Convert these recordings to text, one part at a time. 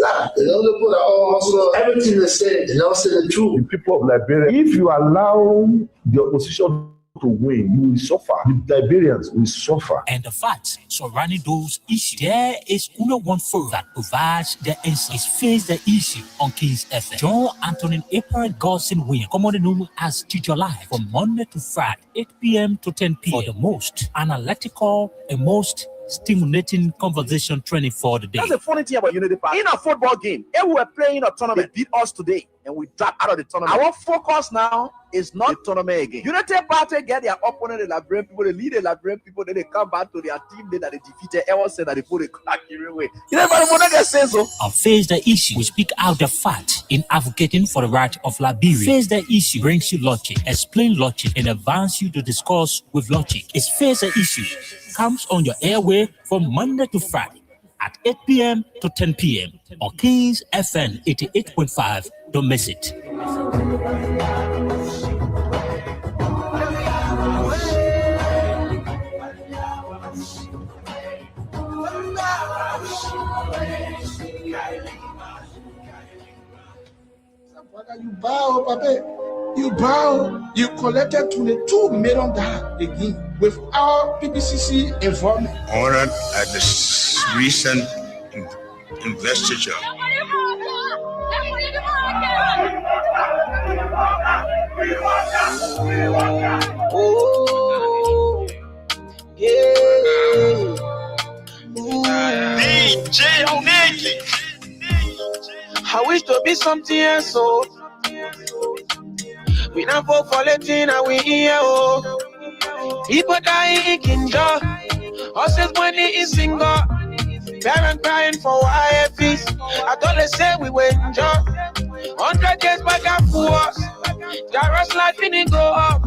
lie. They don't put also everything they say, they don't say the truth. The people of Liberia, if you allow the opposition to win, you will suffer. The Liberians will suffer. And the facts surrounding those issues, there is only one firm that provides the answer. It's Face the Issue on Kings FM. John Anthony April Godson Williams, commonly known as Teacher Live, from Monday to Friday, 8 p.m. to 10 p.m. for the most analytical and most stimulating conversation training for the day. That's the funny thing about Unity Park. In a football game, if we were playing a tournament, they beat us today and we dropped out of the tournament. Our focus now is not the tournament again. Unity Party get their opponent, the Liberian people, they lead the Liberian people, then they come back to their team that they defeated. Everyone said that they put a crack away. You know, everybody can say so. On Face the Issue, we speak out the fact in advocating for the right of Liberia. Face the Issue brings you logic, explain logic, and advance you to discuss with logic. It's Face the Issue. Comes on your airway from Monday to Friday at 8 p.m. to 10 p.m. on Kings FM 88.5. Don't miss it. You bow, Papa. You bow. You collected $22 million again without PPCC involvement. Honored at this recent investiture. Oh, yeah. DJ Oneki. I wish to be something else, so we not vote for Latin and we here, oh. People dying in Kinja, horses money is single, parents crying for YFs. I thought they say we were enjoy 100 years back and forth. Dara's life didn't go up.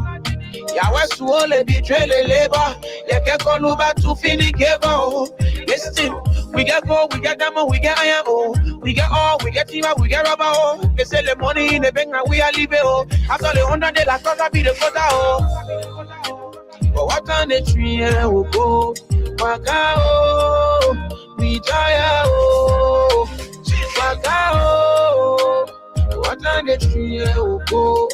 Yahweh Suole betray the labor. They can't call over to finish give oh. Listen, we get gold, we get diamond, we get iron oh. We get all, we get timber, we get rubber oh. They sell the money in the bank and we are leaving oh. After the 100 days, last quarter be the quarter oh. But what on the tree will go? Waka oh, we tire oh. Waka oh, what on the tree will go?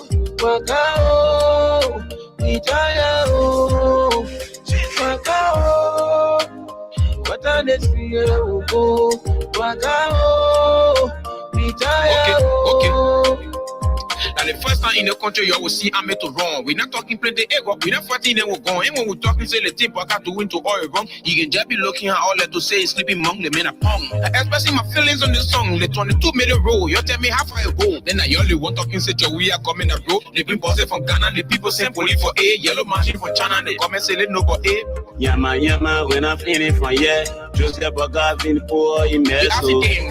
Waka oh, we tire oh. Waka oh, what on the tree will go? Waka oh, we tire oh. Okay. Now the first time in the country you will see I'm to wrong. We're not talking plenty ego, we're not fighting and we're going. And when we're talking, say the team back to win to all wrong. You can just be looking at all that to say sleeping among the men upon. Expressing my feelings on this song, the 22 minute roll. You tell me how far you go. Then I only want talking say we are coming a road. They been bossing from Ghana, the people send police for A, yellow machine from China, they come and say they no for A. Yama, when I'm feeling for yeah. Just get back in poor in mess.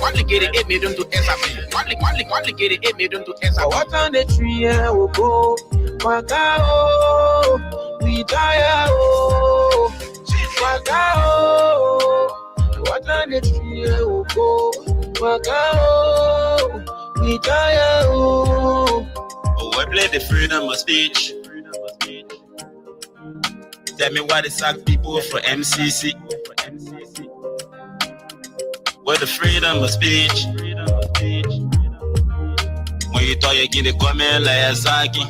What they get it made them to answer. What they get it made them to answer. What on the tree will go? Waka oh, we die oh. Waka oh, what on the tree will go? Waka oh, we die oh. Oh, I play the freedom of speech. Tell me why they sack people for MCC. Where the freedom of speech. When you thought you get the comment like Zaki.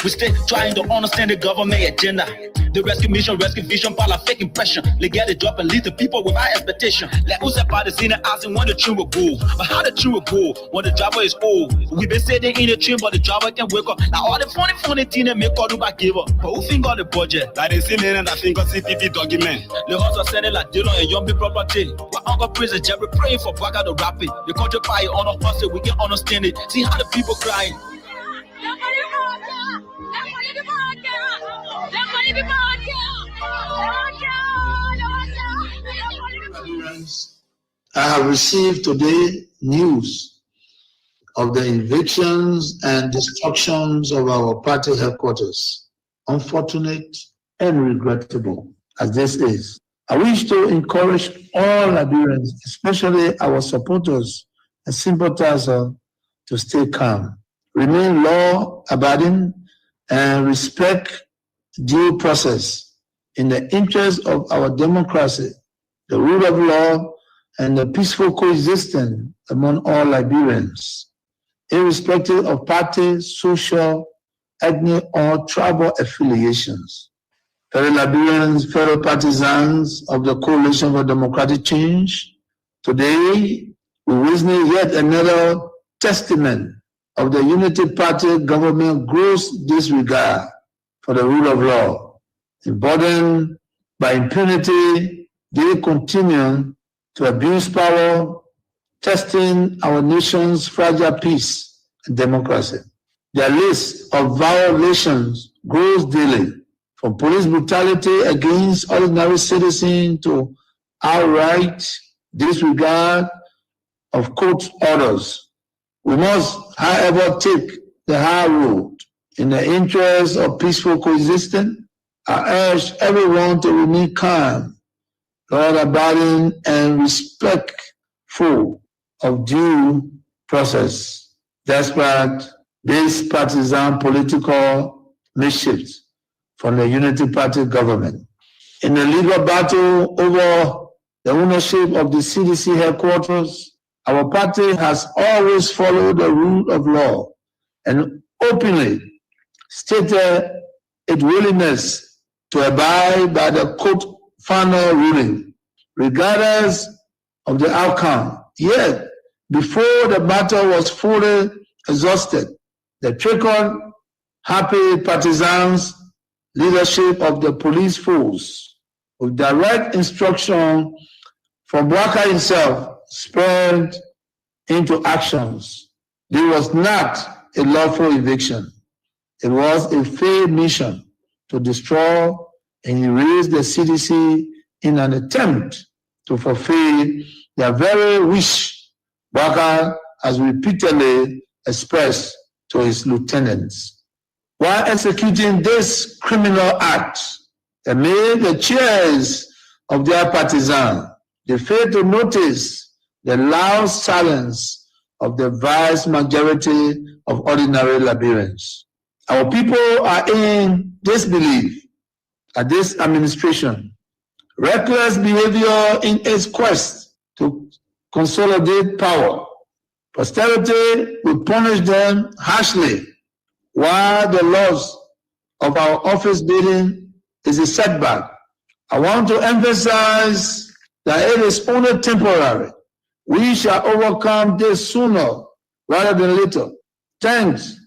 We still trying to understand the government agenda. The rescue mission, rescue vision, by like fake impression. They get the job and lead the people with high expectation. Like who's that party seen it asking when the train will go. But how the train will go when the driver is old? We been sitting in the train, but the driver can wake up. Now all the funny thing they make all do back give up. But who think of the budget? Like they see me and I think of CPP document. The house are sending like Dillon and young people property. But Uncle President Jerry praying for Braga to rap it. The country pie on a bus, we can understand it. See how the people crying. I have received today news of the evictions and destructions of our party headquarters. Unfortunate and regrettable as this is. I wish to encourage all Liberians, especially our supporters and sympathizers, to stay calm, remain law-abiding, and respect due process in the interest of our democracy, the rule of law, and the peaceful coexistence among all Liberians, irrespective of party, social, ethnic, or tribal affiliations. Fellow Liberians, fellow partisans of the Coalition for Democratic Change, today we witness yet another testament of the Unity Party government gross disregard for the rule of law. Emboldened by impunity, they continue to abuse power, testing our nation's fragile peace and democracy. Their list of violations grows daily, from police brutality against ordinary citizens to outright disregard of court orders. We must, however, take the high road. In the interest of peaceful coexistence, I urge everyone to remain calm, law-abiding, and respectful of due process, despite this partisan political mischiefs from the Unity Party government. In the legal battle over the ownership of the CDC headquarters, our party has always followed the rule of law and openly stated its willingness to abide by the court final ruling, regardless of the outcome. Yet, before the battle was fully exhausted, the trigger-happy partisans leadership of the police force, with direct instruction from Bouaka himself, spurred into actions. There was not a lawful eviction. It was a failed mission to destroy and erase the CDC in an attempt to fulfill their very wish Bouaka has repeatedly expressed to his lieutenants. While executing this criminal act, they made the cheers of their partisans. They failed to notice the loud silence of the vast majority of ordinary Liberians. Our people are in disbelief at this administration. Reckless behavior in its quest to consolidate power. Posterity will punish them harshly, while the loss of our office building is a setback. I want to emphasize that it is only temporary. We shall overcome this sooner rather than later. Thanks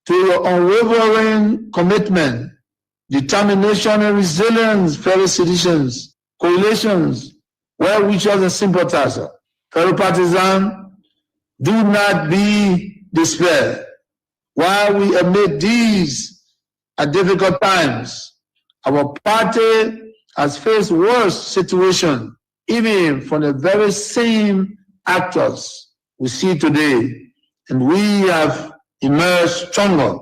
to your unwavering commitment, determination, and resilience, fellow citizens, coalitions, well-wishers, and sympathizers. Fellow partisans, do not be despaired. While we admit these are difficult times, our party has faced worse situations, even from the very same actors we see today, and we have emerged stronger.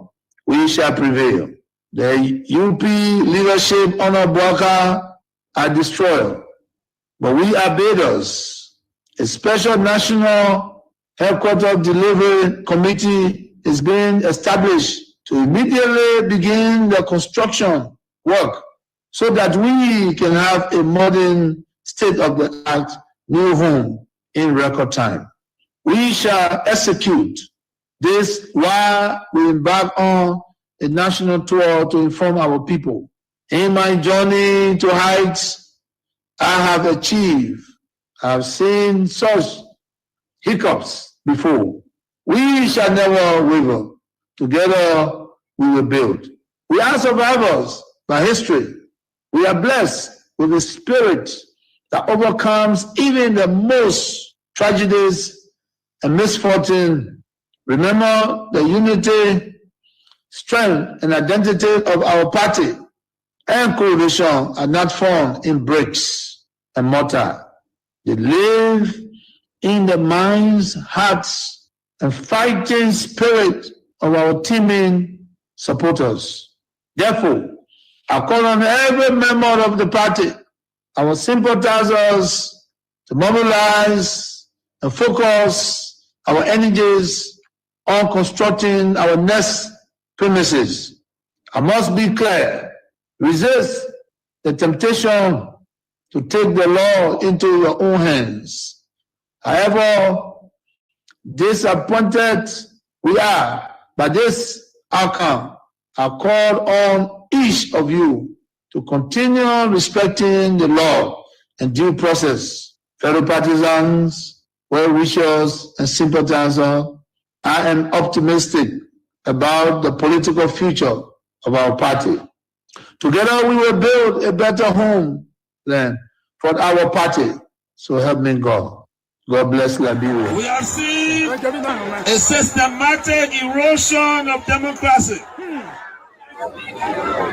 We shall prevail. The UP leadership under Bouaka are destroyed, but we are builders. A special national headquarters delivery committee is being established to immediately begin the construction work so that we can have a modern state-of-the-art new home in record time. We shall execute this while we embark on a national tour to inform our people. In my journey to heights I have achieved, I have seen such hiccups before. We shall never waver. Together we will build. We are survivors by history. We are blessed with a spirit that overcomes even the most tragedies and misfortune. Remember, the unity, strength, and identity of our party and coalition are not found in bricks and mortar. They live in the minds, hearts, and fighting spirit of our teaming supporters. Therefore, I call on every member of the party, our sympathizers, to mobilize and focus our energies on constructing our next premises. I must be clear. Resist the temptation to take the law into your own hands. However disappointed we are by this outcome, I call on each of you to continue respecting the law and due process. Fellow partisans, well-wishers, and sympathizers, I am optimistic about the political future of our party. Together we will build a better homeland for our party. So help me God. God bless Liberia. We have seen a systematic erosion of democracy.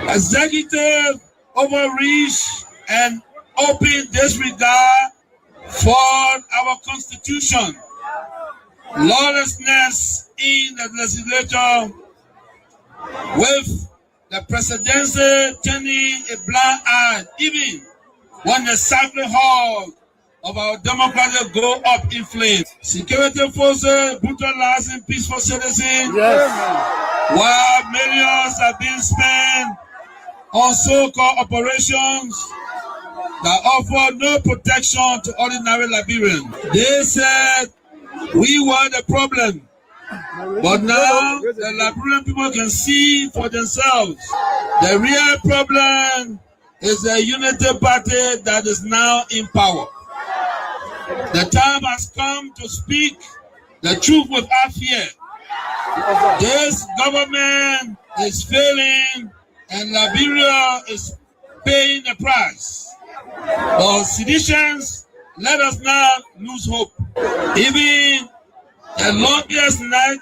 Executive overreach and open disregard for our constitution. Lawlessness in the legislature, with the presidency turning a blind eye even when the sacred hall of our democracy go up in flames. Security forces brutalizing peaceful citizens, while millions are being spent on so-called operations that offer no protection to ordinary Liberians. They said we were the problem, but now the Liberian people can see for themselves. The real problem is the unity party that is now in power. The time has come to speak the truth without fear. This government is failing and Liberia is paying the price. For seditions, let us not lose hope. Even the longest night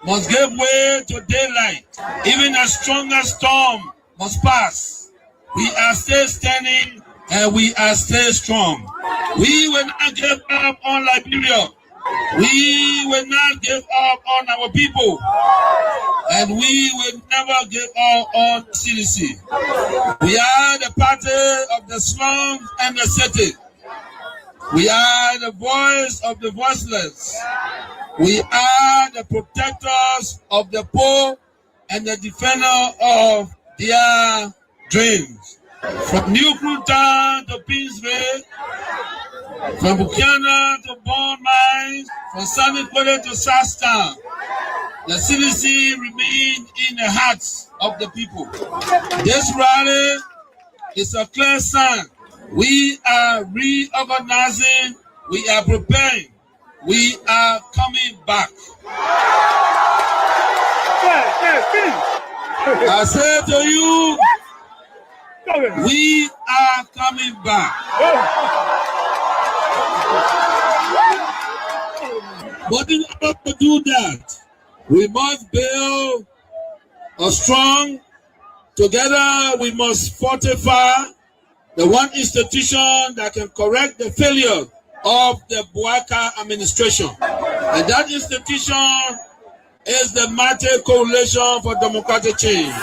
must give way to daylight. Even the strongest storm must pass. We are still standing and we are still strong. We will not give up on Liberia. We will not give up on our people. And we will never give up on CDC. We are the party of the slums and the city. We are the voice of the voiceless. We are the protectors of the poor and the defender of their dreams. From New Cruton to Peaceville, from Buchanan to Bond Mines, from Sunny Quarter to Southtown, the CDC remains in the hearts of the people. This rally is a clear sign. We are reorganizing, we are preparing, we are coming back. I say to you, we are coming back. But in order to do that, we must build a strong, together we must fortify the one institution that can correct the failure of the Bouaka administration. And that institution is the Mighty Coalition for Democratic Change.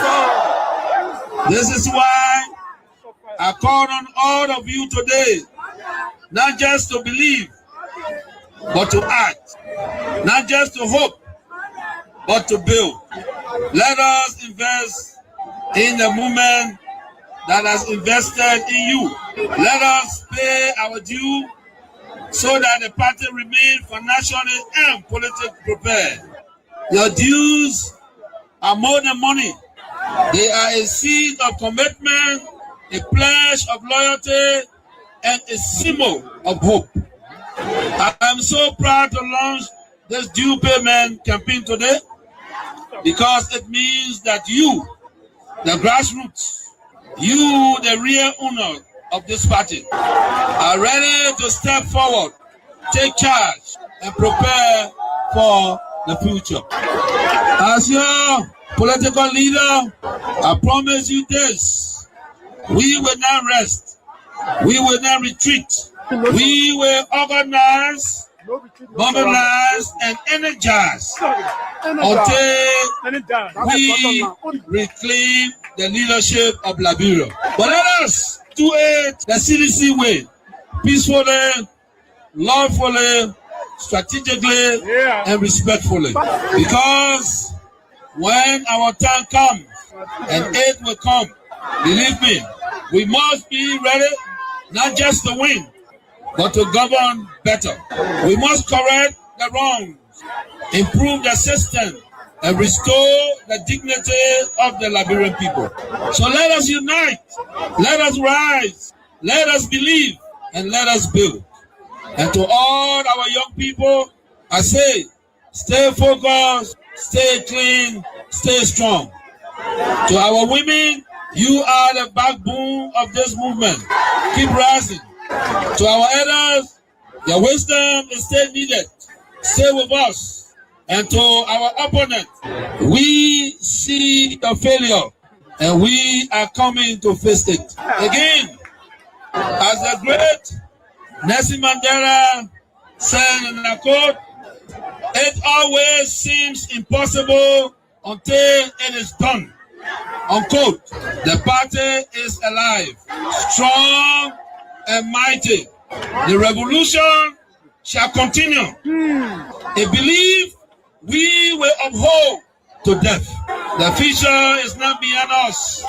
This is why I call on all of you today, not just to believe, but to act. Not just to hope, but to build. Let us invest in the movement that has invested in you. Let us pay our due so that the party remains financially and politically prepared. Your dues are more than money. They are a seed of commitment, a pledge of loyalty, and a symbol of hope. I am so proud to launch this due payment campaign today because it means that you, the grassroots, you, the real owner of this party, are ready to step forward, take charge, and prepare for the future. As your political leader, I promise you this: we will not rest, we will not retreat, we will organize, mobilize, and energize until we reclaim the leadership of Liberia. But let us do it the CDC way, peacefully, lawfully, strategically, and respectfully. Because when our time comes, and it will come, believe me, we must be ready not just to win, but to govern better. We must correct the wrongs, improve the system, and restore the dignity of the Liberian people. So let us unite, let us rise, let us believe, and let us build. And to all our young people, I say, stay focused, stay clean, stay strong. To our women, you are the backbone of this movement. Keep rising. To our elders, your wisdom is still needed. Stay with us. And to our opponent, we see the failure and we are coming to face it. Again, as the great Nelson Mandela said in a quote, it always seems impossible until it is done. Unquote. The party is alive, strong and mighty. The revolution shall continue. A belief we will uphold to death. The future is not beyond us.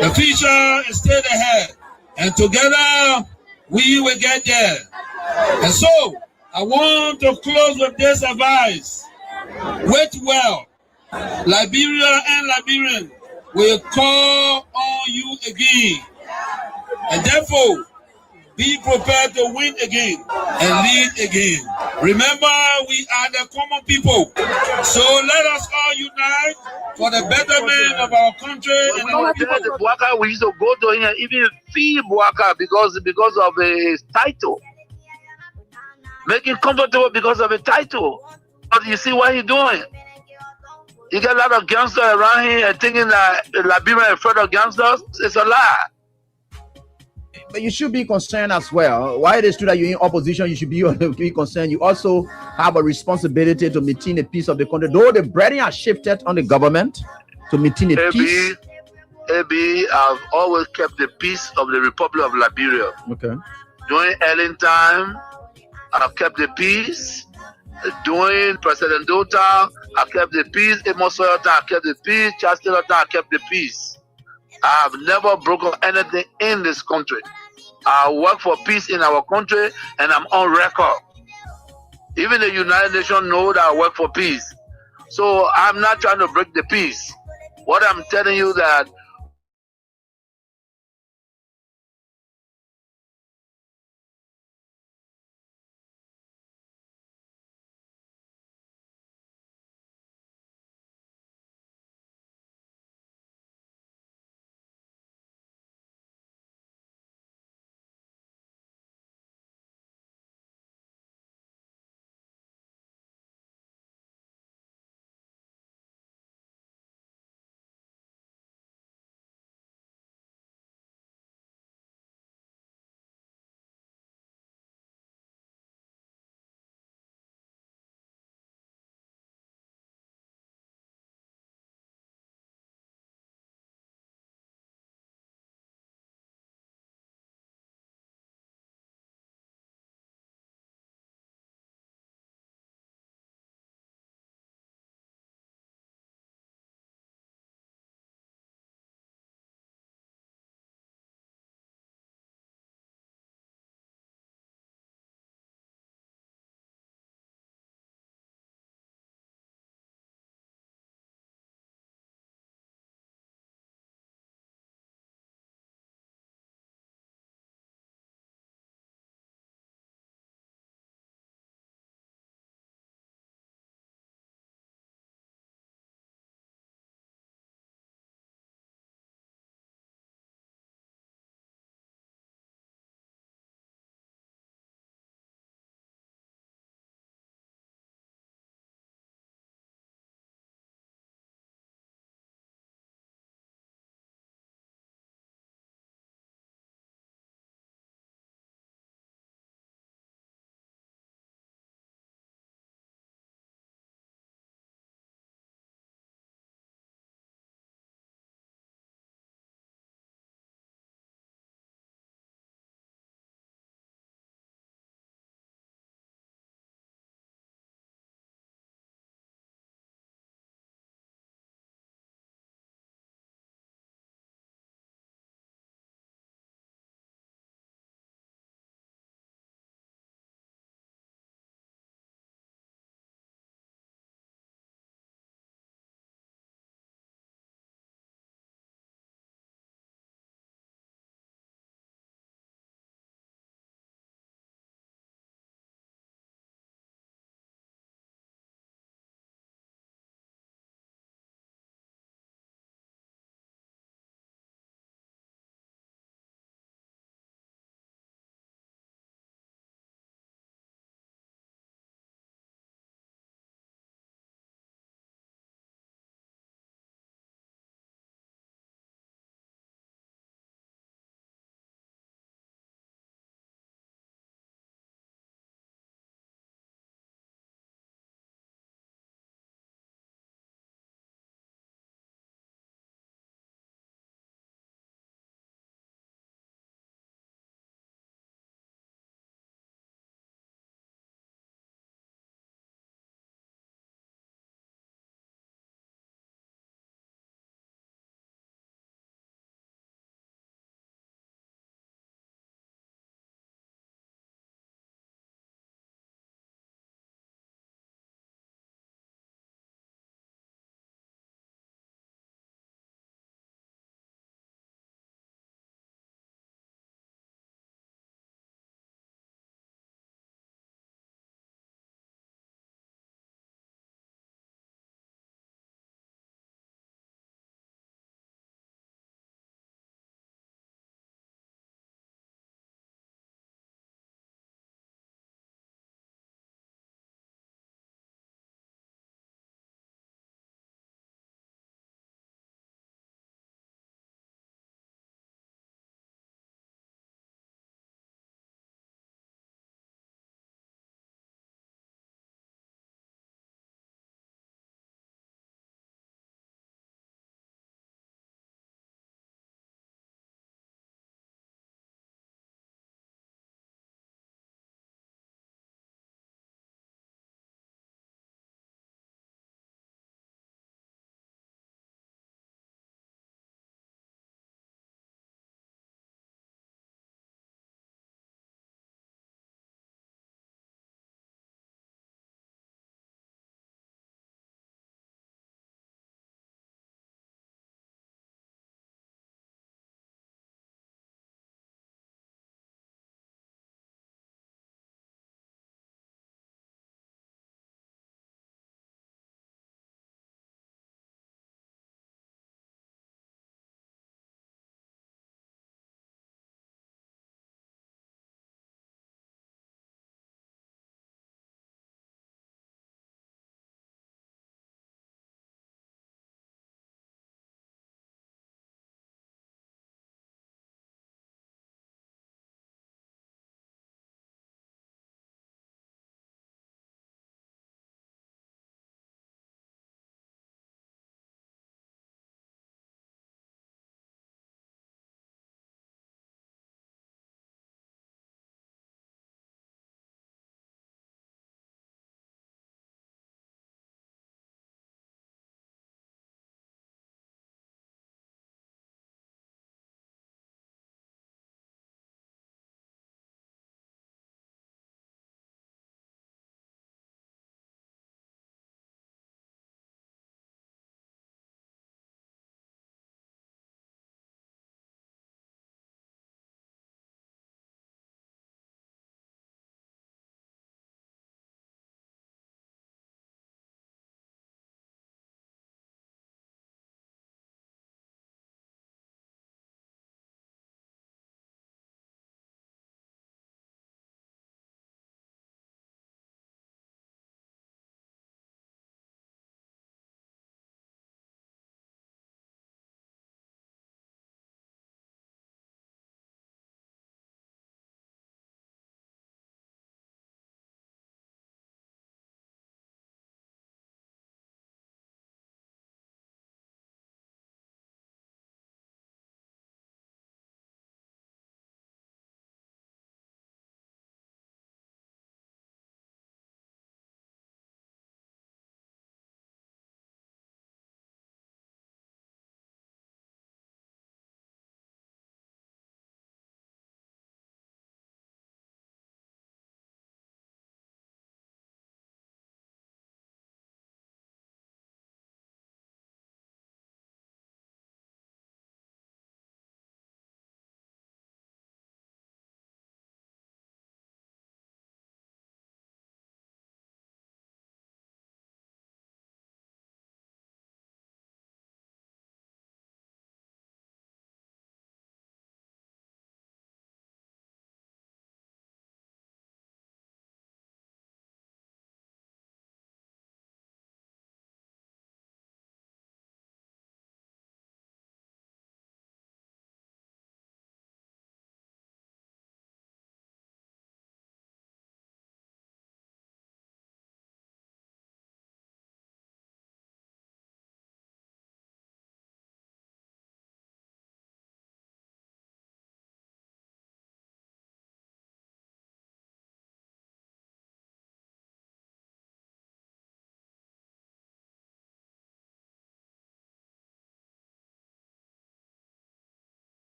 The future is still ahead. And together we will get there. And so I want to close with this advice. Wait well. Liberia and Liberian will call on you again. And therefore, be prepared to win again and lead again. Remember, we are the common people. So let us all unite for the betterment of our country and our people. The Bouaka, we used to go to him, even fee Bouaka because of his title. Make it comfortable because of a title. But you see what he's doing. You get a lot of gangsters around here and thinking that Liberia is afraid of gangsters. It's a lie. But you should be concerned as well. Why it is true that you're in opposition, you should be concerned. You also have a responsibility to maintain the peace of the country. Though the burden has shifted on the government to maintain the peace. AB, I've always kept the peace of the Republic of Liberia. Okay. During Ellen time, I've kept the peace. During President Dota, I kept the peace. Amos Soyota, I kept the peace. Charles Taylor, I kept the peace. I have never broken anything in this country. I work for peace in our country and I'm on record. Even the United Nations know that I work for peace. So I'm not trying to break the peace. What I'm telling you that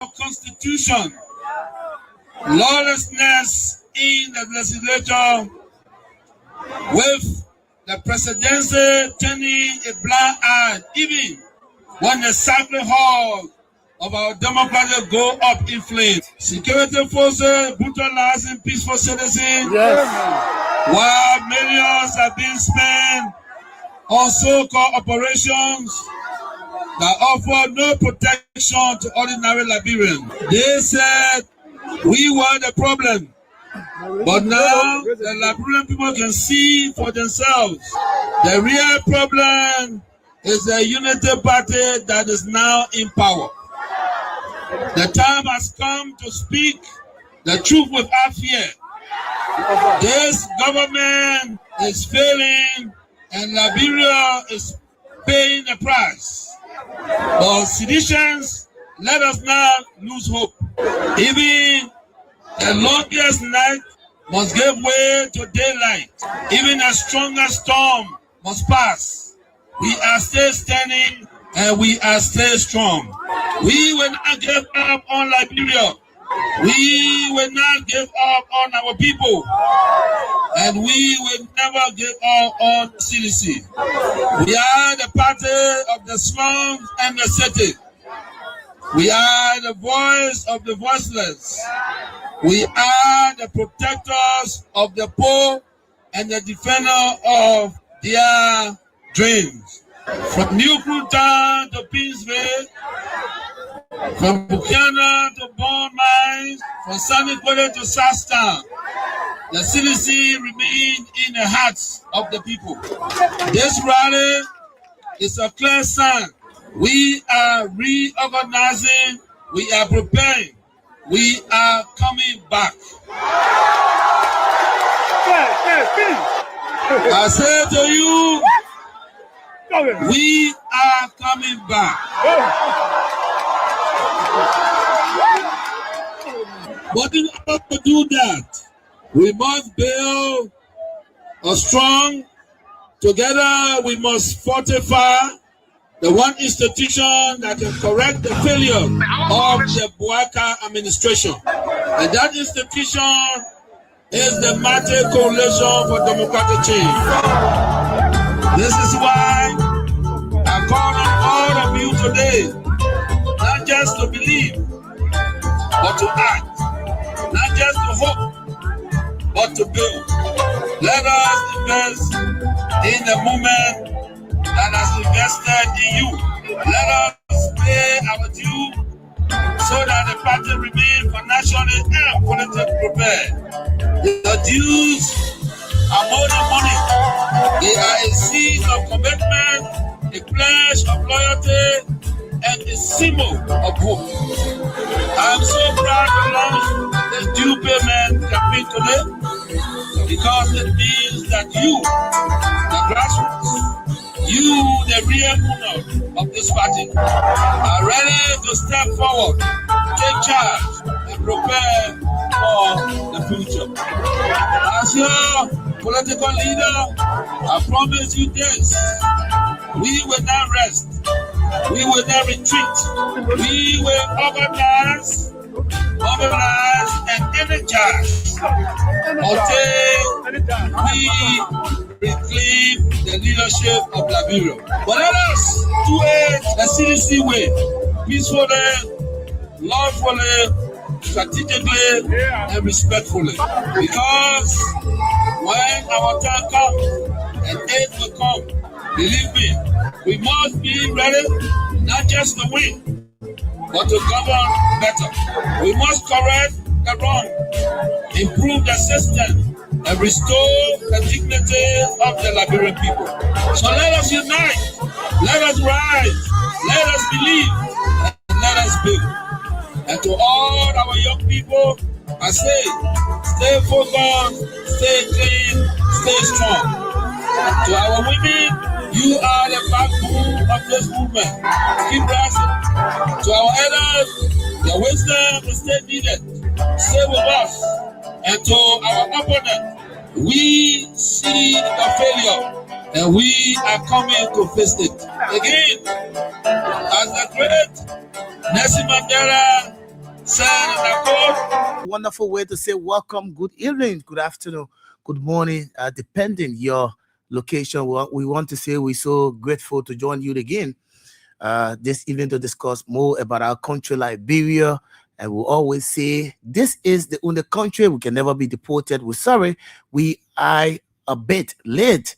our constitution, lawlessness in the legislature, with the presidency turning a blind eye, even when the sacred hall of our democracy go up in flames. Security forces brutalizing peaceful citizens, while millions are being spent on so-called operations that offer no protection to ordinary Liberians. They said we were the problem, but now the Liberian people can see for themselves. The real problem is the unity party that is now in power. The time has come to speak the truth without fear. This government is failing and Liberia is paying the price. But citizens, let us not lose hope. Even the longest night must give way to daylight. Even the strongest storm must pass. We are still standing and we are still strong. We will not give up on Liberia. We will not give up on our people. And we will never give up on CDC. We are the party of the slums and the city. We are the voice of the voiceless. We are the protectors of the poor and the defender of their dreams. From New Cruton to Peaceville, from Buchanan to Bond Mines, from Sunny Quarter to Sastown, the CDC remains in the hearts of the people. This rally is a clear sign. We are reorganizing, we are preparing, we are coming back. I say to you, we are coming back. But in order to do that, we must build a strong, together we must fortify the one institution that can correct the failure of the Bouaka administration. And that institution is the Mate Coalition for Democratic Change. This is why I call on all of you today, not just to believe, but to act. Not just to hope, but to build. Let us invest in the movement that has invested in you. Let us pay our due so that the party remains financially and politically prepared. The dues are more than money. They are a seed of commitment, a pledge of loyalty, and a symbol of hope. I am so proud to launch the due payment campaign today because it means that you, the grassroots, you, the real owner of this party, are ready to step forward, take charge, and prepare for the future. As your political leader, I promise you this: we will not rest. We will not retreat. We will organize, mobilize, and energize until we reclaim the leadership of Liberia. But let us do it the CDC way, peacefully, lawfully, strategically, and respectfully. Because when our time comes and aid will come, believe me, we must be ready not just to win, but to govern better. We must correct the wrong, improve the system, and restore the dignity of the Liberian people. So let us unite, let us rise, let us believe, and let us build. And to all our young people, I say, stay focused, stay clean, stay strong. To our women, you are the backbone of this movement. Keep rising. To our elders, your wisdom is still needed. Stay with us. And to our opponent, we see the failure and we are coming to face it. Again, as the great Nelson Mandela Wonderful way to say welcome, good evening, good afternoon, good morning, depending your location. We want to say we're so grateful to join you again this evening to discuss more about our country, Liberia. And we'll always say this is the only country we can never be deported. We're sorry, we are a bit late.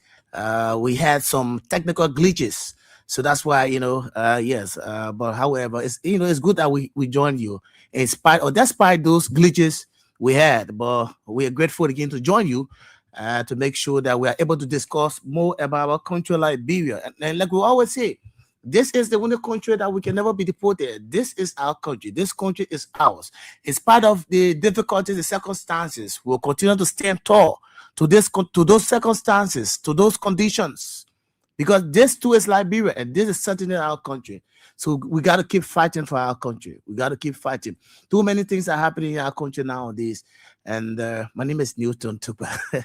We had some technical glitches. So that's why, yes. But however, it's good that we joined you in spite or despite those glitches we had. But we are grateful again to join you to make sure that we are able to discuss more about our country, Liberia. And like we always say, this is the only country that we can never be deported. This is our country. This country is ours. In spite of the difficulties, the circumstances, we'll continue to stand tall to those circumstances, to those conditions. Because this too is Liberia, and this is certainly our country. So we got to keep fighting for our country. We got to keep fighting. Too many things are happening in our country nowadays. And my name is Newton Tupa.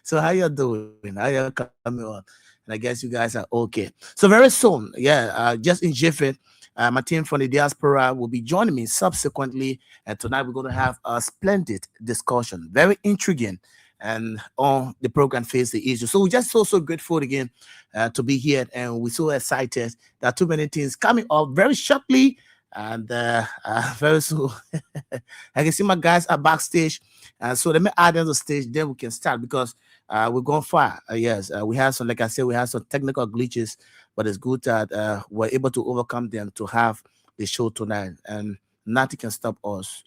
So how you doing? How you coming on? And I guess you guys are okay. So very soon, just in Jiffy, my team from the diaspora will be joining me subsequently. And tonight we're going to have a splendid discussion, very intriguing, and on the program Face the Issue. So we're just so grateful again to be here, and we're so excited. There are too many things coming up very shortly, and very soon. I can see my guys are backstage, so let me add them to the stage, then we can start because we're going far. Yes, we have some, like I said, we have some technical glitches, but it's good that we're able to overcome them to have the show tonight, and nothing can stop us.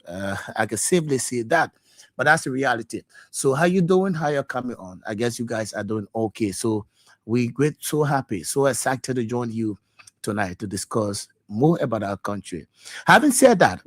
I can safely say that. But that's the reality. So how you doing? How you coming on? I guess you guys are doing okay. So we're great, so happy, so excited to join you tonight to discuss more about our country. Having said that,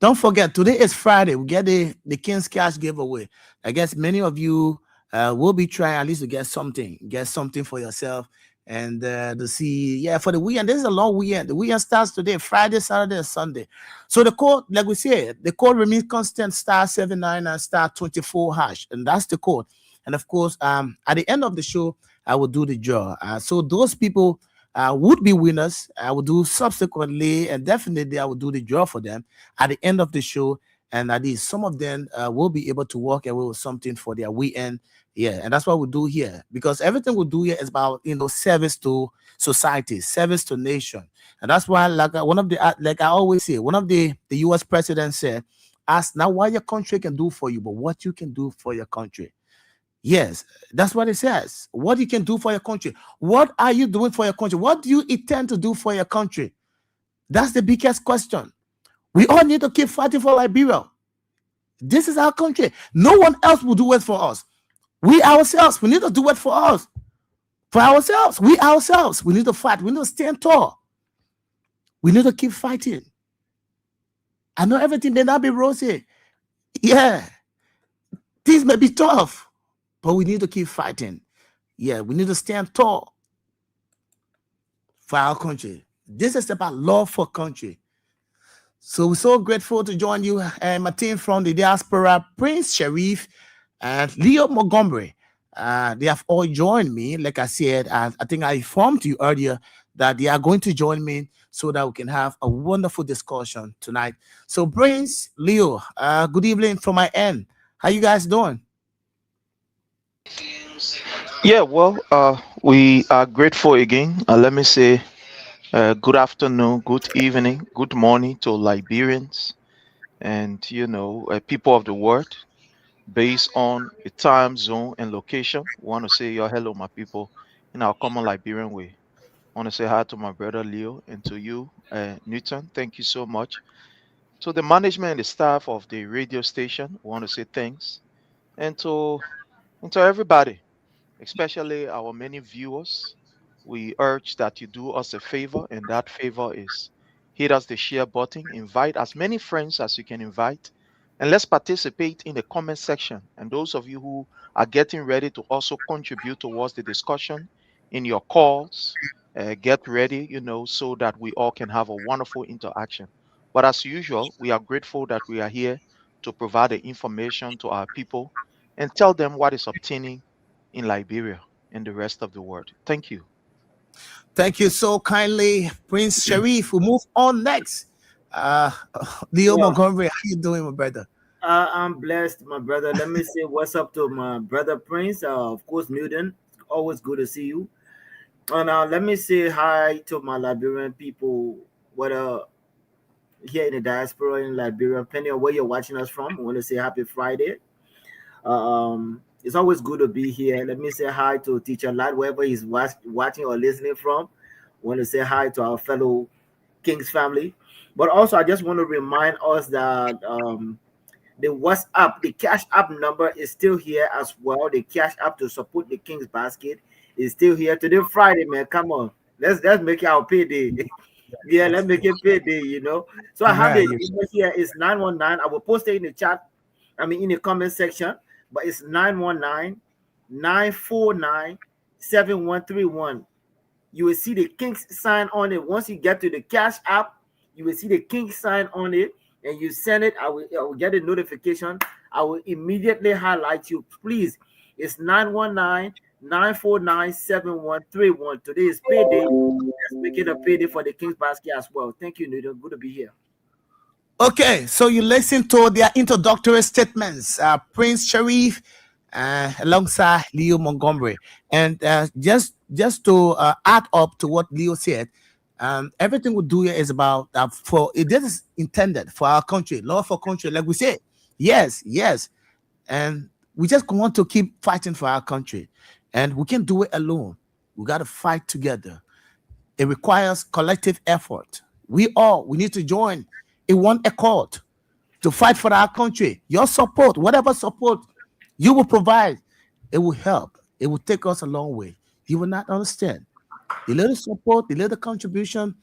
don't forget, today is Friday. We get the King's Cash giveaway. I guess many of you will be trying at least to get something for yourself. And to see, for the weekend, this is a long weekend. The weekend starts today, Friday, Saturday, and Sunday. So the code, like we said, the code remains constant, *79 and *24#, and that's the code. And of course, at the end of the show, I will do the draw. So those people would be winners. I will do subsequently, and definitely I will do the draw for them at the end of the show. And at least some of them will be able to walk away with something for their weekend. Yeah, and that's what we do here, because everything we do here is about service to society, service to nation, and that's why like I always say, one of the U.S. president said, "Ask not what your country can do for you, but what you can do for your country." Yes, that's what it says. What you can do for your country. What are you doing for your country? What do you intend to do for your country? That's the biggest question. We all need to keep fighting for Liberia. This is our country. No one else will do it for us. We ourselves, we need to do it for us. For ourselves, we need to fight. We need to stand tall. We need to keep fighting. I know everything may not be rosy. Yeah, things may be tough, but we need to keep fighting. Yeah, we need to stand tall for our country. This is about love for country. So we're so grateful to join you and my team from the diaspora, Prince Sharif and Leo Montgomery. They have all joined me. Like I said, I think I informed you earlier that they are going to join me so that we can have a wonderful discussion tonight. So Prince, Leo, good evening from my end. How you guys doing? Yeah, well, we are grateful again. Let me say good afternoon, good evening, good morning to Liberians and, people of the world. Based on the time zone and location, we want to say your hello, my people, in our common Liberian way. I want to say hi to my brother Leo and to you, Newton. Thank you so much. To the management and the staff of the radio station, we want to say thanks. And to everybody, especially our many viewers, we urge that you do us a favor, and that favor is hit us the share button, invite as many friends as you can invite, and let's participate in the comment section. And those of you who are getting ready to also contribute towards the discussion in your calls, get ready, so that we all can have a wonderful interaction. But as usual, we are grateful that we are here to provide the information to our people and tell them what is obtaining in Liberia and the rest of the world. Thank you. Thank you so kindly, Prince Sharif. We'll move on next Leo Well, Montgomery, how you doing, my brother? I'm blessed, my brother. Let me say what's up to my brother Prince. Of course, Newton. Always good to see you. And let me say hi to my Liberian people, whether here in the diaspora in Liberia, depending on where you're watching us from. I want to say happy Friday. It's always good to be here. Let me say hi to Teacher Lad, wherever he's watching or listening from. I want to say hi to our fellow Kings family. But also, I just want to remind us that the WhatsApp, the Cash App number is still here as well. The Cash App to support the King's Basket is still here. Today, Friday, man. Come on. Let's make it our payday. Yeah, let's make it payday, you know. So I have the number here. It's 919. I will post it in the chat. I mean, in the comment section. But it's 919-949-7131. You will see the King's sign on it. Once you get to the Cash App, you will see the King's sign on it, and you send it. I will get a notification. I will immediately highlight you. Please, it's 919-949-7131. Today is payday. Let's make it a payday for the King's Basket as well. Thank you, Nidon. Good to be here. Okay, so you listen to their introductory statements, Prince Sharif, alongside Leo Montgomery, and just to add up to what Leo said, everything we do here is about this is intended for our country, love for country, like we say, yes, and we just want to keep fighting for our country, and we can't do it alone. We got to fight together. It requires collective effort. We need to join in one accord to fight for our country. Your support, whatever support you will provide, it will help. It will take us a long way. You will not understand. The little support, the little contribution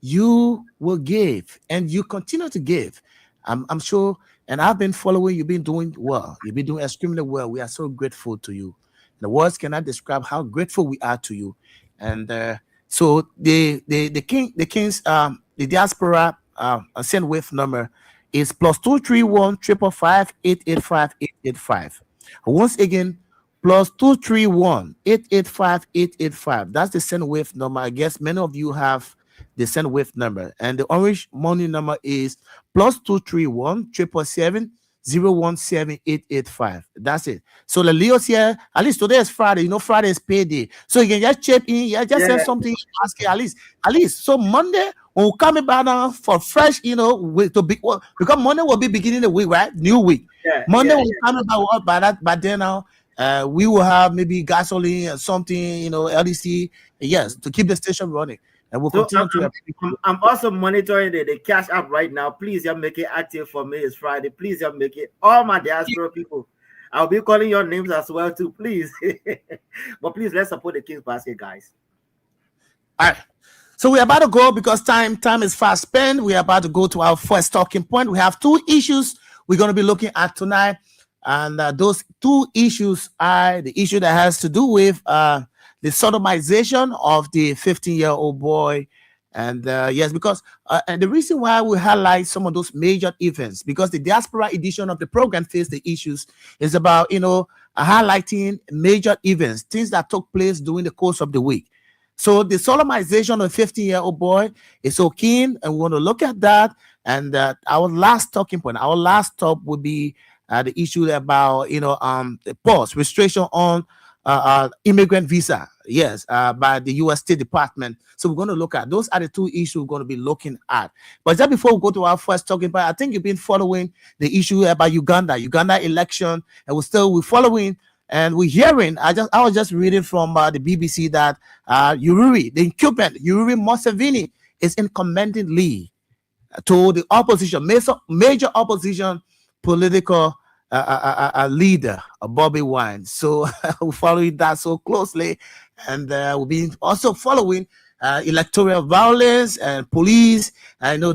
you will give, and you continue to give. I'm sure, and I've been following, you've been doing well. You've been doing extremely well. We are so grateful to you. The words cannot describe how grateful we are to you. And so the King's the diaspora send wave number is +231 555 885 885. Once again, +231 885 885. That's the send wave number. I guess many of you have the send wave number, and the orange money number is +231 777 017 885. That's it. So the Leo's here. At least today is Friday. You know, Friday is payday, so you can just chip in. Send something. Ask it at least. So Monday, when we come back now for fresh, because Monday will be beginning the week, right? New week. Monday will come about by that. But then now, we will have maybe gasoline and something, LDC. Yes, to keep the station running. And we'll continue I'm also monitoring the Cash App right now. Please just make it active for me. It's Friday. Please just make it. All my diaspora people, I'll be calling your names as well too, please. But please, let's support the King's Basket, guys. All right. So we're about to go because time is fast spent. We're about to go to our first talking point. We have two issues we're going to be looking at tonight. And those two issues are the issue that has to do with the sodomization of the 15-year-old boy. And yes, because and the reason why we highlight some of those major events, because the diaspora edition of the program Face the Issues is about, highlighting major events, things that took place during the course of the week. So the sodomization of a 15-year-old boy is so keen, and we want to look at that. And our last talking point, our last stop would be the issue about, the pause, restriction on immigrant visa, by the U.S. State Department. So we're going to look at those are the two issues we're going to be looking at. But just before we go to our first talking point, I think you've been following the issue about Uganda election, and we're following and we're hearing. I was just reading from the BBC that the incumbent Yoweri Museveni is in commanding lead to the opposition, major opposition political leader, Bobby Wine. So we're following that so closely, and we'll be also following electoral violence and police,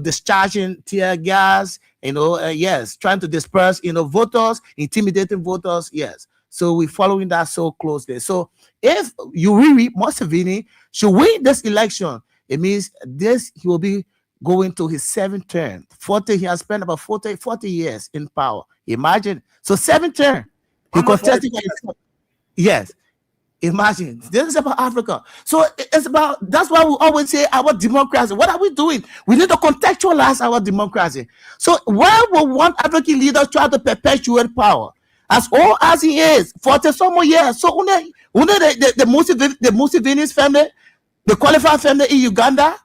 discharging tear gas, trying to disperse, voters, intimidating voters, yes. So we're following that so closely. So if Yoweri Museveni should win this election, it means he will be going to his 7th term. He has spent about 40 years in power. Imagine. So 7th term. He contested. Yes. Imagine, this is about Africa. So it's about, that's why we always say our democracy. What are we doing? We need to contextualize our democracy. So why would one African leader try to perpetuate power? As old as he is, 40 some more years. So the Museveni's family, the qualified family in Uganda,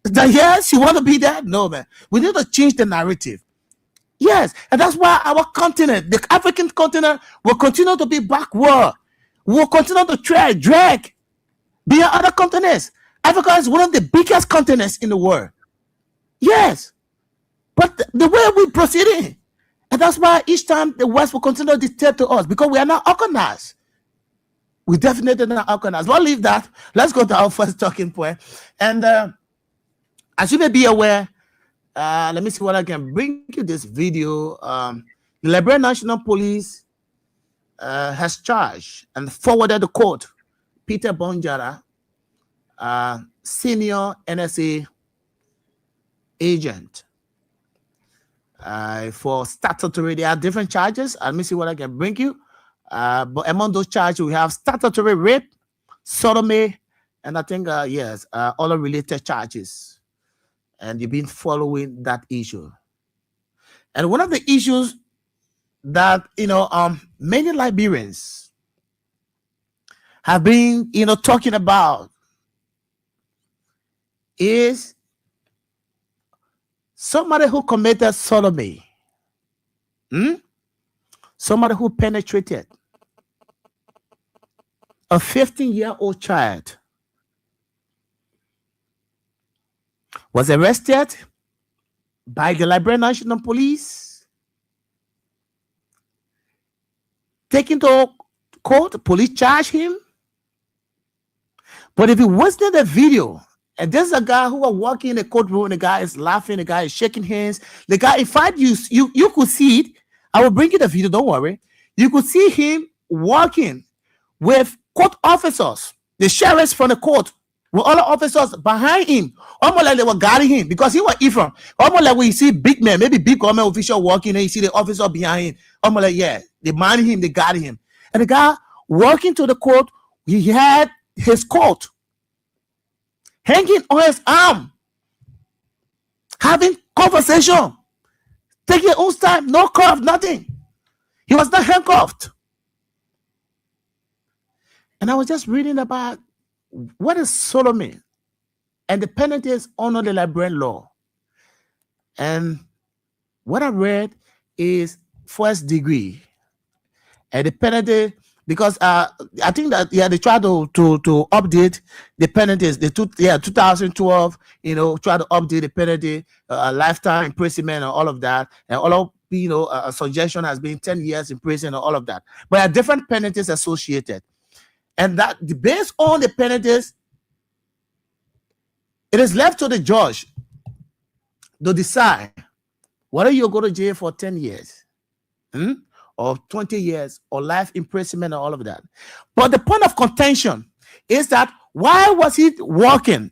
that yes, you want to be there? No, man. We need to change the narrative. Yes, and that's why our continent, the African continent, will continue to be backward. We'll continue to drag beyond other continents. Africa is one of the biggest continents in the world. Yes. But the way we're proceeding, and that's why each time the West will continue to dictate to us, because we are not organized. We definitely not organized. We'll leave that. Let's go to our first talking point. And as you may be aware, let me see what I can bring you this video. The Liberian National Police has charged and forwarded the court Peter Bonjara, senior NSA agent, for statutory. There are different charges. Let me see what I can bring you. But among those charges, we have statutory rape, sodomy, and I think yes, other related charges. And you've been following that issue. And one of the issues that many Liberians have been talking about is somebody who committed sodomy, somebody who penetrated a 15-year-old child, was arrested by the Liberian National Police, taken to court. Police charged him. But if it wasn't a video, and there's a guy who was walking in the courtroom, the guy is laughing, the guy is shaking hands, the guy, in fact, you could see it. I will bring you the video, don't worry. You could see him walking with court officers, the sheriffs from the court, with other officers behind him, almost like they were guarding him, because he was Ephraim. Almost like when you see big men, maybe big government official walking, and you see the officer behind him, almost like, yeah, they mind him, they guard him. And the guy walking to the court, he had his coat hanging on his arm, having conversation, taking his own time, no cuff, nothing. He was not handcuffed. And I was just reading about what is sodomy, and the penalties under the Liberian law. And what I read is first degree, and the penalty, because I think that they try to update the penalties. 2012, try to update the penalty, lifetime imprisonment and all of that, and all of a suggestion has been 10 years in prison and all of that. But there are different penalties associated. And that based on the penalties, it is left to the judge to decide whether you go to jail for 10 years or 20 years or life imprisonment and all of that. But the point of contention is that why was he walking?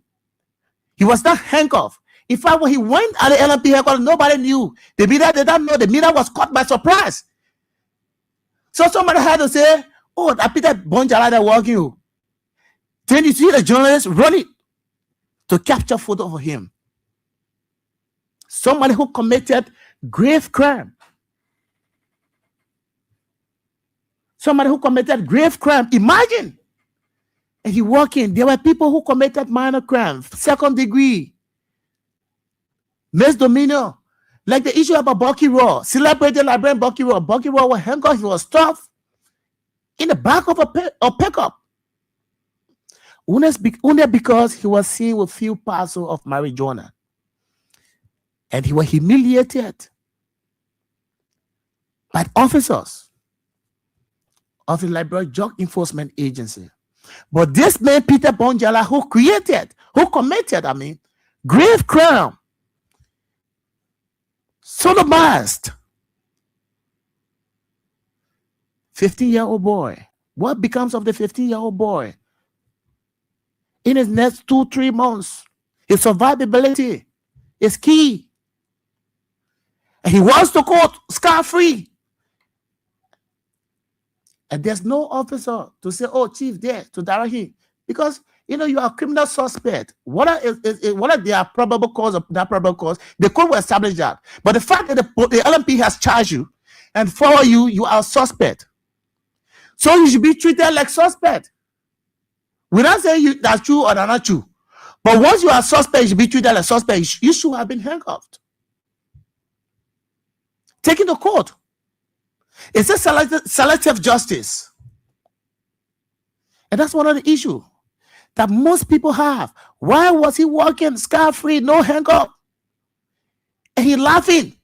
He was not handcuffed. In fact, when he went at the LMP headquarters, nobody knew. The media did not know. The media was caught by surprise. So somebody had to say, oh, that Peter Bonjara that walking. Then you see the journalists running to capture photo of him. Somebody who committed grave crime. Somebody who committed grave crime. Imagine. And he walking. There were people who committed minor crime, second degree, misdemeanor. Like the issue about Bucky Raw, celebrated Liberian Bucky Raw. Bucky Raw was handcuffed. He was stuffed in the back of a pickup. Only because he was seen with few parcels of marijuana. And he was humiliated by officers of the Liberian Drug Enforcement Agency. But this man, Peter Bonjara, who committed, grave crime, sodomized 15-year-old boy. What becomes of the 15-year-old boy? In his next 2-3 months, his survivability is key. And he wants to go scot-free. And there's no officer to say, oh, chief, there, to direct him. Because, you know, you are a criminal suspect. Whether they are probable cause or not probable cause, the court will establish that. But the fact that the LMP has charged you and for you, you are a suspect. So you should be treated like suspect. We're not saying that's true or that's not true. But once you are a suspect, you should be treated like suspect. You should have been handcuffed. Taken to court. It's a selective justice. And that's one of the issues that most people have. Why was he walking scot-free, no handcuff? And he laughing.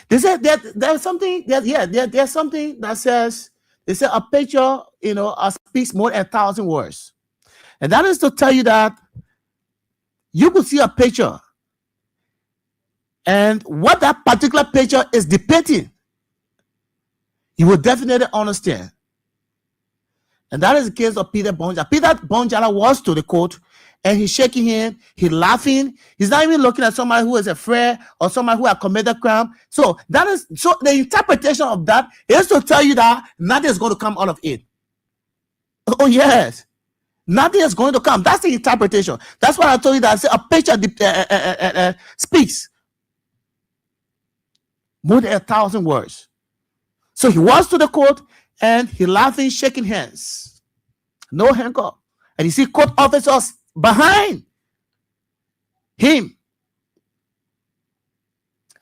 They said there's something that says, they say a picture, you know, speaks more than 1,000 words. And that is to tell you that you could see a picture, and what that particular picture is depicting, you will definitely understand. And that is the case of Peter Bonjala. Peter Bonjala was to the court, and he's shaking him, he's laughing. He's not even looking at somebody who is afraid or somebody who has committed crime. So the interpretation of that is to tell you that nothing is going to come out of it. Oh yes, nothing is going to come. That's the interpretation. That's what I told you, that a picture speaks more than 1,000 words. So he was to the court, and he laughing, shaking hands, no handcuff, and you see court officers behind him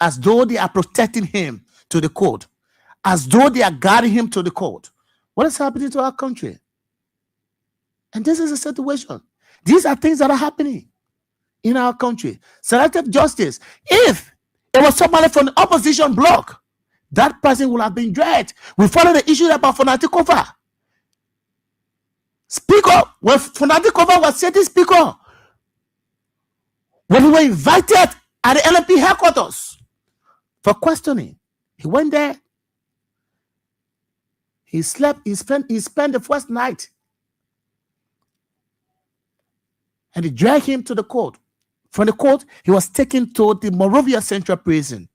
as though they are protecting him to the court, as though they are guarding him to the court. What is happening to our country? And this is a situation. These are things that are happening in our country. Selective justice. If it was somebody from the opposition bloc, that person would have been dragged. We follow the issue about Fonatikova. Speaker, when Fonatikova was sitting speaker, when we were invited at the LNP headquarters for questioning, he went there. He slept, he spent the first night. And they dragged him to the court. From the court, he was taken to the Monrovia Central Prison.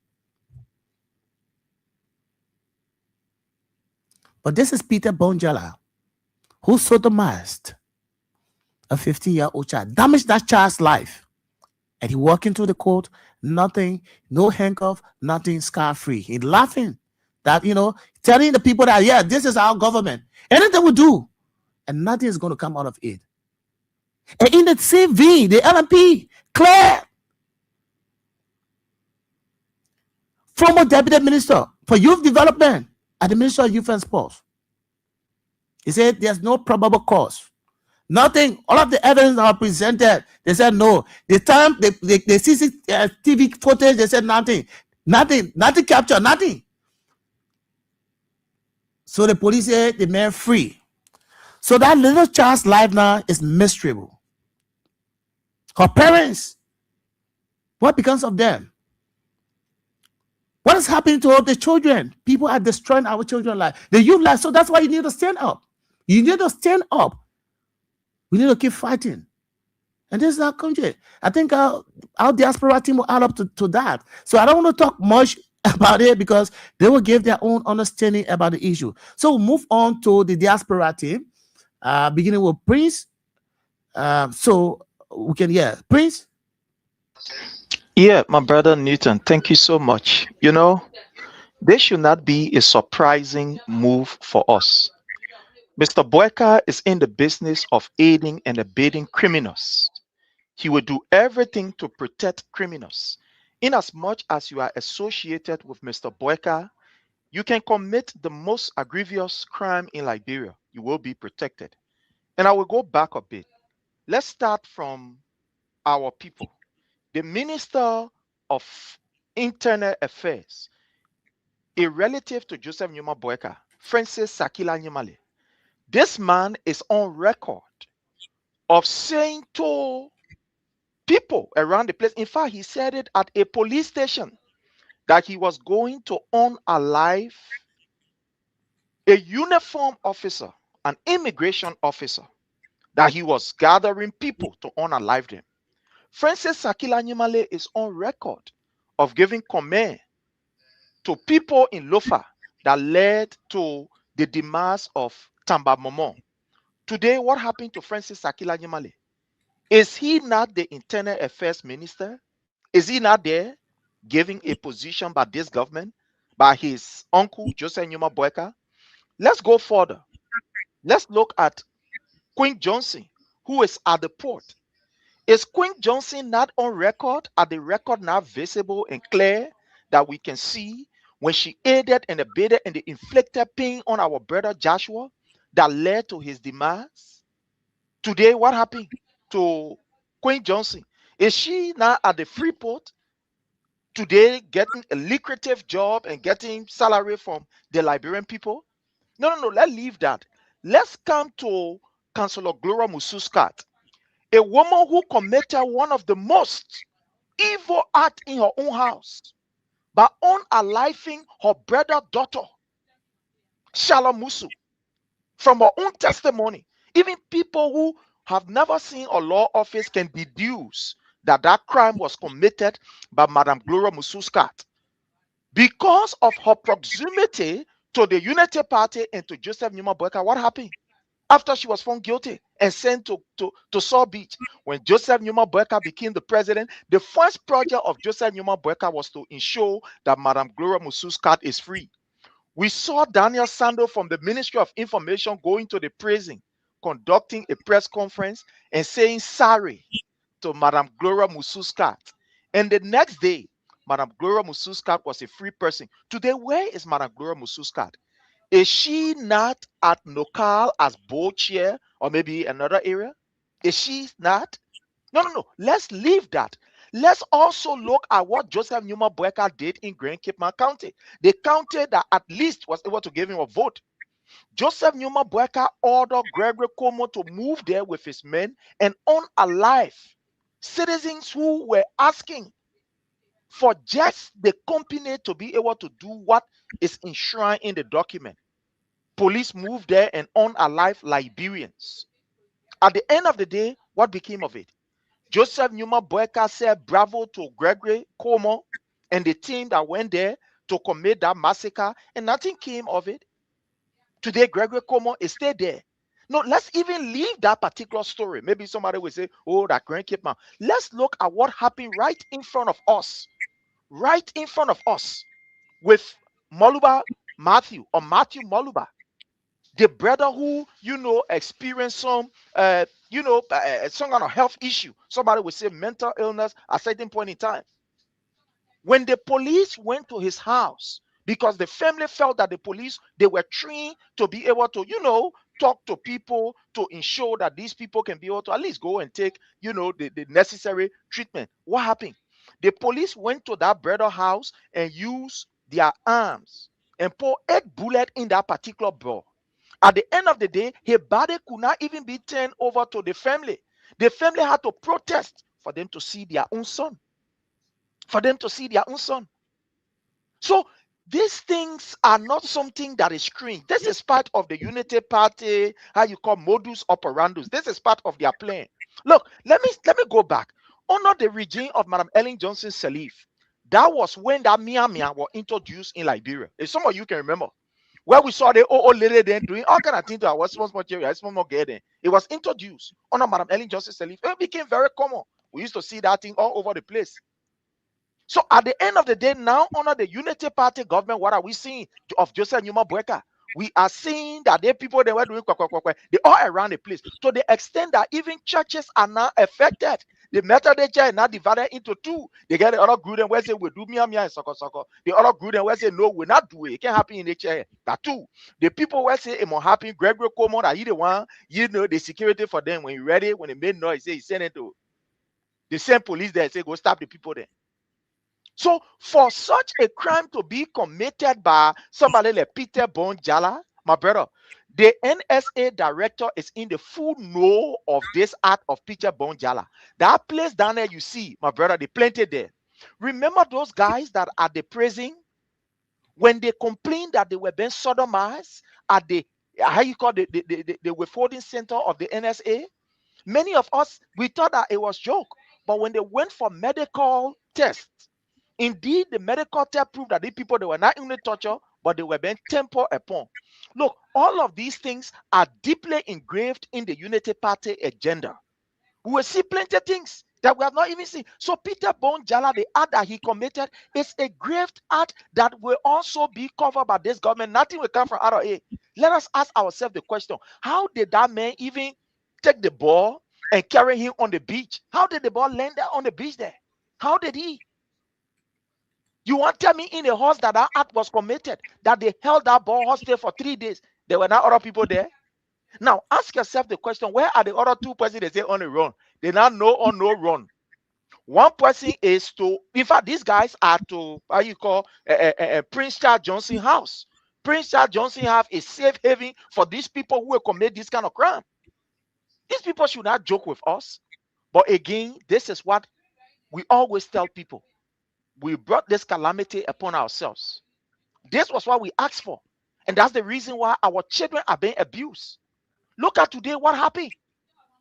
But this is Peter Bonjala, who sodomized a 15-year-old child, damaged that child's life. And he walked into the court, nothing, no handcuff, nothing, scar-free. He's laughing, that, you know, telling the people that, yeah, this is our government. Anything we do, and nothing is going to come out of it. And in the CV, the LNP, Claire, former deputy minister for youth development at the Ministry of Youth and Sports, he said there's no probable cause. Nothing. All of the evidence that were presented, they said no. The time the CCTV footage, they said nothing. Nothing captured, nothing. So the police said the man free. So that little child's life now is miserable. Her parents, what becomes of them? What is happening to all the children? People are destroying our children's life, the youth life. So that's why you need to stand up. You need to stand up. We need to keep fighting. And this is our country. I think our diaspora team will add up to that. So I don't want to talk much about it because they will give their own understanding about the issue. So we'll move on to the diaspora team, beginning with Prince. So we can, Prince. Yeah, my brother Newton, thank you so much. You know, this should not be a surprising move for us. Mr. Boyka is in the business of aiding and abetting criminals. He will do everything to protect criminals. In as much as you are associated with Mr. Boyka, you can commit the most egregious crime in Liberia. You will be protected. And I will go back a bit. Let's start from our people. The Minister of Internal Affairs, a relative to Joseph Nyuma Boyka, Francis Sakila Nyimale. This man is on record of saying to people around the place, in fact, he said it at a police station, that he was going to unalive a uniform officer, an immigration officer, that he was gathering people to unalive them. Francis Sakila Nyimale is on record of giving command to people in Lofa that led to the demise of Tamba Momo. Today, what happened to Francis Akila Nyimale? Is he not the Internal Affairs Minister? Is he not there giving a position by this government, by his uncle, Joseph Nyuma Boyka? Let's go further. Let's look at Queen Johnson, who is at the port. Is Queen Johnson not on record? Are the record now visible and clear that we can see when she aided and abetted and inflicted pain on our brother Joshua that led to his demise? Today, what happened to Queen Johnson? Is she now at the free port today getting a lucrative job and getting salary from the Liberian people? No, let's leave that. Let's come to Councillor Gloria Mususkat, a woman who committed one of the most evil acts in her own house by unaliving her brother daughter, Shalom Musu. From her own testimony, even people who have never seen a law office can deduce that that crime was committed by Madam Gloria Mususkat because of her proximity to the Unity Party and to Joseph Nyuma Boyka. What happened? After she was found guilty and sent to Saw Beach, when Joseph Nyuma Boyka became the president, the first project of Joseph Nyuma Boyka was to ensure that Madam Gloria Mususkat is free. We saw Daniel Sando from the Ministry of Information going to the prison, conducting a press conference and saying sorry to Madam Gloria Mususkat. And the next day, Madam Gloria Mususkat was a free person. Today, where is Madam Gloria Mususkat? Is she not at Nokal as board chair or maybe another area? Is she not? No. Let's leave that. Let's also look at what Joseph Nyuma Boyka did in Grand Cape Mount County. The county that at least was able to give him a vote. Joseph Nyuma Boyka ordered Gregory Como to move there with his men and unalive citizens who were asking for just the company to be able to do what is enshrined in the document. Police moved there and unalive Liberians. At the end of the day, what became of it? Joseph Nyuma Boyka said bravo to Gregory Como and the team that went there to commit that massacre, and nothing came of it. Today, Gregory Como is still there. No, let's even leave that particular story. Maybe somebody will say, oh, that Grand Cape man. Let's look at what happened right in front of us. Right in front of us with Moluba Matthew or Matthew Moluba, the brother who, experienced some, some kind of health issue. Somebody would say mental illness at a certain point in time. When the police went to his house, because the family felt that the police, they were trained to be able to, talk to people to ensure that these people can be able to at least go and take, the necessary treatment. What happened? The police went to that brother's house and used their arms and put 8 bullets in that particular ball. At the end of the day, his body could not even be turned over to the family. The family had to protest for them to see their own son. So these things are not something that is screened. This is part of the Unity Party, how you call modus operandus. This is part of their plan. Look, let me go back. Under the regime of Madam Ellen Johnson Sirleaf, that was when that Mia was introduced in Liberia. If some of you can remember, where we saw the old lady then doing all kind of things to our small garden. It was introduced under Madam Ellen Johnson Sirleaf. It became very common. We used to see that thing all over the place. So at the end of the day, now under the Unity Party government, what are we seeing of Joseph Nyuma Boyka? We are seeing that the people they were doing they all around the place to the extent that even churches are now affected. The Methodist church is now divided into 2. They get the other group and where say we do mia and soko. The other group and where say no, we not do it. It can't happen in the church. That 2. The people where say it more happen. Gregory Como that he the one, the security for them when you ready, when they made noise, say he send it to the same police there say go stop the people there. So for such a crime to be committed by somebody like Peter Bonjala, my brother, the NSA director is in the full know of this act of Peter Bonjala. That place down there you see, my brother, they planted there. Remember those guys that at the prison, when they complained that they were being sodomized at the, the withholding center of the NSA? Many of us, we thought that it was joke. But when they went for medical tests, indeed, the medical test proved that these people, they were not only tortured, but they were being tempered upon. Look, all of these things are deeply engraved in the Unity Party agenda. We will see plenty of things that we have not even seen. So Peter Bone Jala, the act that he committed is a grave act that will also be covered by this government. Nothing will come from out of it. Let us ask ourselves the question, how did that man even take the ball and carry him on the beach? How did the ball land there on the beach there? How did he? You want to tell me in the house that act was committed, that they held that ball hostage for 3 days? There were not other people there? Now, ask yourself the question, where are the other 2 persons they say on the run? They now know on no run. One person is to, in fact, these guys are to, how you call, Prince Charles Johnson house. Prince Charles Johnson have a safe haven for these people who will commit this kind of crime. These people should not joke with us. But again, this is what we always tell people. We brought this calamity upon ourselves. This was what we asked for. And that's the reason why our children are being abused. Look at today what happened.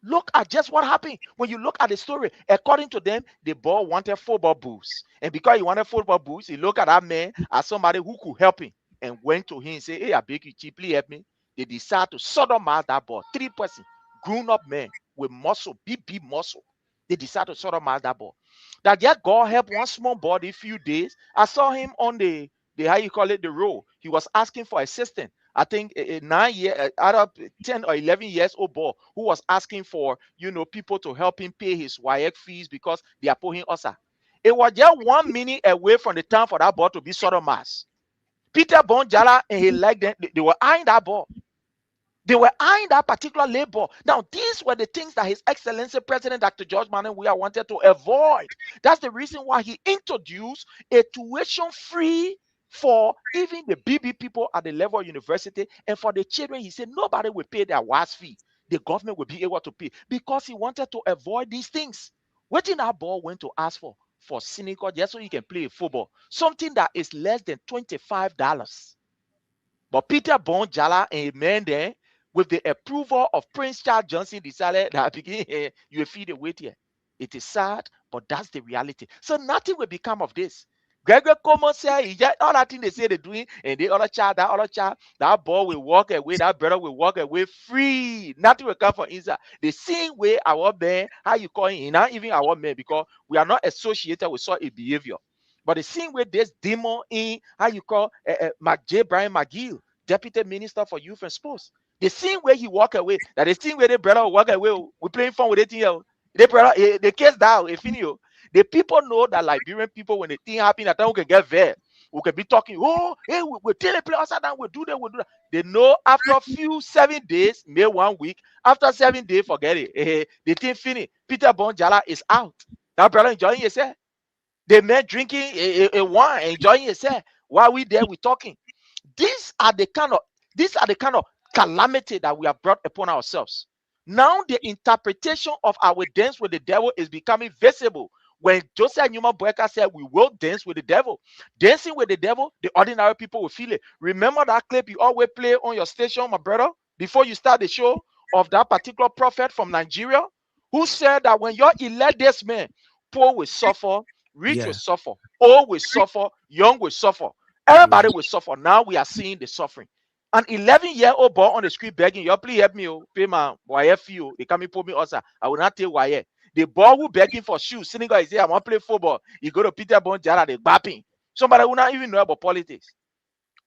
Look at just what happened. When you look at the story, according to them, the boy wanted football boots. And because he wanted football boots, he looked at that man as somebody who could help him and went to him and said, hey, I beg you, cheaply help me. They decided to sodomize that boy. 3 persons, grown-up men with muscle, big muscle. They decided to sodomize that boy. That yet God helped one small boy a few days. I saw him on the how you call it, the road. He was asking for assistance. I think a out of 10 or 11 years old boy who was asking for, people to help him pay his WAEC fees because they are putting us out. It was just 1 minute away from the time for that boy to be sodomized. Peter Bone Jala and he liked them. They were eyeing that ball. They were eyeing that particular labor. Now, these were the things that His Excellency President Dr. George Manneh Weah wanted to avoid. That's the reason why he introduced a tuition-free for even the BB people at the level of university, and for the children, he said nobody will pay their WAS fee. The government will be able to pay because he wanted to avoid these things. What in that ball went to ask for cynical just so he can play football, something that is less than $25. But Peter Bone Jala and a man there, with the approval of Prince Charles Johnson, decided that you will feed the weight here. It is sad, but that's the reality. So nothing will become of this. Gregory Como said, all that thing they say they're doing, and the other child, that boy will walk away, that brother will walk away free. Nothing will come from inside. The same way our men, how you call it, not even our men, because we are not associated with such a behavior. But the same way this demon in, how you call J. Brian McGill, Deputy Minister for Youth and Sports. The same way he walk away, that the same way the brother will walk away, we playing fun with it here. The case down, the people know that Liberian people, when the thing happen, that time we can get there. We can be talking, oh, hey, we'll tell the players that we'll do that. They know after a few 7 days, maybe 1 week, after 7 days, forget it. The thing finished. Peter Bone Jala is out. That brother enjoying himself. The man drinking a wine, enjoying himself. While we there, we talking. These are the kind of calamity that we have brought upon ourselves. Now the interpretation of our dance with the devil is becoming visible. When Josiah Newman Boyka said we will dance with the devil, dancing with the devil, the ordinary people will feel it. Remember that clip you always play on your station, my brother, before you start the show, of that particular prophet from Nigeria who said that when you elect this man, poor will suffer, rich will suffer, old will suffer, young will suffer. Everybody will suffer. Now we are seeing the suffering. An 11-year-old boy on the street begging, you please help me, pay my wire fee. They come and put me also. I will not take wire. The boy who begging for shoes, sitting guy say, I want to play football. You go to Peter Bone Jala, they bapping. Somebody who not even know about politics.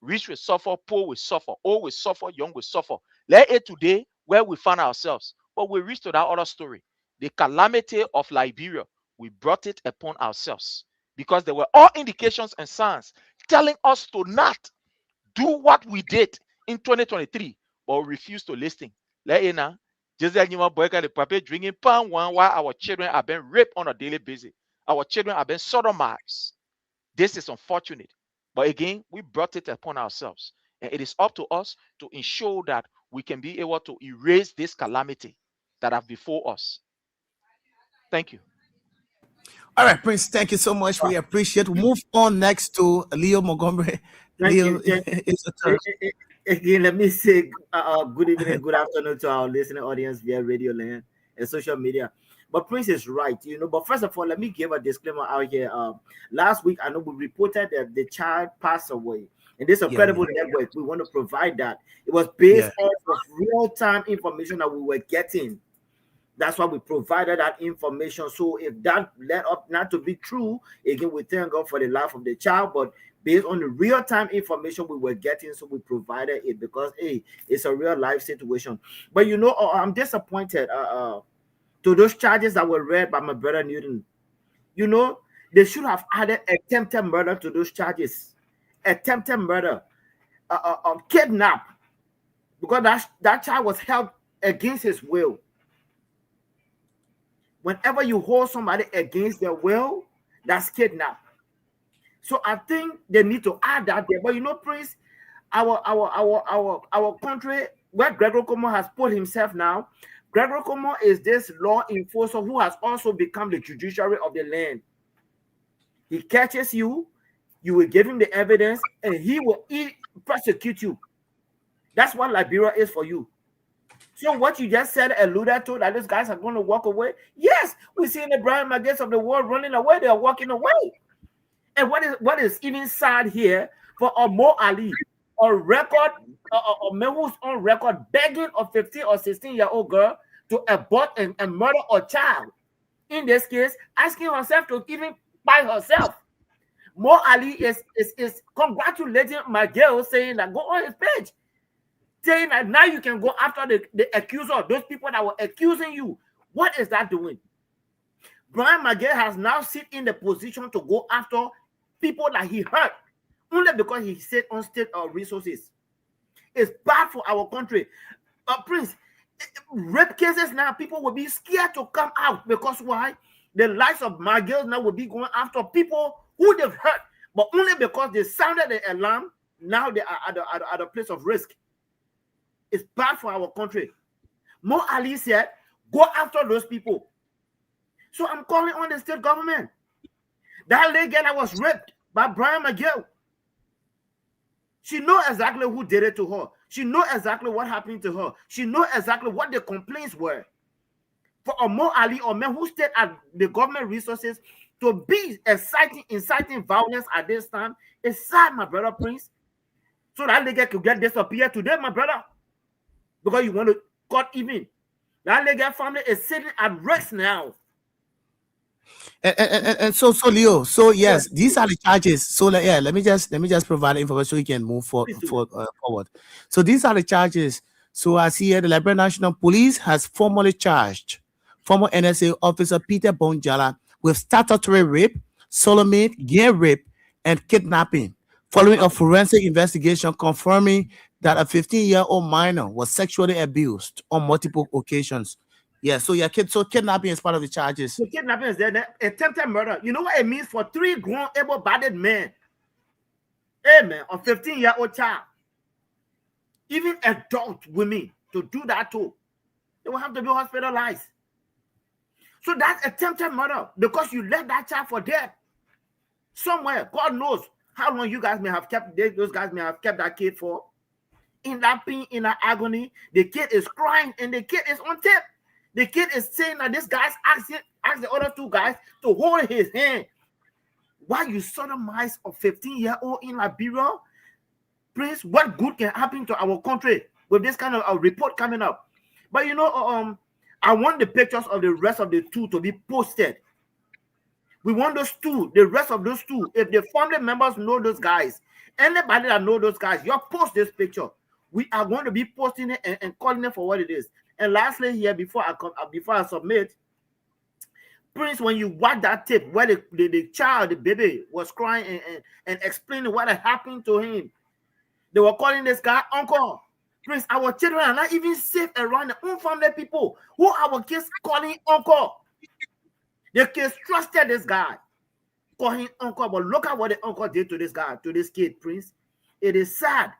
Rich will suffer, poor will suffer, old will suffer, young will suffer. Let it today where we find ourselves. But we reach to that other story. The calamity of Liberia, we brought it upon ourselves. Because there were all indications and signs telling us to not do what we did in 2023, but we refuse to listen. Let it now. Just like you want boycott the paper drinking pan one while our children are being raped on a daily basis. Our children are being sodomized. This is unfortunate. But again, we brought it upon ourselves. And it is up to us to ensure that we can be able to erase this calamity that have before us. Thank you. All right, Prince, thank you so much. We appreciate it. We'll move on next to Leo Montgomery. Leo, it's a turn. Again, let me say good evening, good afternoon to our listening audience via Radio Land and social media. But Prince is right, But first of all, let me give a disclaimer out here. Last week, I know we reported that the child passed away. And this is a credible network. We want to provide that. It was based off of real-time information that we were getting. That's why we provided that information. So if that led up not to be true, again, we thank God for the life of the child, but based on the real-time information we were getting, so we provided it because, hey, it's a real-life situation. But, you know, I'm disappointed to those charges that were read by my brother Newton. You know, they should have added attempted murder to those charges. Attempted murder, kidnap, because that child was held against his will. Whenever you hold somebody against their will, that's kidnap. So I think they need to add that there. But you know, Prince, our country, where Gregory Como has put himself now, Gregory Como is this law enforcer who has also become the judiciary of the land. He catches you, you will give him the evidence, and he will prosecute you. That's what Liberia is for you. So what you just said alluded to, that these guys are going to walk away. Yes, we see the Brian McGinnis of the world running away. They are walking away. And what is even sad here for Mo Ali, a record, a man who's on record begging a 15 or 16-year-old girl to abort and murder a child. In this case, asking herself to even by herself. Mo Ali is congratulating my girl, saying that go on his page, saying that now you can go after the accuser, those people that were accusing you. What is that doing? Brian McGill has now sit in the position to go after people that he hurt only because he said on state resources. It's bad for our country. Prince, rape cases now, people will be scared to come out because why? The lives of McGill now will be going after people who they've hurt, but only because they sounded the alarm, now they are at a place of risk. It's bad for our country. Mo Ali said, go after those people. So I'm calling on the state government. That lady that was raped by Brian McGill, she knows exactly who did it to her. She knows exactly what happened to her. She knows exactly what the complaints were. For a Mo Ali or man who stayed at the government resources to be inciting violence at this time, it's sad, my brother Prince. So that lady could get disappeared today, my brother, because you want to cut even. That lady family is sitting at rest now. And so Leo, so yes, these are the charges. So let me just provide information so we can move forward. So these are the charges. So I see here the Liberian National Police has formally charged former NSA officer Peter Bonjala with statutory rape, sodomite, gang rape, and kidnapping, following a forensic investigation confirming that a 15-year-old minor was sexually abused on multiple occasions. Yeah, so so kidnapping is part of the charges. So kidnapping is there. Attempted murder. You know what it means for 3 grown, able-bodied men? Hey, man, a 15-year-old child, even adult women, to do that too, they will have to be hospitalized. So that's attempted murder because you left that child for dead somewhere. God knows how long you guys may have kept, those guys may have kept that kid for. In that pain, in that agony, the kid is crying and the kid is on tape. The kid is saying that this guy's asked the other 2 guys to hold his hand. Why you sodomize a 15-year-old in Liberia? Prince, what good can happen to our country with this kind of a report coming up? But you know, I want the pictures of the rest of the 2 to be posted. We want those 2, the rest of those 2. If the family members know those guys, anybody that know those guys, you post this picture. We are going to be posting it and calling it for what it is. And lastly, here before I submit, Prince, when you watch that tape where the child, the baby, was crying and explaining what had happened to him, they were calling this guy uncle. Prince, our children are not even safe around their own family people who our kids calling uncle. The kids trusted this guy, calling him uncle, but look at what the uncle did to this guy, to this kid, Prince. It is sad.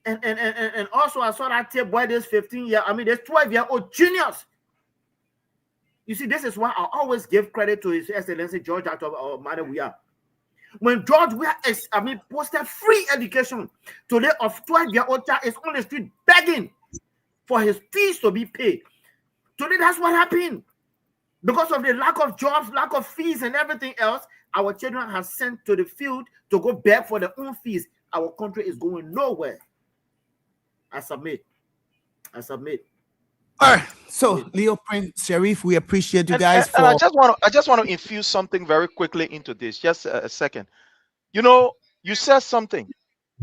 And also I saw that tape where this 12-year-old genius. You see, this is why I always give credit to His Excellency George Mada Weah. When George Weah posted free education today of 12-year-old child is on the street begging for his fees to be paid. Today that's what happened. Because of the lack of jobs, lack of fees and everything else, our children have sent to the field to go beg for their own fees. our country is going nowhere. I submit. All right. So, Leo, Prince, Sharif, we appreciate you guys and I just want to infuse something very quickly into this. Just a second. You know, you said something,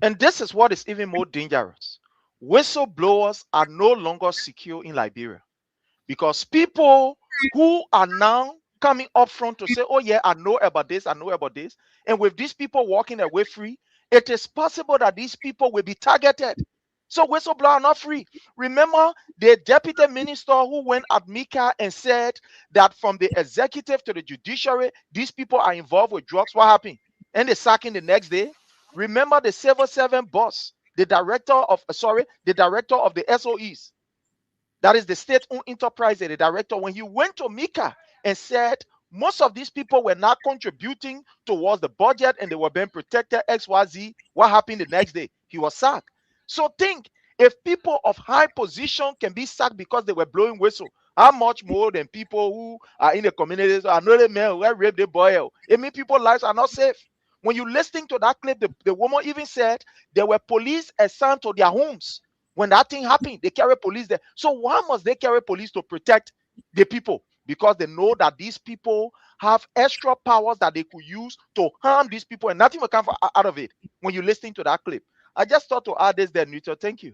and this is what is even more dangerous. Whistleblowers are no longer secure in Liberia because people who are now coming up front to say, oh yeah, I know about this, and with these people walking away free, it is possible that these people will be targeted. So whistleblowers are not free. Remember the deputy minister who went at Mika and said that from the executive to the judiciary, these people are involved with drugs. What happened? And they sack him the next day. Remember the Civil 7 boss, the director of the SOEs. That is the state-owned enterprise, the director. When he went to Mika and said most of these people were not contributing towards the budget and they were being protected, XYZ, what happened the next day? He was sacked. So think, if people of high position can be sacked because they were blowing whistle, how much more than people who are in the communities? I know the man who raped the boy. It means people's lives are not safe. When you listening to that clip, the woman even said there were police assigned to their homes. When that thing happened, they carry police there. So why must they carry police to protect the people? Because they know that these people have extra powers that they could use to harm these people, and nothing will come out of it. When you're listening to that clip, I just thought to add this there, Nito. Thank you.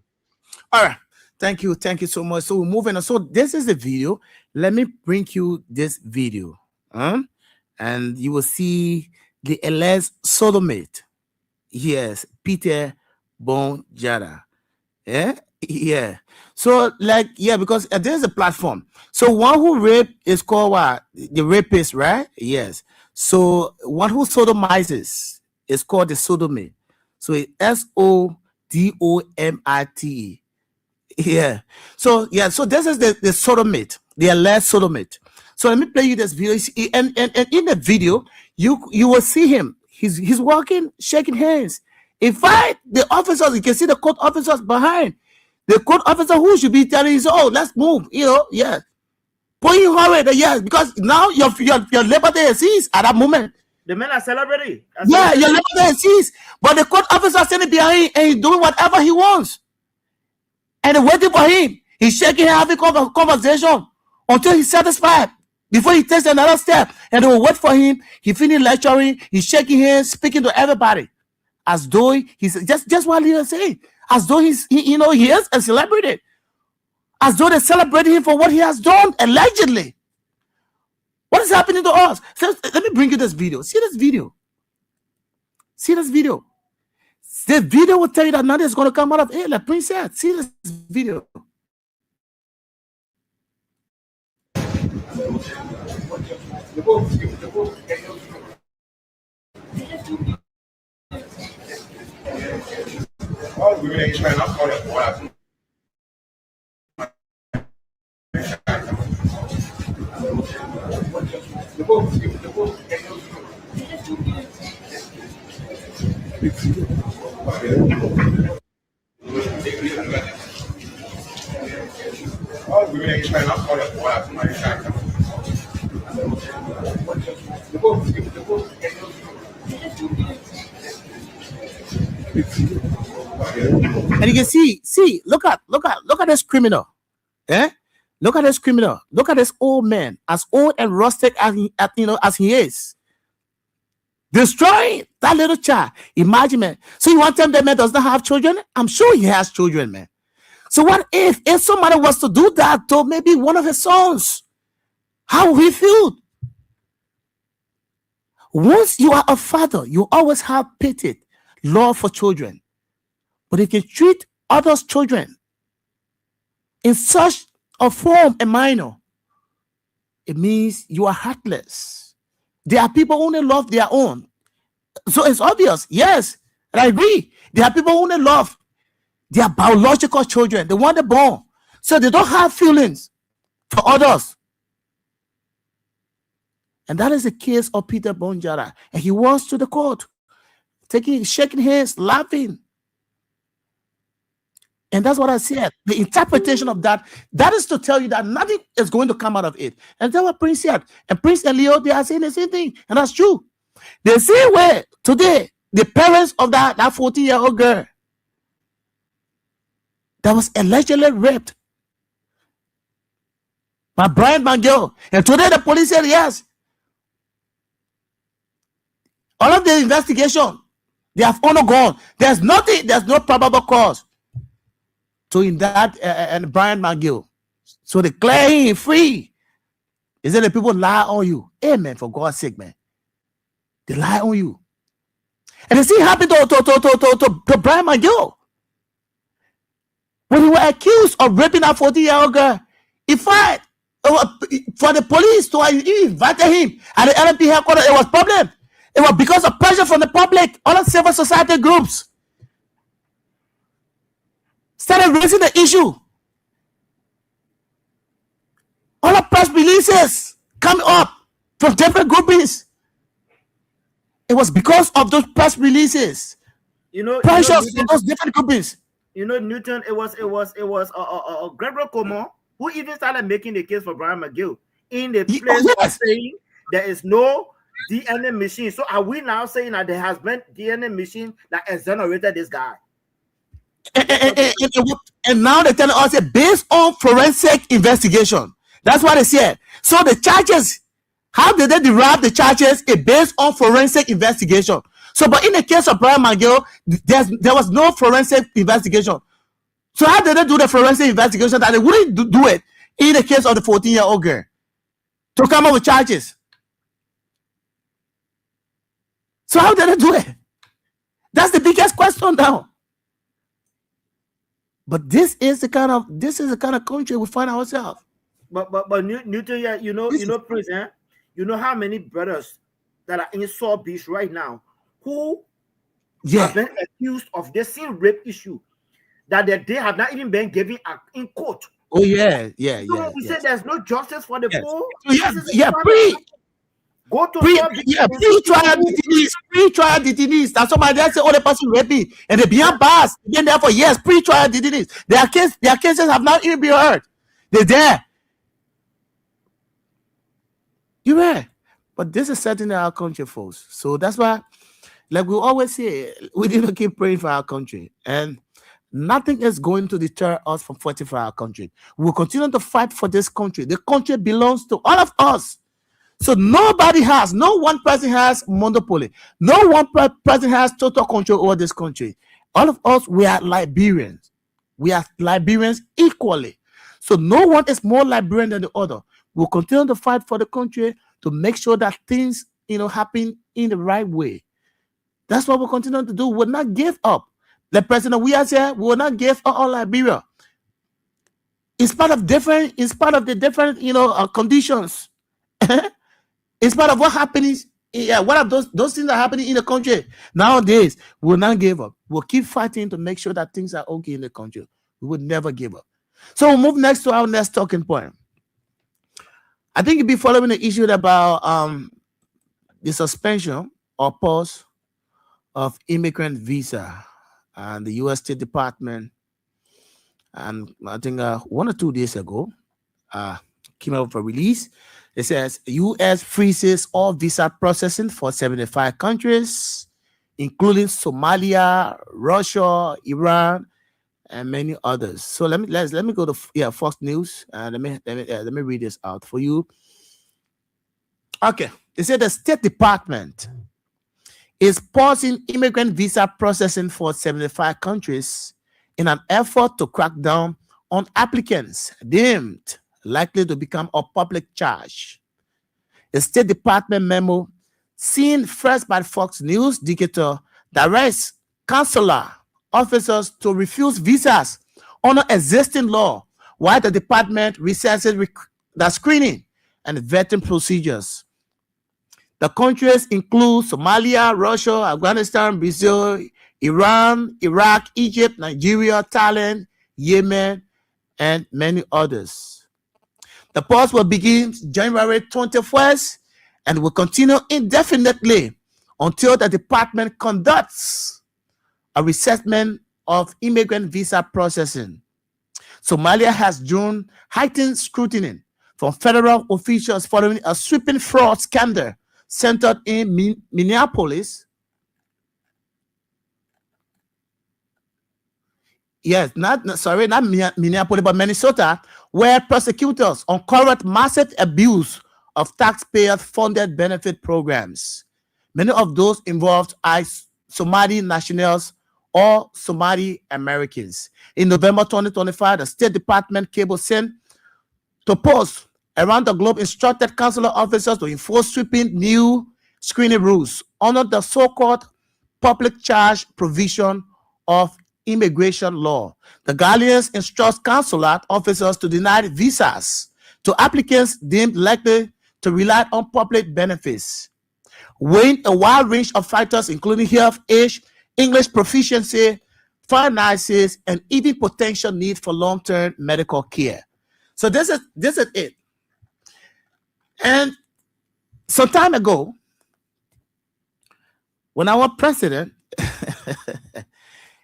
All right. Thank you so much. So we're moving on. So this is the video. Let me bring you this video. And you will see the alleged sodomite. Yes, Peter Bonjara. Yeah. So because there's a platform. So one who raped is called what? The rapist, right? Yes. So one who sodomizes is called the sodomite. So it's SODOMITE. Yeah. So this is the sodomite, the alleged sodomite. So let me play you this video. And in the video, you will see him. He's walking, shaking hands. In fact, the officers, you can see the court officers behind. The court officer who should be telling you, oh, let's move, yeah. Put you hurry, yes, because now your liberty is seized at that moment. The men are celebrating. Yeah, your liberty is seized. But the court officer standing behind and he's doing whatever he wants. And they're waiting for him. He's shaking, having conversation until he's satisfied. Before he takes another step, and they will wait for him. He finished lecturing. He's shaking hands, speaking to everybody, as though he's just what he was saying. As though he is a celebrity. As though they celebrate him for what he has done, allegedly. What is happening to us? So, let me bring you this video. See this video. The video will tell you that nothing is going to come out of it. Like Prince said, see this video. And you can see, look at this criminal. Look at this criminal. Look at this old man, as old and rustic as he is. Destroying that little child. Imagine, man. So you want to tell me that man does not have children? I'm sure he has children, man. So what if somebody was to do that to maybe one of his sons? How will he feel? Once you are a father, you always have pity, love for children. But if you treat others' children in such a form, a minor, it means you are heartless. There are people who only love their own. So it's obvious, yes, and I agree. There are people who only love their biological children, the one they born. So they don't have feelings for others. And that is the case of Peter Bonjara. And he was to the court, shaking hands, laughing. And that's what I said. The interpretation of that is to tell you that nothing is going to come out of it. And that's what Prince said. And Prince and Leo, they are saying the same thing. And that's true. The same way today, the parents of that 14-year-old girl that was allegedly raped by Brian McGill. And today the police said yes. All of the investigation, they have undergone. There's nothing, there's no probable cause to indict and Brian McGill. So they declare him free. Is it the people lie on you? Amen, for God's sake, man. They lie on you. And the same happened to Brian McGill. When he was accused of raping a 14-year-old girl, he fight for the police to invite him at the LNP headquarters. It was a problem. It was because of pressure from the public. All the civil society groups started raising the issue. All the press releases come up from different groupings. It was because of those press releases. Pressures from those different groupings. Newton, it was Gregory Como who even started making the case for Brian McGill in the place of saying there is no DNA machine. So are we now saying that there has been DNA machine that exonerated this guy? And now they're telling us based on forensic investigation. That's what they said. So the charges, how did they derive the charges? Based on forensic investigation. So, but in the case of Brian McGill, there was no forensic investigation. So how did they do the forensic investigation that they wouldn't do it in the case of the 14-year-old girl to come up with charges? So how did they do it? That's the biggest question now. But this is the kind of country we find ourselves. But Newton, yeah, Prince, you know how many brothers that are in Saw Beach right now who have been accused of the same rape issue that they have not even been given in court. Oh yeah. So we say there's no justice for the poor. Go to pre-trial detainees. That's somebody that say, oh, the person raping and they beyond bars. They've been there for years. Pre-trial detainees. Their cases have not even been heard. They're there. You're right. But this is certainly our country, folks. So that's why, like we always say, we need to keep praying for our country. And nothing is going to deter us from fighting for our country. We'll continue to fight for this country. The country belongs to all of us. So no one person has monopoly. No one person has total control over this country. All of us, we are Liberians. We are Liberians equally. So no one is more Liberian than the other. We'll continue to fight for the country to make sure that things, happen in the right way. That's what we'll continue to do. We'll not give up. The president we are here, we will not give up on Liberia. In spite of the different, conditions. In spite of what happens, what are those things that are happening in the country nowadays, we will not give up. We'll keep fighting to make sure that things are okay in the country. We would never give up. So we'll move next to our next talking point. I think you'll be following the issue about the suspension or pause of immigrant visa and the U.S. State Department. And I think 1 or 2 days ago, came out with a release. It says U.S. freezes all visa processing for 75 countries, including Somalia, Russia, Iran, and many others. So let me go to Fox News and let me read this out for you. Okay, they said the State Department is pausing immigrant visa processing for 75 countries in an effort to crack down on applicants deemed likely to become a public charge. A State Department memo seen first by Fox News Digital directs consular officers to refuse visas under existing law, while the department recesses the screening and vetting procedures. The countries include Somalia, Russia, Afghanistan, Brazil, Iran, Iraq, Egypt, Nigeria, Thailand, Yemen, and many others. The pause will begin January 21st and will continue indefinitely until the department conducts a reassessment of immigrant visa processing. Somalia has drawn heightened scrutiny from federal officials following a sweeping fraud scandal centered in Minneapolis. Yes, not Minneapolis, but Minnesota, where prosecutors uncovered massive abuse of taxpayer-funded benefit programs. Many of those involved are Somali nationals or Somali Americans. In November 2025, the State Department cable sent to posts around the globe instructed consular officers to enforce sweeping new screening rules under the so-called public charge provision of immigration law. The Guardians instructs consular officers to deny visas to applicants deemed likely to rely on public benefits, weighing a wide range of factors including health, age, English proficiency, finances, and even potential need for long-term medical care. So this is it. And some time ago, when our president,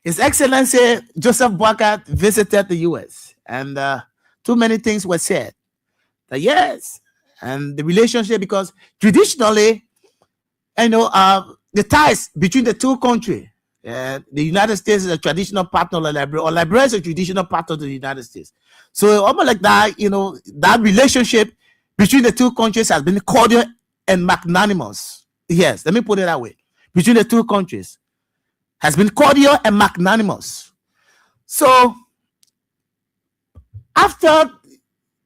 His Excellency Joseph Boakai, visited the U.S., and too many things were said. Yes, and the relationship, because traditionally, the ties between the two countries, the United States is a traditional partner of Liberia, or Liberia is a traditional partner of the United States. So almost like that, that relationship between the two countries has been cordial and magnanimous. Yes, let me put it that way. Between the two countries has been cordial and magnanimous. So after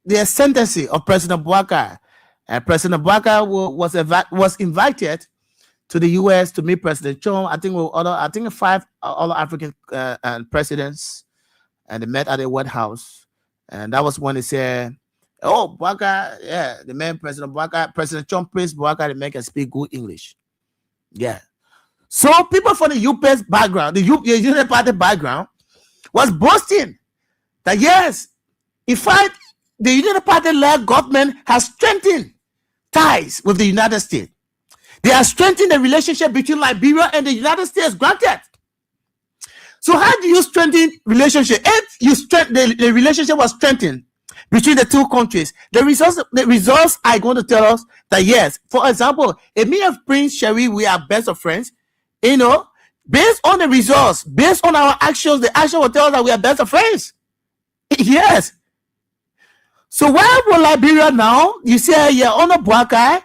the ascendancy of President Boakai, President Boakai was invited to the U.S. to meet President Trump. I think 5 other African presidents, and they met at the White House. And that was when they said, "Oh, Boakai, yeah, the man President Boakai, President Trump praised Boakai to make us speak good English." Yeah. So people from the U.S. background, the Union Party background, was boasting that yes, in fact, the Union Party-led government has strengthened ties with the United States. They have strengthened the relationship between Liberia and the United States. Granted. So how do you strengthen relationship? If the relationship was strengthened between the two countries, the results are going to tell us that yes. For example, if me and Prince Sherry, we are best of friends, based on the results, based on our actions, the action will tell us that we are best of friends. Yes. So why would Liberia now? You say, yeah, under Boakai,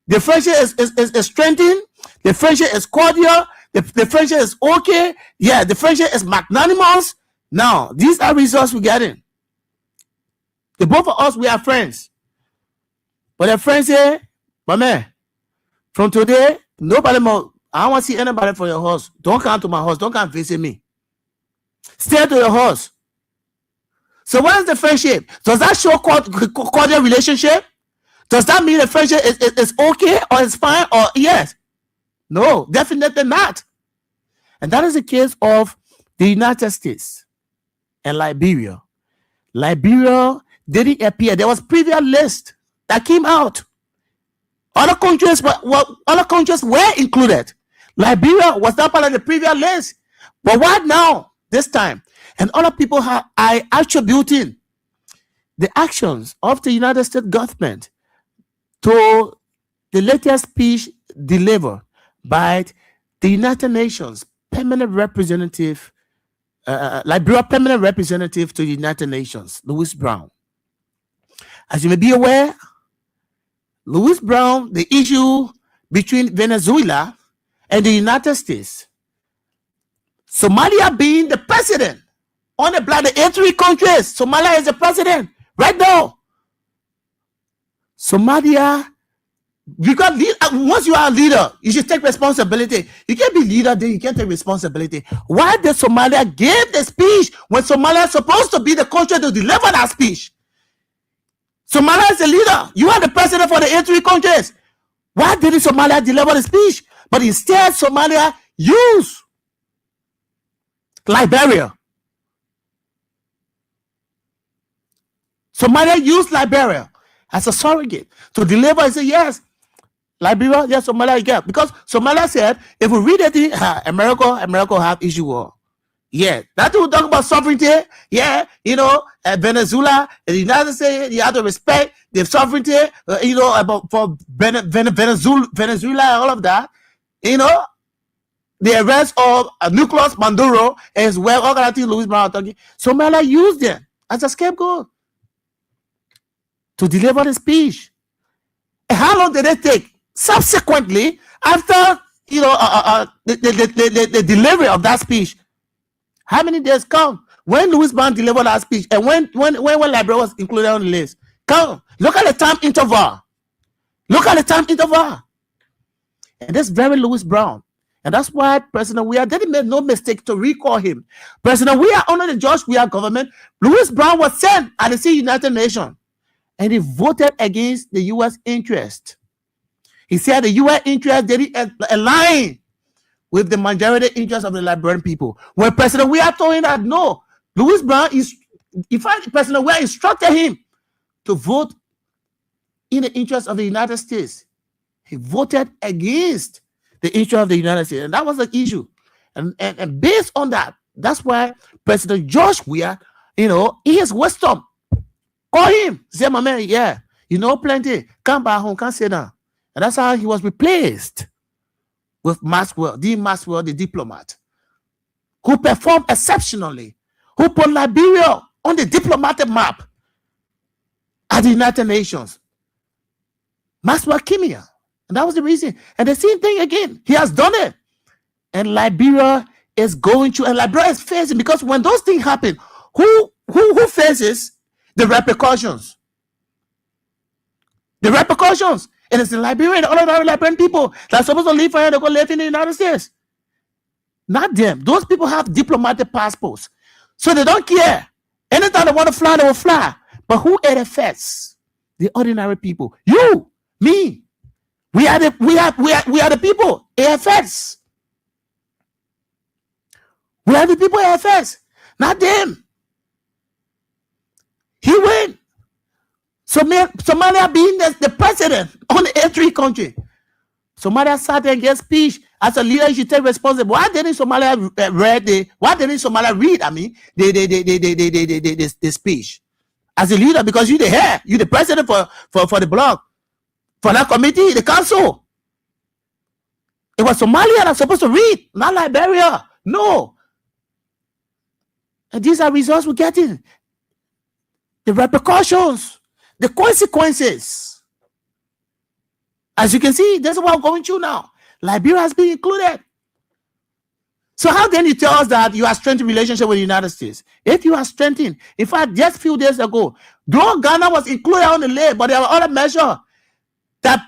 the friendship is strengthened, the friendship is cordial, the friendship is okay, yeah, the friendship is magnanimous. Now, these are results we're getting. The both of us, we are friends. But the friends say, my man, from today, nobody more, I don't want to see anybody from your house. Don't come to my house, don't come visit me. Stay to your house. So what is the friendship? Does that show cordial relationship? Does that mean the friendship is okay or it's fine or yes? No, definitely not. And that is the case of the United States and Liberia. Liberia didn't appear. There was previous list that came out. Other countries were included. Liberia was not part of the previous list. But what now? This time. And other people are attributing the actions of the United States government to the latest speech delivered by the United Nations permanent representative, Liberia permanent representative to the United Nations, Louis Brown. As you may be aware, Louis Brown, the issue between Venezuela and the United States, Somalia being the president on the block, the 83 countries, Somalia is the president right now. Somalia, because once you are a leader, you should take responsibility. You can't be leader, then you can't take responsibility. Why did Somalia give the speech when Somalia is supposed to be the country to deliver that speech? Somalia is the leader. You are the president for the 83 countries. Why didn't Somalia deliver the speech? But instead, Somalia used Liberia. Somalia used Liberia as a surrogate to deliver and say, yes, Liberia, yes, Somalia, yeah. Because Somalia said, if we read it, America have issue war. Yeah, that will talk about sovereignty. Yeah, Venezuela, the United States, you have to respect the sovereignty, about for Venezuela and all of that. the arrest of Nicholas Maduro as well, organizing Louis Brown talking, Somalia used them as a scapegoat to deliver the speech. And how long did it take? Subsequently, after the delivery of that speech, how many days come when Louis Brown delivered that speech and when Liberia was included on the list? Come, look at the time interval. Look at the time interval. And that's very Louis Brown. And that's why President Weah didn't make no mistake to recall him. President Weah, under the George Weah government, Louis Brown was sent at the United Nations. And he voted against the U.S. interest. He said the U.S. interest didn't align with the majority interest of the Liberian people. When President Weah told him that no, Louis Brown President Weah instructed him to vote in the interest of the United States. He voted against the interest of the United States. And that was the issue. And based on that, that's why President George Weah, in his wisdom, call him, say, my man, yeah, you know plenty. Come back home, come sit down. And that's how he was replaced with Maxwell, the diplomat, who performed exceptionally, who put Liberia on the diplomatic map at the United Nations. Maxwell Kimia. And that was the reason. And the same thing again, he has done it. And Liberia is going to, and Liberia is facing, because when those things happen, who faces the repercussions? The repercussions. And it's in Liberia and all of the Liberian people that are supposed to live here, they go live in the United States. Not them. Those people have diplomatic passports. So they don't care. Anytime they want to fly, they will fly. But who it affects? The ordinary people. You, me. We are the people. It affects. We are the people it affects. Not them. He win. Somalia being the president on the A3 country. Somalia sat and gave speech as a leader. You should take responsibility. Why didn't Somalia read the speech as a leader? Because you the head, you the president for the bloc, for that committee, the council. It was Somalia that's supposed to read, not Liberia. No. And these are results we're getting. The repercussions, the consequences. As you can see, that's what we're going through now. Liberia has been included. So how then you tell us that you are strengthening relationship with the United States? If you are strengthening, in fact, just a few days ago, though Ghana was included on the list, but there were other measures that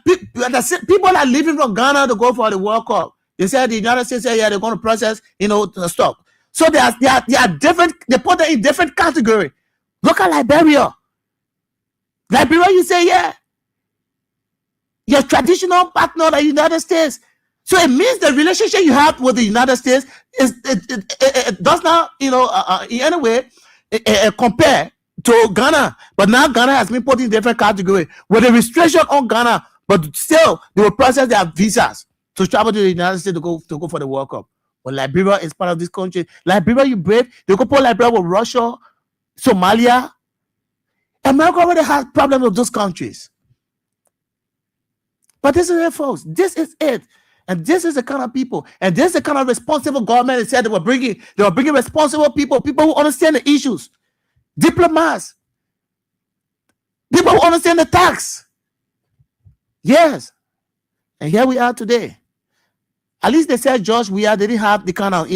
people are leaving from Ghana to go for the World Cup. They said the United States said, yeah, they're going to process, the stock. So they are different. They put them in different category. Look at Liberia. Liberia, you say, yeah, your traditional partner, the United States. So it means the relationship you have with the United States it does not, in any way compare to Ghana. But now Ghana has been put in different category with a restriction on Ghana, but still they will process their visas to travel to the United States to go for the World Cup. But Liberia is part of this country. Liberia, you brave. They go put Liberia with Russia, Somalia. America already has problems with those countries. But this is it, folks. This is it. And this is the kind of people, and this is the kind of responsible government they said they were bringing responsible people who understand the issues, diplomats, people who understand the tax. Yes. And here we are today. At least they said George Weah didn't have the kind of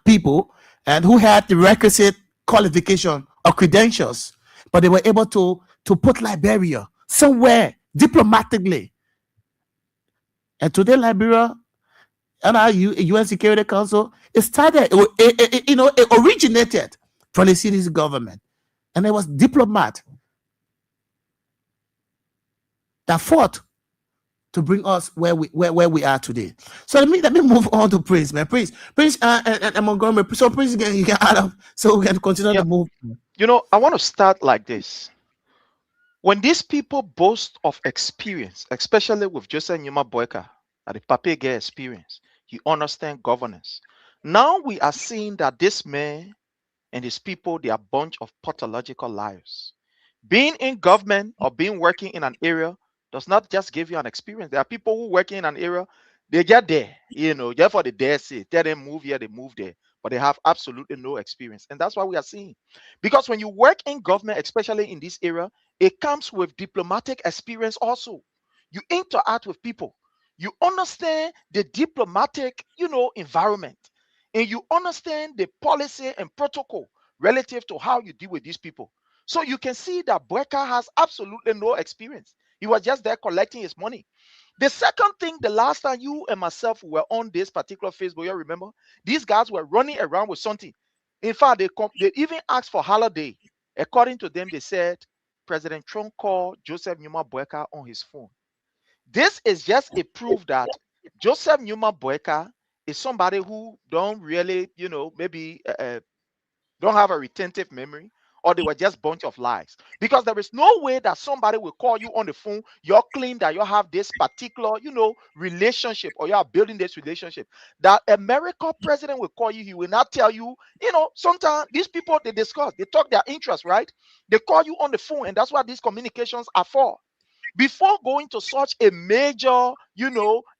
people and who had the requisite qualification or credentials, but they were able to put Liberia somewhere diplomatically. And today, Liberia and our UN Security Council, it originated from the CDC government. And it was diplomat that fought to bring us where we are today. So let me move on to Prince, man. Prince and Montgomery. So Prince, you can add up so we can continue to move. I want to start like this. When these people boast of experience, especially with Joseph Nyuma Boyka, at the Papege experience, you understand governance. Now we are seeing that this man and his people, they are a bunch of pathological liars. Being in government or working in an area does not just give you an experience. There are people who working in an area, They get there, just for the dare say, tell them move here, they move there, but they have absolutely no experience. And that's why we are seeing. Because when you work in government, especially in this era, it comes with diplomatic experience also. You interact with people. You understand the diplomatic, environment. And you understand the policy and protocol relative to how you deal with these people. So you can see that Boyka has absolutely no experience. He was just there collecting his money. The second thing, the last time you and myself were on this particular Facebook, you remember, these guys were running around with something. In fact, they even asked for holiday. According to them, they said President Trump called Joseph Numa Boyka on his phone. This is just a proof that Joseph Numa Boyka is somebody who don't really, maybe don't have a retentive memory, or they were just bunch of lies. Because there is no way that somebody will call you on the phone, you claim that you have this particular, relationship, or you are building this relationship. That American president will call you, he will not tell you, sometimes these people, they discuss, they talk their interests, right? They call you on the phone, and that's what these communications are for. Before going to such a major,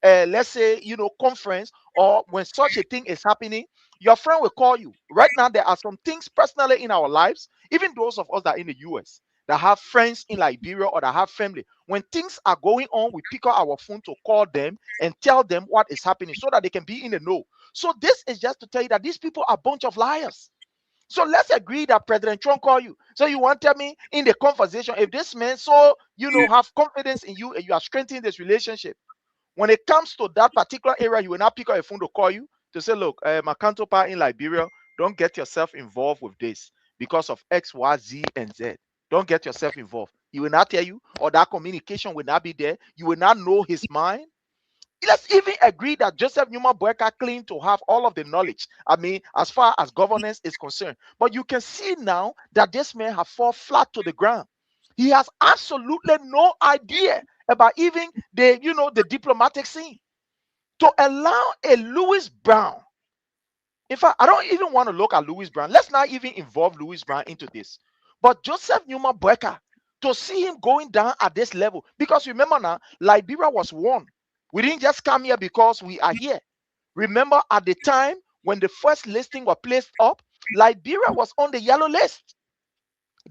let's say, conference, or when such a thing is happening, your friend will call you. Right now, there are some things personally in our lives, even those of us that are in the US, that have friends in Liberia or that have family. When things are going on, we pick up our phone to call them and tell them what is happening so that they can be in the know. So this is just to tell you that these people are a bunch of liars. So let's agree that President Trump called you. So you want to tell me in the conversation, if this man have confidence in you and you are strengthening this relationship, when it comes to that particular area, you will not pick up a phone to call you to say, look, my counterpart in Liberia, don't get yourself involved with this because of X, Y, Z, and Z. Don't get yourself involved. He will not tell you, or that communication will not be there. You will not know his mind. Let's even agree that Joseph Numa Boyka claimed to have all of the knowledge. I mean, as far as governance is concerned. But you can see now that this man has fallen flat to the ground. He has absolutely no idea about even the diplomatic scene. To allow a Louis Brown. In fact, I don't even want to look at Louis Brown. Let's not even involve Louis Brown into this. But Joseph Numa Boyka, to see him going down at this level, because remember now, Liberia was won. We didn't just come here because we are here. Remember at the time when the first listing was placed up, Liberia was on the yellow list.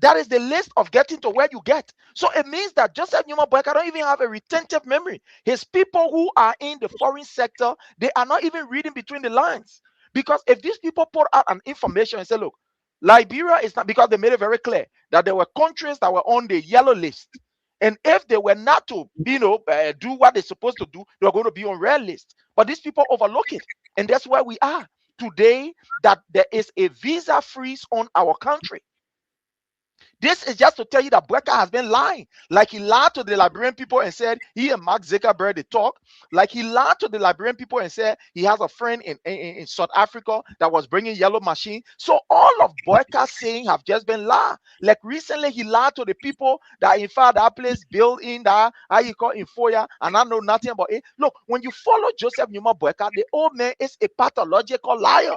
That is the list of getting to where you get. So it means that Joseph Numa Boyka don't even have a retentive memory. His people who are in the foreign sector, they are not even reading between the lines. Because if these people put out an information and say, look, Liberia is not, because they made it very clear that there were countries that were on the yellow list. And if they were not to, do what they're supposed to do, they're going to be on red list. But these people overlook it. And that's where we are today, that there is a visa freeze on our country. This is just to tell you that Boyka has been lying. Like he lied to the Liberian people and said he and Mark Zuckerberg, they talk. Like he lied to the Liberian people and said he has a friend in South Africa that was bringing yellow machine. So all of Boyka's saying have just been lie. Like recently he lied to the people that in fact that place built in that, how you call Infoya, and I know nothing about it. Look, when you follow Joseph Numa Boyka, the old man is a pathological liar.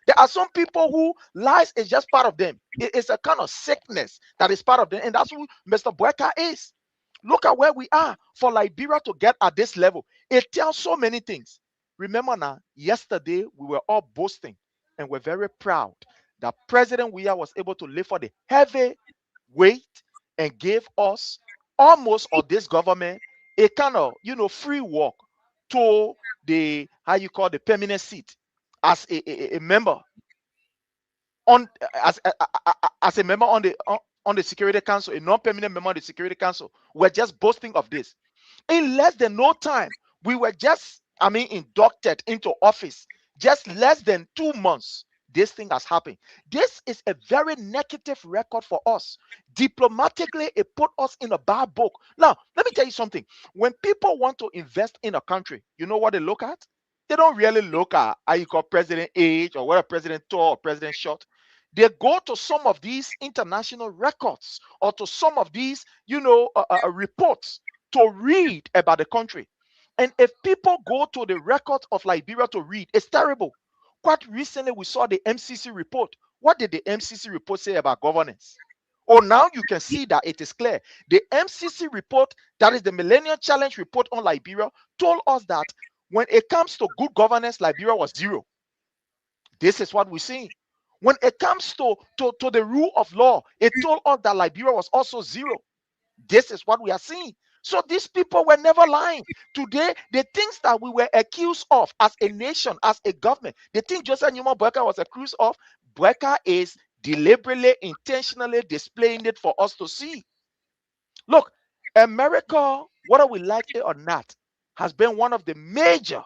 There are some people who lies is just part of them. It's a kind of sickness that is part of them. And that's who Mr. Boyka is. Look at where we are for Liberia to get at this level. It tells so many things. Remember now, yesterday we were all boasting and we're very proud that President Weah was able to lift for the heavy weight and gave us almost, or this government, a kind of, free walk to the, the permanent seat. As a member as a member on the Security Council, a non-permanent member of the Security Council, we're just boasting of this. In less than no time, we were just, inducted into office. Just less than 2 months, this thing has happened. This is a very negative record for us. Diplomatically, it put us in a bad book. Now, let me tell you something. When people want to invest in a country, you know what they look at? They don't really look at how you call president age or whether president tall or president short. They go to some of these international records or to some of these, reports to read about the country. And if people go to the records of Liberia to read, it's terrible. Quite recently, we saw the MCC report. What did the MCC report say about governance? Oh, now you can see that it is clear. The MCC report, that is the Millennium Challenge report on Liberia, told us that when it comes to good governance, Liberia was zero. This is what we see. When it comes to the rule of law, it told us that Liberia was also zero. This is what we are seeing. So these people were never lying. Today, the things that we were accused of as a nation, as a government, the thing Joseph Newman Boyka was accused of, Boyka is deliberately, intentionally displaying it for us to see. Look, America, whether we like it or not, has been one of the major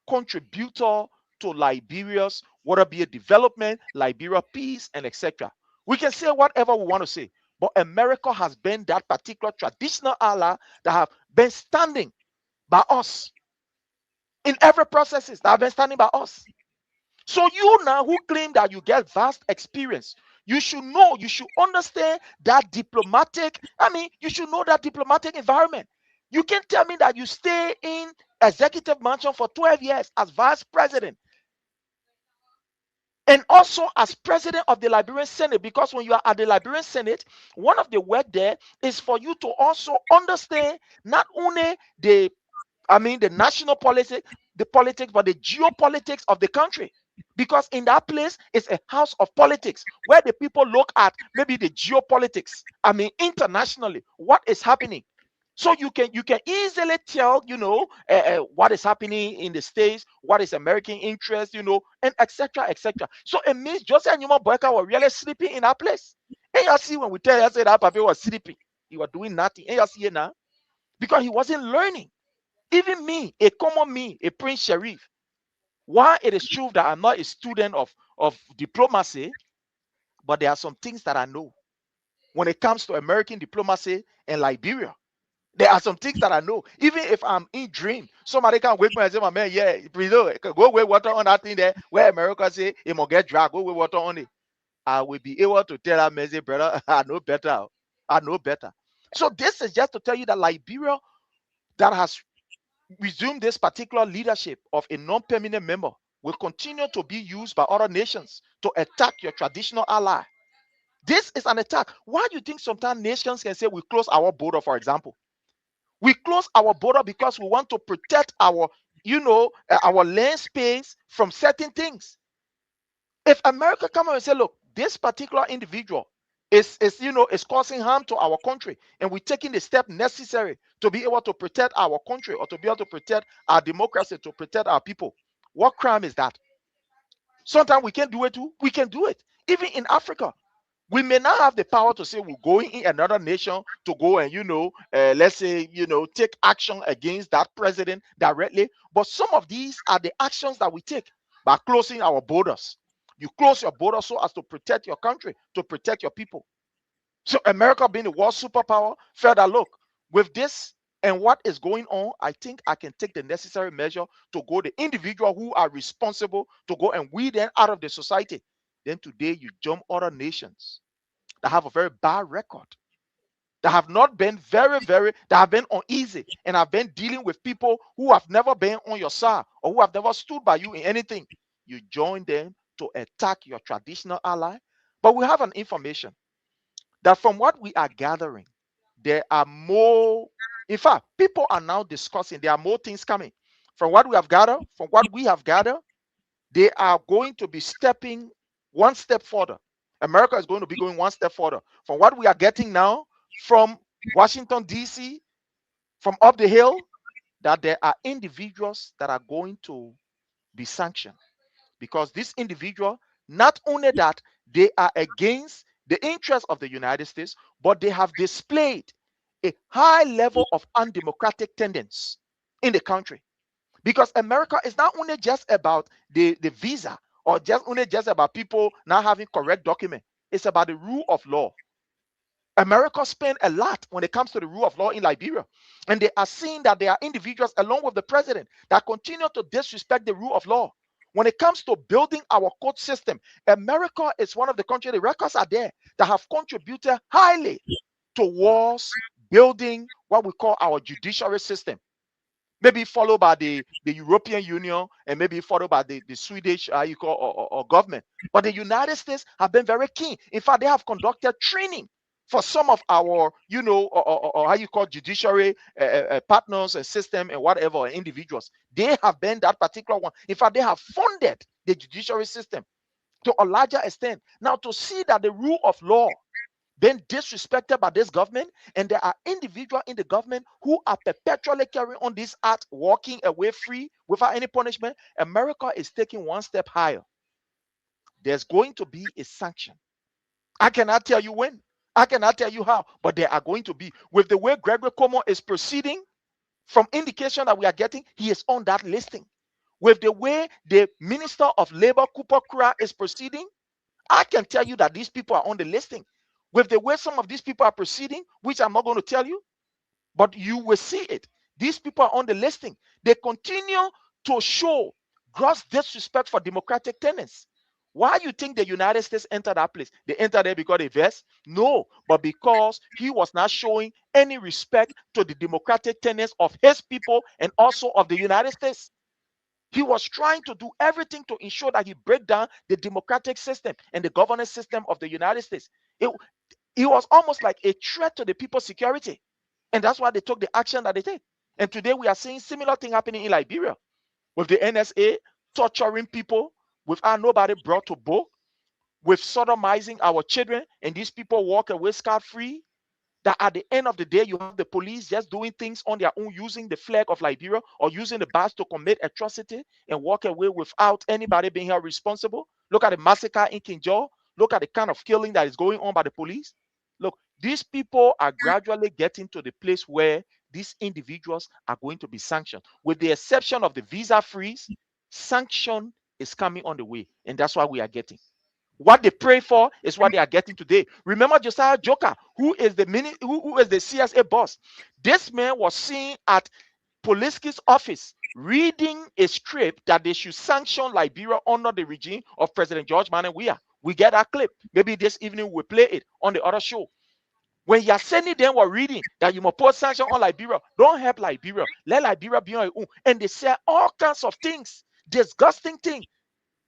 contributor to Liberia's, whether it be a development, Liberia peace, and etc. We can say whatever we want to say, but America has been that particular traditional ally that have been standing by us in every processes that have been standing by us. So you now who claim that you get vast experience, you should know, you should understand that diplomatic, you should know that diplomatic environment. You can't tell me that you stay in executive mansion for 12 years as vice president and also as president of the Liberian Senate, because when you are at the Liberian Senate, one of the work there is for you to also understand not only the national politics, but the geopolitics of the country. Because in that place, it's a house of politics where the people look at maybe the geopolitics, internationally, what is happening. So you can easily tell, what is happening in the States, what is American interest, and etc. So it means Joseph Newman Boyka was really sleeping in that place. And you see when we tell you that Papa was sleeping, he was doing nothing. And you see it now, because he wasn't learning. Even me, a common me, a Prince Sheriff, while it is true that I'm not a student of diplomacy, but there are some things that I know when it comes to American diplomacy and Liberia. There are some things that I know. Even if I'm in dream, somebody can wake me and say, my man, yeah, go away water on that thing there where America say it must get drag, go away water on it. I will be able to tell that man, say, brother, I know better. I know better. So this is just to tell you that Liberia that has resumed this particular leadership of a non-permanent member will continue to be used by other nations to attack your traditional ally. This is an attack. Why do you think sometimes nations can say we close our border, for example? We close our border because we want to protect our, our land space from certain things. If America come and say, look, this particular individual is causing harm to our country, and we're taking the step necessary to be able to protect our country or to be able to protect our democracy, to protect our people, what crime is that? Sometimes we can do it too. We can do it. Even in Africa, we may not have the power to say we're going in another nation to go and, let's say, take action against that president directly. But some of these are the actions that we take by closing our borders. You close your borders so as to protect your country, to protect your people. So America, being the world superpower, felt that, look, with this and what is going on, I think I can take the necessary measure to go the individual who are responsible to go and weed them out of the society. Then today you jump other nations that have a very bad record, that have not been that have been uneasy and have been dealing with people who have never been on your side or who have never stood by you in anything. You join them to attack your traditional ally. But we have an information that from what we are gathering, there are more, in fact, people are now discussing, there are more things coming. From what we have gathered, they are going to be stepping one step further. America is going to be going one step further. From what we are getting now from Washington, D.C., from up the hill, that there are individuals that are going to be sanctioned. Because this individual, not only that they are against the interests of the United States, but they have displayed a high level of undemocratic tendencies in the country. Because America is not only just about the visa or just about people not having correct documents. It's about the rule of law. America spent a lot when it comes to the rule of law in Liberia. And they are seeing that there are individuals along with the president that continue to disrespect the rule of law. When it comes to building our court system, America is one of the countries, the records are there, that have contributed highly towards building what we call our judiciary system. Maybe followed by the European Union and maybe followed by the Swedish government. But the United States have been very keen. In fact, they have conducted training for some of our, or how you call judiciary partners and system and whatever, individuals. They have been that particular one. In fact, they have funded the judiciary system to a larger extent. Now, to see that the rule of law being disrespected by this government, and there are individuals in the government who are perpetually carrying on this act, walking away free without any punishment, America is taking one step higher. There's going to be a sanction. I cannot tell you when. I cannot tell you how, but there are going to be. With the way Gregory Cuomo is proceeding, from indication that we are getting, he is on that listing. With the way the Minister of Labor, Cooper Kura, is proceeding, I can tell you that these people are on the listing. With the way some of these people are proceeding, which I'm not going to tell you, but you will see it. These people are on the listing. They continue to show gross disrespect for democratic tenets. Why you think the United States entered that place? They entered there because they versed? No, but because he was not showing any respect to the democratic tenets of his people and also of the United States. He was trying to do everything to ensure that he break down the democratic system and the governance system of the United States. It was almost like a threat to the people's security. And that's why they took the action that they did. And today we are seeing similar thing happening in Liberia with the NSA torturing people without nobody brought to book, with sodomizing our children, and these people walk away scot-free. That at the end of the day, you have the police just doing things on their own, using the flag of Liberia or using the badge to commit atrocity and walk away without anybody being held responsible. Look at the massacre in Kinjal. Look at the kind of killing that is going on by the police. Look, these people are gradually getting to the place where these individuals are going to be sanctioned. With the exception of the visa freeze, sanction is coming on the way, and that's what we are getting. What they pray for is what they are getting today. Remember Josiah Joker, who is the CSA boss. This man was seen at Poliski's office reading a script that they should sanction Liberia under the regime of President George Manuel Weah. We get that clip. Maybe this evening we'll play it on the other show. When Yaseni then were reading that you must put sanction on Liberia, don't help Liberia. Let Liberia be on your own. And they say all kinds of things, disgusting things.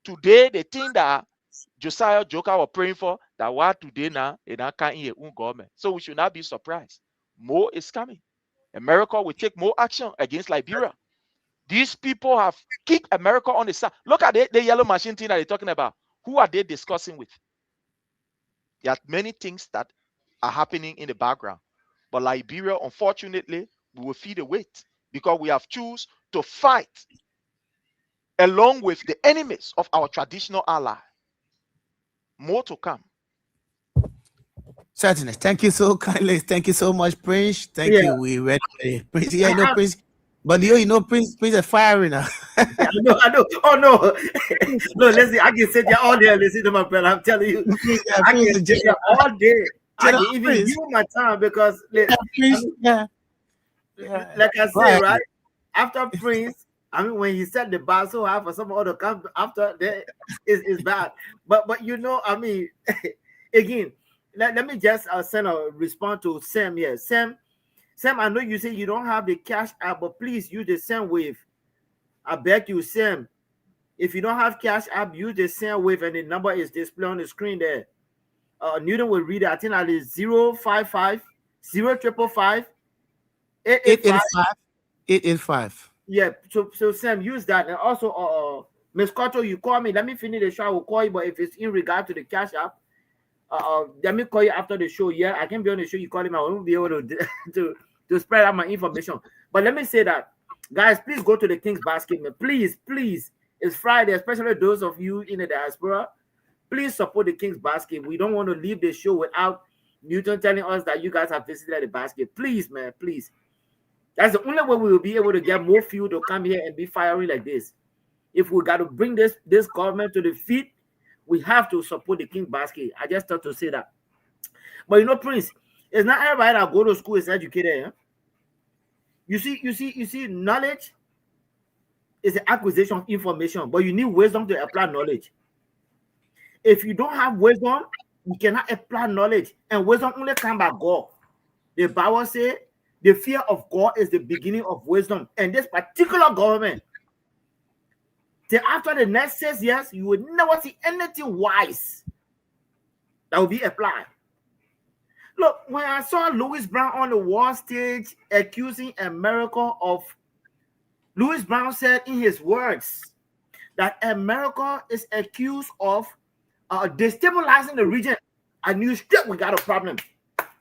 Today, they think that Josiah Joker were praying for that what today now it can't in your own government. So we should not be surprised. More is coming. America will take more action against Liberia. These people have kicked America on the side. Look at the yellow machine thing that they're talking about. Who are they discussing with? There are many things that are happening in the background. But Liberia, unfortunately, we will feel the weight because we have chosen to fight along with the enemies of our traditional ally. More to come. Certainly. Thank you so kindly. Thank you so much, Prince. Thank you. We read Prince. Yeah, no, Prince. But Prince is firing now. I know. Oh no. No, listen, I can sit there all day and listen to my brother. I'm telling you. I can sit there all day. I can even use my time because like I said, right? After Prince, I mean, when he set the bar so high for some other come after that is bad. But I mean, again, let me just send a response to Sam here. Sam, I know you say you don't have the Cash App, but please use the SendWave. I beg you, Sam. If you don't have Cash App, use the SendWave, and the number is displayed on the screen there. Newton will read it. I think that is 055 0555 885. Yeah, so Sam, use that. And also, Miss Cotto, you call me. Let me finish the show. I will call you, but if it's in regard to the Cash App, let me call you after the show. Yeah, I can be on the show. You call him. I won't be able to spread out my information. But let me say that, guys, please go to the King's Basket, man. Please. It's Friday, especially those of you in the diaspora. Please support the King's Basket. We don't want to leave the show without Newton telling us that you guys have visited the basket. Please, man, please. That's the only way we will be able to get more fuel to come here and be firing like this. If we got to bring this government to the feet, we have to support the King's Basket. I just thought to say that. But Prince, it's not everybody that go to school is educated. Eh? You see, knowledge is the acquisition of information, but you need wisdom to apply knowledge. If you don't have wisdom, you cannot apply knowledge. And wisdom only comes by God. The Bible says the fear of God is the beginning of wisdom. And this particular government, till after the next 6 years, you will never see anything wise that will be applied. Look, when I saw Louis Brown on the war stage accusing America of, Louis Brown said in his words that America is accused of destabilizing the region. I knew straight we got a problem.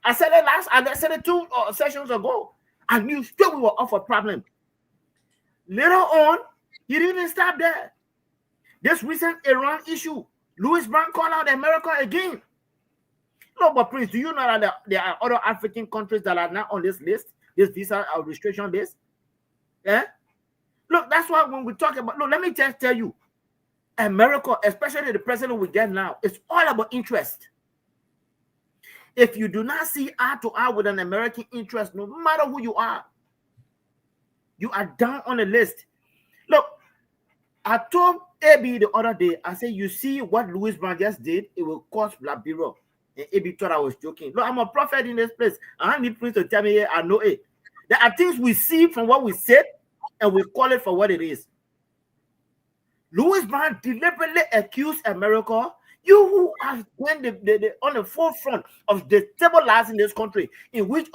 I said it 2 sessions ago. I knew straight we were off a problem. Later on, he didn't stop there. This recent Iran issue, Louis Brown called out America again. No, but Prince, do you know that there are other African countries that are not on this list, this visa restriction list? Yeah? Look, that's why when we talk about, look, let me just tell you, America, especially the president we get now, it's all about interest. If you do not see eye to eye with an American interest, no matter who you are down on the list. Look, I told AB the other day, I said, you see what Louis Brown just did, it will cost Liberia. And AB thought I was joking. Look, I'm a prophet in this place. I need Prince to tell me, I know it. There are things we see from what we said, and we call it for what it is. Louis Brown deliberately accused America, you who have been on the forefront of destabilizing this country, in which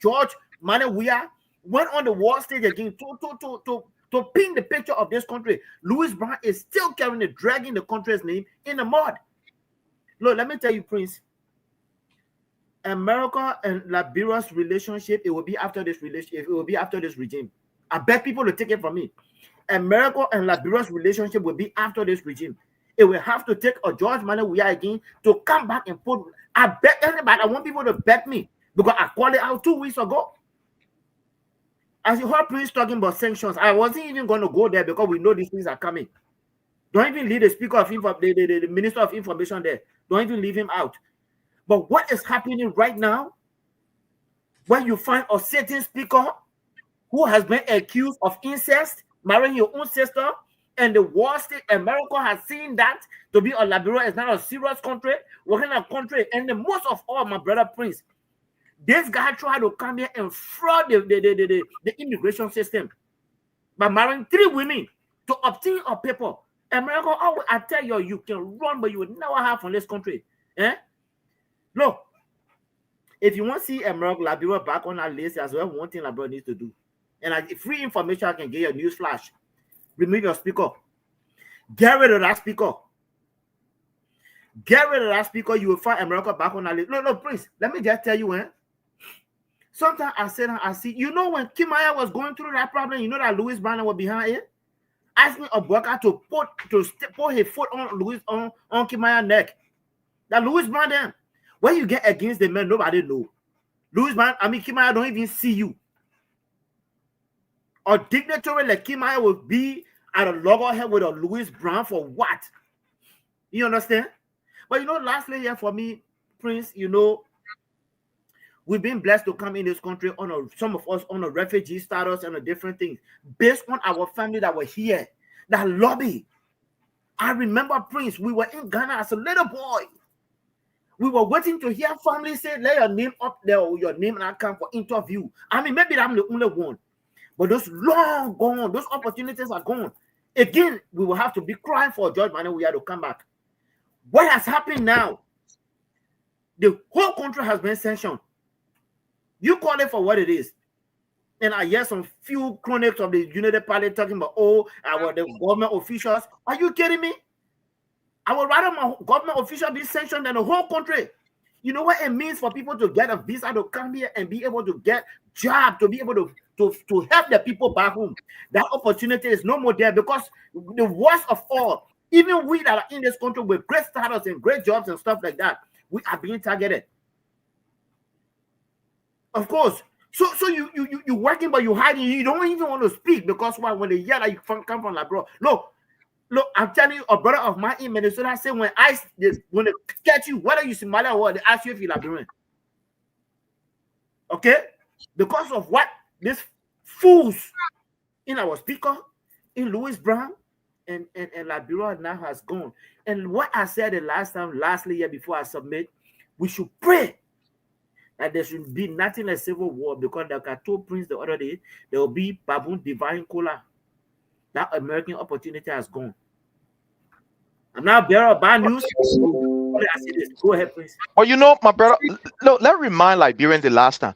George Weah went on the war stage again to paint the picture of this country. Louis Brown is still dragging the country's name in the mud. Look, let me tell you, Prince. America and Liberia's relationship, it will be after this relationship. It will be after this regime. I bet people will take it from me. America and Liberia's relationship will be after this regime. It will have to take a George Weah again to come back and put. I bet anybody. I want people to bet me because I called it out 2 weeks ago. As you heard Prince talking about sanctions, I wasn't even going to go there because we know these things are coming. Don't even leave the speaker of the minister of information there. Don't even leave him out. But what is happening right now, when you find a certain speaker who has been accused of incest, marrying your own sister, and the war state, America has seen that to be a Liberia is not a serious country, working a country, and the most of all, my brother Prince, this guy tried to come here and fraud the immigration system by marrying 3 women to obtain a paper. America, oh, I tell you, you can run, but you will never have from this country. Eh? Look, if you want to see America, Liberia back on that list, as well, one thing Liberia needs to do. And free information, I can get you a news flash. Remove your speaker. Get rid of that speaker. Get rid of that speaker. You will find America back on that list. No, Prince, let me just tell you, sometimes I sit and I see, you know, when Kimaya was going through that problem, you know that Louis Brown was behind it? Asking a worker to put his foot on Kimaya's neck. That Louis Brown then. When you get against the man, nobody know. Louis Brown, Kimaya don't even see you. A dignitary like Kimaya will be at a loggerhead with a Louis Brown for what? You understand? But you know, lastly here for me, Prince, you know, we've been blessed to come in this country some of us on a refugee status and a different things based on our family that were here, that lobby. I remember, Prince, we were in Ghana as a little boy. We were waiting to hear families say, lay your name up there or your name and account for interview. Maybe I'm the only one. But those long gone, those opportunities are gone. Again, we will have to be crying for George Weah to come back. What has happened now? The whole country has been sanctioned. You call it for what it is. And I hear some few chronics of the United Party talking about, the government officials. Are you kidding me? I would rather my government official be sanctioned than the whole country. You know what it means for people to get a visa to come here and be able to get job, to be able to help the people back home. That opportunity is no more there because the worst of all, even we that are in this country with great status and great jobs and stuff like that, we are being targeted. Of course. So you working, but you hiding. You don't even want to speak because when they hear that you come from Liberia. Look, I'm telling you, a brother of mine in Minnesota said when they catch you, whether you Somali or what, they ask you if you're Liberian. Okay? Because of what these fools in our speaker, in Louis Brown, and Liberia now has gone. And what I said the lastly year before I submit, we should pray that there should be nothing like civil war, because like I told Prince the other day, there will be baboon divine cola. That American opportunity has gone. I'm now bearer of bad news. only ask you this. Go ahead, please. But you know, my brother, look, let's remind Liberian the last time.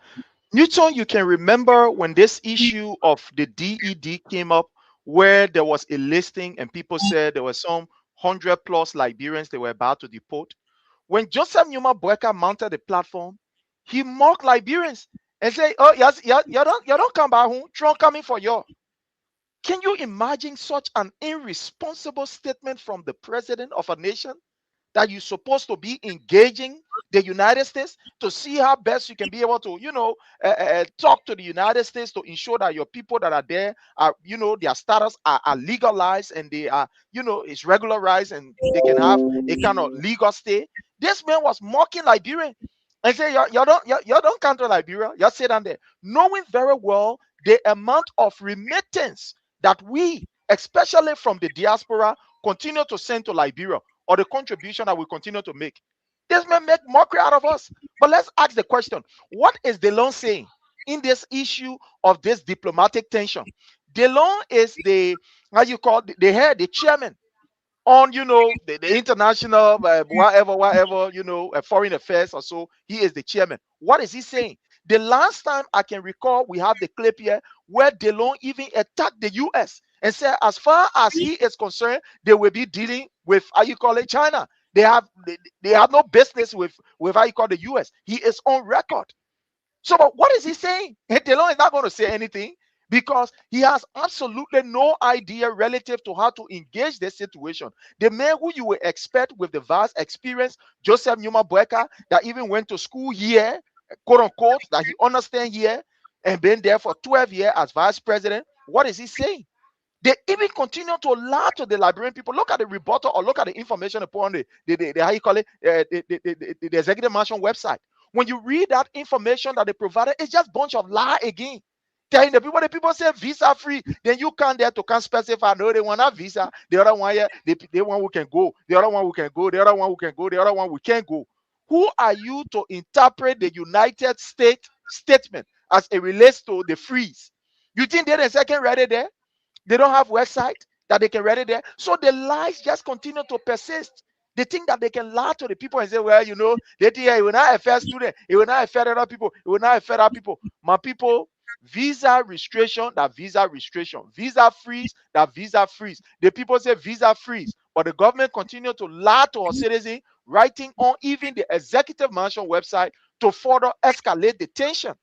Newton, you can remember when this issue of the DED came up, where there was a listing and people said there were some 100+ Liberians they were about to deport. When Joseph Numa Boyka mounted the platform, he mocked Liberians and said, "Oh, yes, you don't come back home. Trump coming for you." Can you imagine such an irresponsible statement from the president of a nation, that you're supposed to be engaging the United States to see how best you can be able to, talk to the United States to ensure that your people that are there are, their status are legalized and they are, it's regularized and they can have a kind of legal stay. This man was mocking Liberia and say, you don't come to Liberia, you sit down there, knowing very well the amount of remittance that we, especially from the diaspora, continue to send to Liberia, or the contribution that we continue to make. This may make mockery out of us. But let's ask the question, what is DeLong saying in this issue of this diplomatic tension? DeLong is the head, the chairman on, the international, whatever, foreign affairs or so. He is the chairman. What is he saying? The last time I can recall, we have the clip here where DeLong even attacked the U.S. and said, as far as he is concerned, they will be dealing with China. They have no business with the U.S. He is on record. So, but what is he saying? DeLong is not going to say anything because he has absolutely no idea relative to how to engage this situation. The man who you would expect with the vast experience, Joseph Numa Boyka, that even went to school here, quote unquote, that he understands here and been there for 12 years as vice president. What is he saying? They even continue to lie to the Liberian people. Look at the rebuttal or look at the information upon the executive mansion website. When you read that information that they provided, it's just a bunch of lie again. Telling the people say visa free, then you can't specify, no, they want a visa. The other one, the one who can go, the other one who can go, the other one who can go, the other one who can't go. Who are you to interpret the United States statement as it relates to the freeze? You think they're the second ready there? They don't have website that they can read it there. So the lies just continue to persist. They think that they can lie to the people and say, well, they think it will not affect students, it will not affect other people, it will not affect other people. My people, visa restriction, that visa restriction. Visa freeze, that visa freeze. The people say visa freeze, but the government continue to lie to our citizens, writing on even the executive mansion website to further escalate the tension.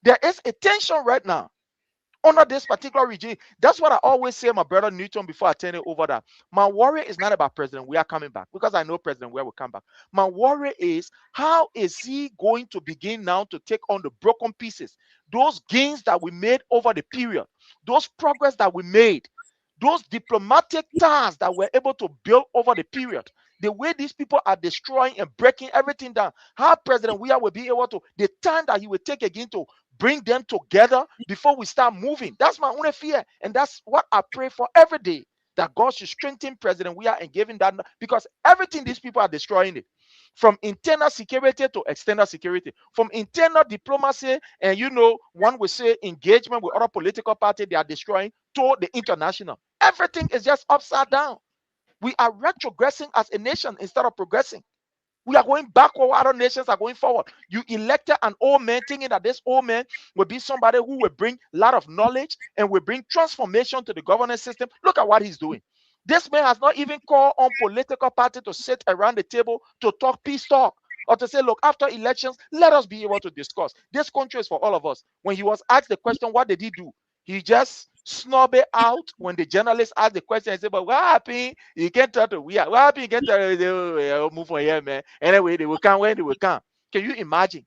There is a tension right now under this particular regime. That's what I always say, my brother Newton, before I turn it over that. My worry is not about President We are coming back, because I know President We will come back. My worry is, how is he going to begin now to take on the broken pieces, those gains that we made over the period, those progress that we made, those diplomatic ties that we're able to build over the period, the way these people are destroying and breaking everything down, how President We will be able to, the time that he will take again to bring them together before we start moving. That's my only fear. And that's what I pray for every day, that God should strengthen President We and give him that, because everything these people are destroying it. From internal security to external security, from internal diplomacy and, one would say engagement with other political parties they are destroying, to the international. Everything is just upside down. We are retrogressing as a nation instead of progressing. We are going backward while other nations are going forward. You elected an old man thinking that this old man will be somebody who will bring a lot of knowledge and will bring transformation to the governance system. Look at what he's doing. This man has not even called on political parties to sit around the table to talk peace talk, or to say, look, after elections, let us be able to discuss. This country is for all of us. When he was asked the question, what did he do? He just snub it out when the journalist asked the question and said, but what happened? You can't tell what happened? You can't tell move on here, man. Anyway, they will come when they will come. Can you imagine?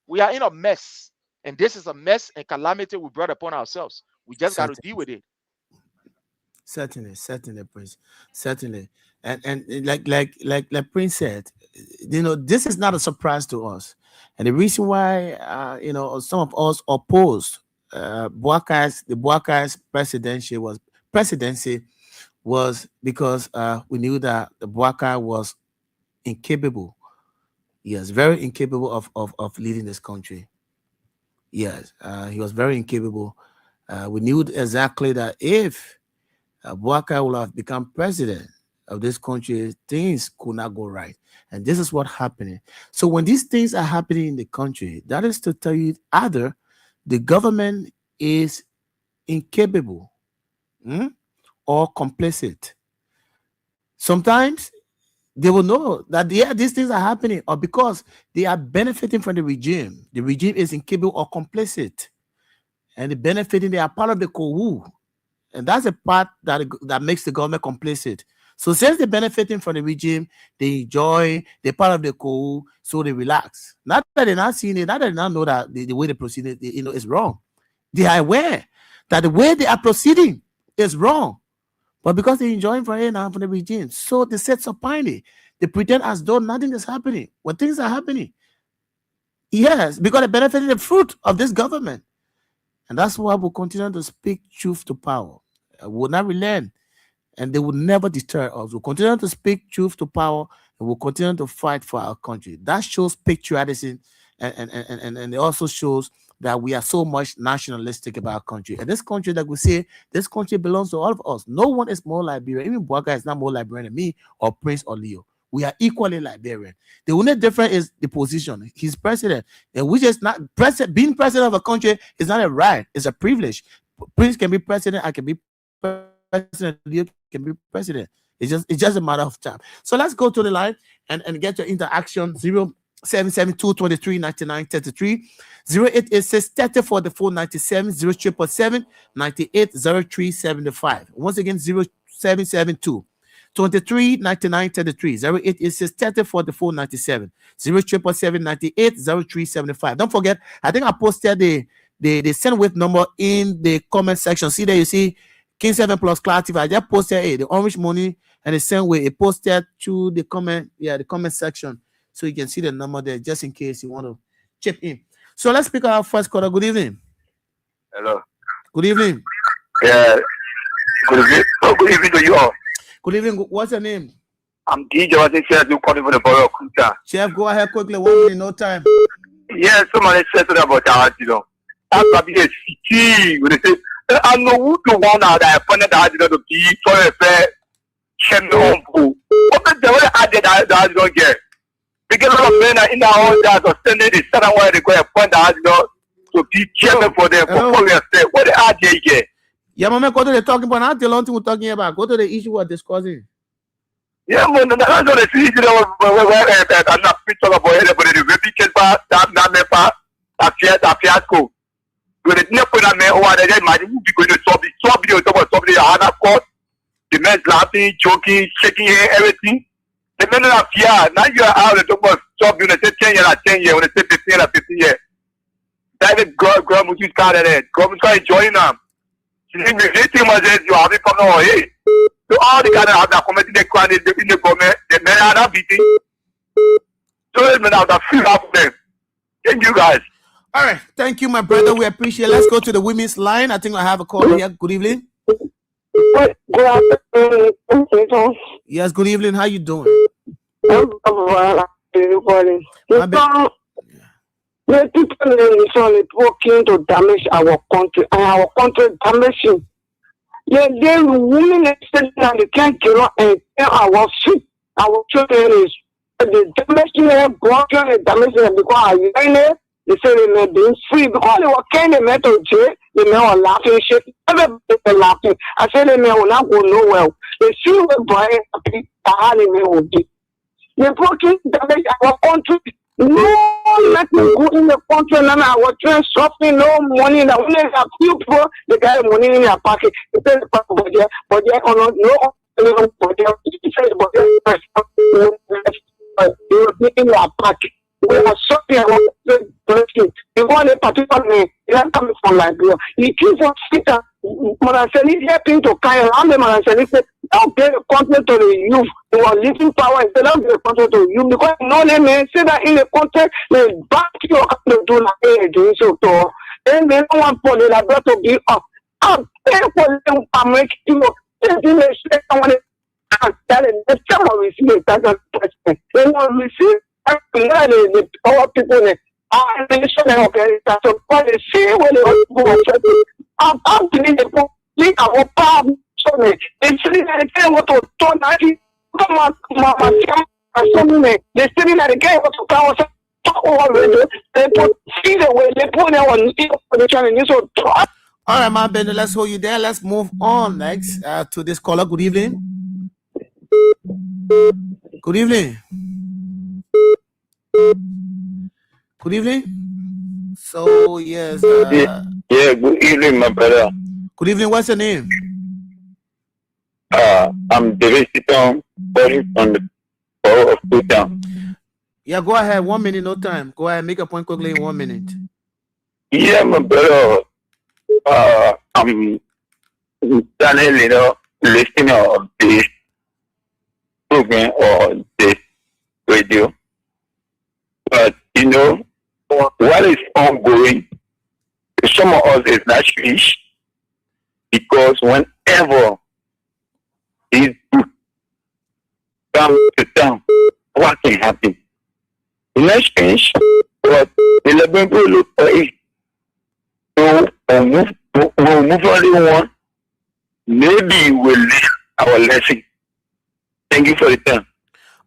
We are in a mess, and this is a mess and calamity we brought upon ourselves. We just got to deal with it. Certainly, Prince. Certainly. And like Prince said, this is not a surprise to us. And the reason why some of us opposed the Boakai's presidency was because we knew that the Boakai was incapable. Yes, very incapable of leading this country. Yes, he was very incapable. We knew exactly that if Boakai would have become president, of this country, things could not go right. And this is what's happening. So when these things are happening in the country, that is to tell you either the government is incapable or complicit. Sometimes they will know that these things are happening, or because they are benefiting from the regime. The regime is incapable or complicit, and they are part of the COWU. And that's a part that makes the government complicit. So since they're benefiting from the regime, they enjoy, they're part of the COWU, so they relax. Not that they're not seeing it, not that they not know that the way they proceed is wrong. They are aware that the way they are proceeding is wrong. But because they're enjoying from it now from the regime, so they set supinely. They pretend as though nothing is happening when things are happening. Yes, because they're benefiting the fruit of this government. And that's why we'll continue to speak truth to power. We'll not relent, and they will never deter us. We'll continue to speak truth to power, and we'll continue to fight for our country. That shows patriotism, and it also shows that we are so much nationalistic about our country. And this country, like we say, this country belongs to all of us. No one is more Liberian. Even Boaga is not more Liberian than me or Prince or Leo. We are equally Liberian. The only difference is the position. He's president, and we just not president. Being president of a country is not a right; it's a privilege. Prince can be president. I can be president. Leo can be president. It's just a matter of time. So let's go to the line and get your interaction. 0772-23-99-33, 0886-30-44-97, 0777 980375. Once again, 0772 23-99-33, 0886-30-44-97, 0777 980375. Don't forget, I think I posted the SendWave number in the comment section. See there, you see King 7 Plus Clarity. I just posted the Orange Money and the SendWave. It posted to the comment section. So you can see the number there just in case you want to chip in. So let's pick our first caller. Good evening. Hello. Good evening. Yeah. Good evening. Oh, good evening to you all. Good evening. What's your name? I'm DJ. I think Chef, you calling for the borough of Kuta. Chef, go ahead quickly. 1 minute, no time. Yeah, somebody said something about that, you know. That's probably a city. When they say, I know who the one that I appointed that, you know, to be for a fair champion. What the devil I did that you don't get? Because a lot of men are in our own that are sending the certain way they go appoint that, you know, to be chairman for them. For yourself. What the RJ get? Yeah, Mama, go to the talking about. Not the long thing we're talking about. Go to the issue we're discussing. Yeah, man, that's not the issue. You know, where I'm not talking about anybody. The replicate part, that fiasco. When it's not put on me, oh, I imagine who be going to solve it. Somebody other court. The men's laughing, joking, shaking everything. The men are fear. Now you are out of the top of stop. You know, say 10 years, 10 years. When they say 15 years, 15 years. That is God, which is God in it. God is enjoying them. You have it come on, hey. So all the guys that have committed the crime in the government, the men are not beating. So the men have to feel up them. Thank you guys. All right. Thank you, my brother. We appreciate it. Let's go to the women's line. I think I have a call here. Good evening. Good afternoon. Yes, good evening. How you doing? The people in the nation is working to damage our country, and our country damaging. The women are standing on the can't and our feet, our children is the damaging them, broken and damaging them because they say they may be free. Because they were kind of metal jail, they may all laughing shit. Everybody laughing. I said they may not go nowhere. They see the boy happy, they may will be. They're broken, damage our country. No, let me go in the country and our train suffering, no money. Now, only a few people, they got money in their pocket. They pay the budget, but they are not no budget. In their pocket. We are suffering about the person. They want a particular name. They are coming from Liberia. He keeps on sitting. Maransani helping to carry around the Maransani said, don't get a content to the youth. They are living power. They don't get a content to the youth because no, they may say that in the content, they back you up to do like they do so. Then they don't want for the Liberia to be up. I'm paying for them. I'm making you. They may say, I want to tell them, the time of receiving that president. They will receive the power people. I'm going to show them, okay, that's what they say when they want to go. I'm telling the people, our power. They say that they want to turn They still in the game to power. They put feed away, they put on position and you so All right, my Bendo, let's hold you there. Let's move on next to this caller. Good evening. Good evening. Good evening. So, yes. Yeah, good evening, my brother. Good evening. What's your name? I'm David Siton, calling from the borough of Kuta. Yeah, go ahead. 1 minute, no time. Go ahead. Make a point quickly in 1 minute. Yeah, my brother. I'm Daniel, listener of this program or this radio. But what is ongoing, some of us is not finished because whenever these groups come to town, what can happen? The next change, but the Lebanon look for it. So we'll move only one. Maybe we'll learn our lesson. Thank you for the time.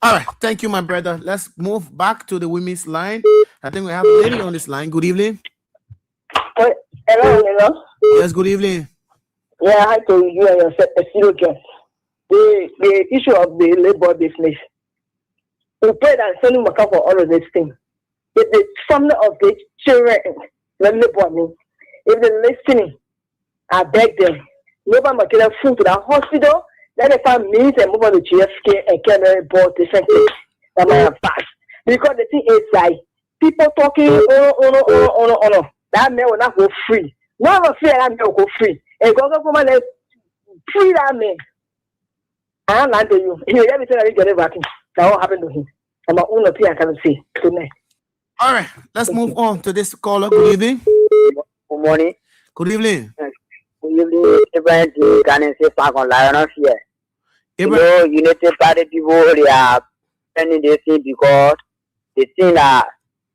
All right. Thank you, my brother. Let's move back to the women's line. I think we have a lady on this line. Good evening. Hello. Yes, good evening. Yeah, hi to you and your studio guest. The issue of the labor business. We pray that sending Maka for all of these things. If the family of the children, if they're listening, I beg them, nobody must get food to the hospital. Let the find means and move on to GSK and carry board different things that might have passed. Because the thing is like people talking, oh. That man will not go free. No one free, that man will go free. And go come and free that man. I land to you. He will everything that he get back. That what happened to him. I'm my own opinion. I can say. Good night. All right, let's move on to this caller. Good evening. Good morning. Good evening. Good evening. Ibrahim Ghana say back on Lion of Fear. United Party people they are spending this thing because they think that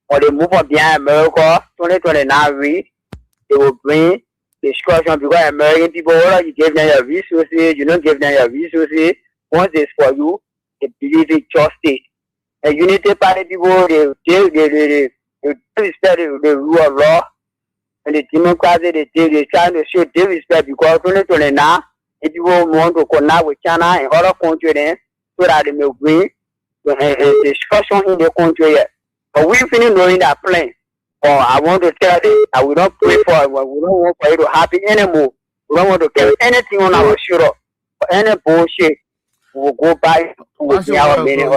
when they move up behind America 2029 they will bring discussion because American people, you give them your resources, you don't give them your resources. Once it's for you, they believe it justice. And Unity Party people, they respect the rule of law. And the democracy, they trying to show they respect because 2029, if people want to connect with China and other countries then, so that they may bring a discussion in the country. But we finish knowing that plan. I want to tell them that we don't pray for it. We don't want for it to happen anymore. We don't want to get anything on our shoulder. For any bullshit, we will go back to our meaning.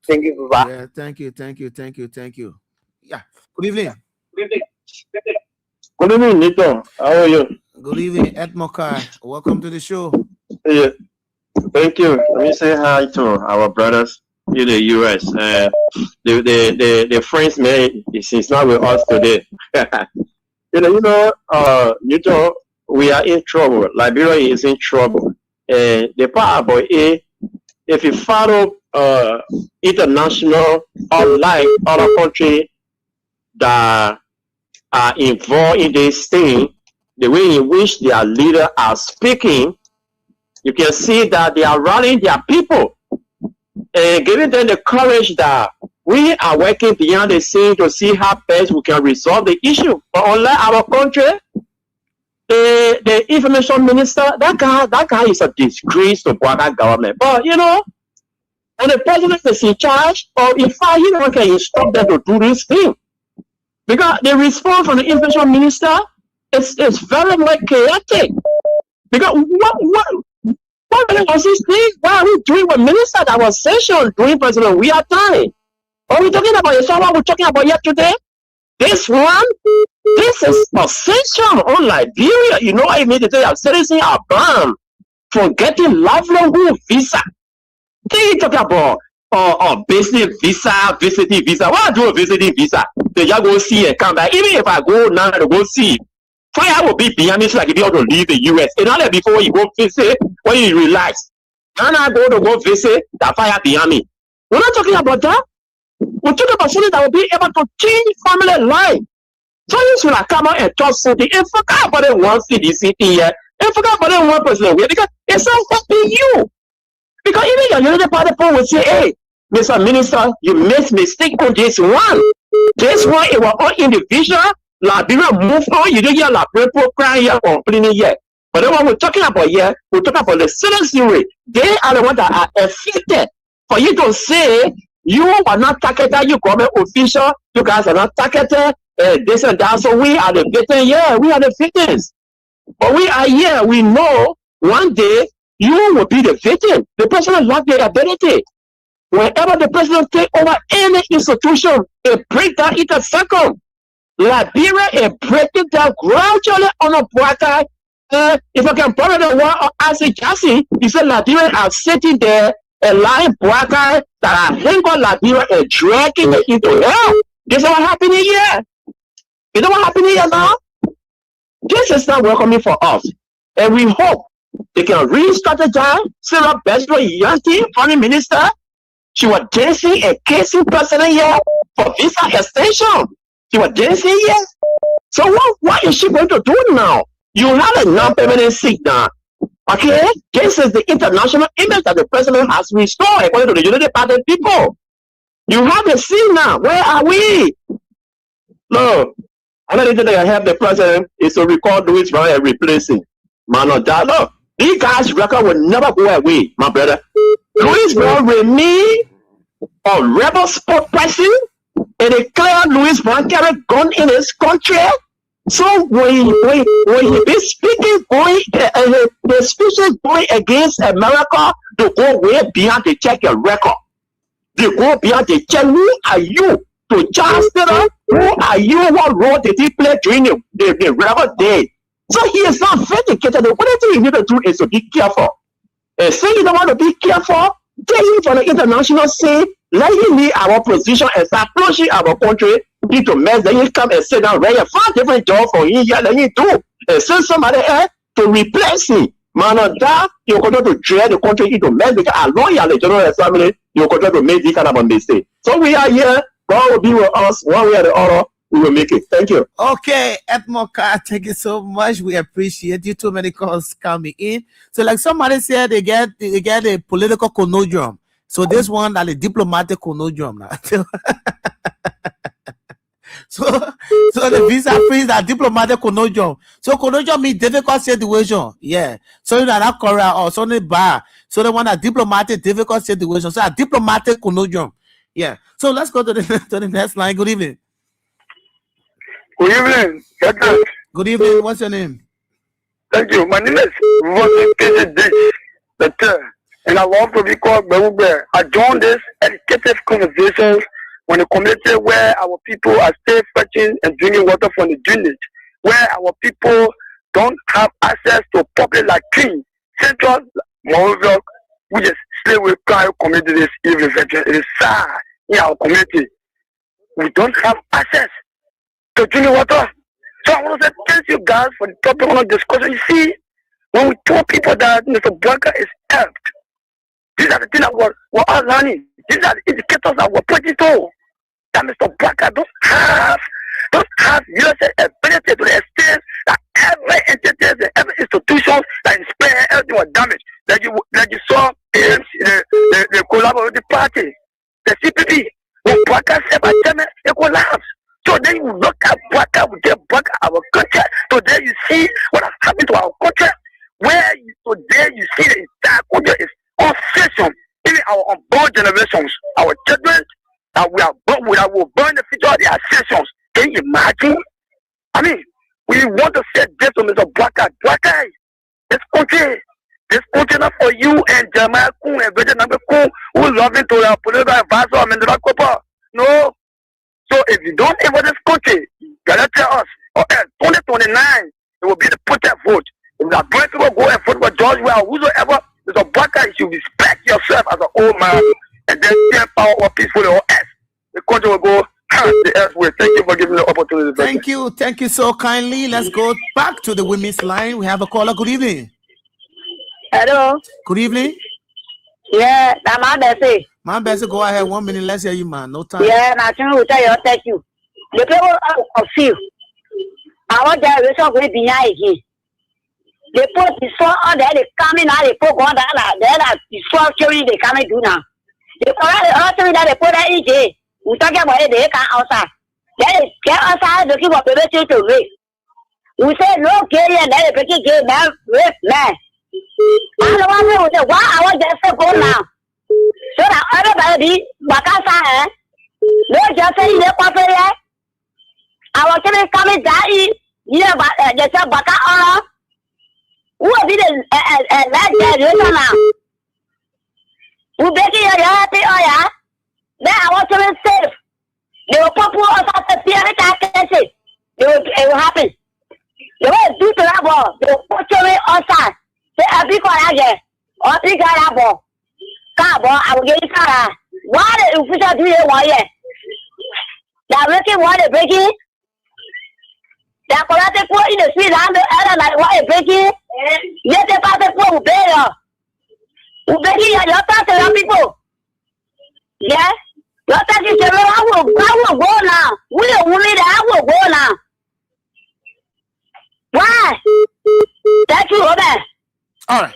Thank you, Baba. Yeah, thank you. Yeah. Good evening. Good evening, Nito. How are you? Good evening, Ed Mokai. Welcome to the show. Yeah. Thank you. Let me say hi to our brothers in the US. The French man is not with us today. Nito, we are in trouble. Liberia is in trouble. The part about it, if you follow international, unlike other countries that are involved in this thing, the way in which their leaders are speaking, you can see that they are rallying their people and giving them the courage that we are working beyond the scene to see how best we can resolve the issue. But unlike our country, the information minister, that guy is a disgrace to Guada government. But when the president is in charge, or in fact, he don't can instruct them to do this thing. Because the response from the information minister is very chaotic. Because what was this thing? Why are we doing what minister that was session during President we are time? Are we talking about someone we're talking about yesterday? This is a session on Liberia. You know what I mean to say? Citizens are banned from getting lifelong visa. Then you talking about business visa, visiting visa. What I do a visiting visa? They just go see and come back. Even if I go now to go see, fire will be behind me so like if you want to leave the US. And not before you go visit, when you relax. And I go visit, that fire behind me. We're not talking about that. We're talking about something that will be able to change family life. So you should have come out and talk something and forget about it one city here. And forget about it one person here because it's not helping you. Because even your Unity Party people will say, hey, Mr. Minister, you made mistake on this one. This one, it was all individual. Liberia move on. You don't hear Liberia people crying here complaining yet. But the one we're talking about here, we're talking about the citizenry. They are the ones that are affected. For you to say, you are not targeted, you government official, you guys are not targeted, this and that. So we are the victims. Yeah, we are the victims. But we are here. We know one day you will be the victim. The president lack the ability. Whenever the president take over any institution, it break down in a second. Liberia is breaking down gradually on a bracket. If I can borrow the word of Isaac Jassy, he said Liberia are sitting there, allowing bracket that are hanging Liberia and dragging it into hell. This is what happening here. You know what happening here now? This is not welcoming for us. And we hope they can re-strategize. Sarah Besro Yanti, foreign minister, she was dancing a casing president here for visa extension. She was dancing here. So what is she going to do now? You have a non-permanent seat now. Okay? This is the international image that the president has restored according to the United Party people. You have a seat now. Where are we? No. Another thing that I have the president is to recall Louis Brown and replace him. Man of that, look. These guys' record will never go away, my brother. Louis Brown remain a rebel spokesperson and declare Louis Brown carry gun in his country. So when he be speaking, the speeches going against America, to go way beyond the check your record. They go beyond the check. Who are you to charge them? Who are you? What role did he play during the rebel day? So he is not vindicated. The only thing you need to do is to be careful. And say you don't want to be careful, take him from the international scene, let him leave our position and start pushing our country into mess. Then he come and sit down right here, find different job for him here, let him do. And send somebody else to replace him. Man, on that, you continue to drag the country into mess because along you are the general assembly, you continue to make this kind of a mistake. So we are here, God will be with us one way or the other. We will make it. Thank you. Okay, Edmoka, thank you so much. We appreciate you. Too many calls coming in. So, like somebody said, they get a political conundrum. So this one that a diplomatic conundrum now. so the visa freeze are diplomatic conundrum. So conundrum means difficult situation. Yeah. So that Korea or something bad. So the one that diplomatic difficult situation. So a diplomatic conundrum. Yeah. So let's go to the next line. Good evening. Good evening. Good evening. What's your name? Thank you. My name is and I want to be called Beruber. I joined this educative conversations when the community where our people are still fetching and drinking water from the drainage, where our people don't have access to public like clean, central, Monrovia, which is still with prior communities. It is sad in our community. We don't have access to drinking water. So I want to say thank you guys for the topic on the discussion. You see, when we told people that Mr. Blanca is helped, these are the things that we're all learning. These are the indicators that we're pointing to. That Mr. Blanca don't have USA ability to the extent that every entity and every institution that inspire everything was damaged. Like you saw the collaborative party, the CPP. When Blanca said by them, it collapsed. So then you look at Blanca, we get Blanca our country. Today you see what has happened to our country. Where today you see the entire country is obsession. Even our unborn generations, our children that we are born with, that will burn the future of their sessions. Can you imagine? I mean, we want to say this to Mr. Blanca. Blanca, this country not for you and Jeremiah Kun and Virgin Number Kun who love into the political advisor of Mandela Cooper. No. So if you don't ever this country, you gotta tell us, 2029, it will be the protest vote. If the black people go and vote for George Well, whosoever, Mr. Blanca, you should respect yourself as an old man and then stand power or peacefully or else. The country will go the earth way. Thank you for giving the opportunity. Thank you so kindly. Let's go back to the women's line. We have a caller. Good evening. Hello. Good evening. Yeah, I'm Bessie. Man, Bessie, go ahead. 1 minute. Let's hear you, man. No time. Yeah, I think we'll tell you. Thank you. The people of you, our generation will be again. They put destroy all that, they come in now, they put on that destroy theory they come and do now. They put all the that they put that EJ. We talk about it, they can't outside. They get outside to keep up the message to rape. We say no carry and then they pick it now, rape man. I don't want to say, why I want just to go now. So that everybody, Bakasa, no just say they pop it. I was coming down, yeah, but just a Baka. Who will be the last now? Who baking your happy oil? Then I want to be safe. They will pop us out the theory can say. It will happen. They will do to that ball. They will put you outside. Say a big one again. Or big ball. Cabo, I will get it. Why the official do it 1 year? They are making what they breaking. They are collecting poor in the street and like what they breaking. Yet they pass the poor better. Who begging your tax people? Yeah? Your tax is I will go now. We are women that I will go now. Why? Thank you, Robert. All right.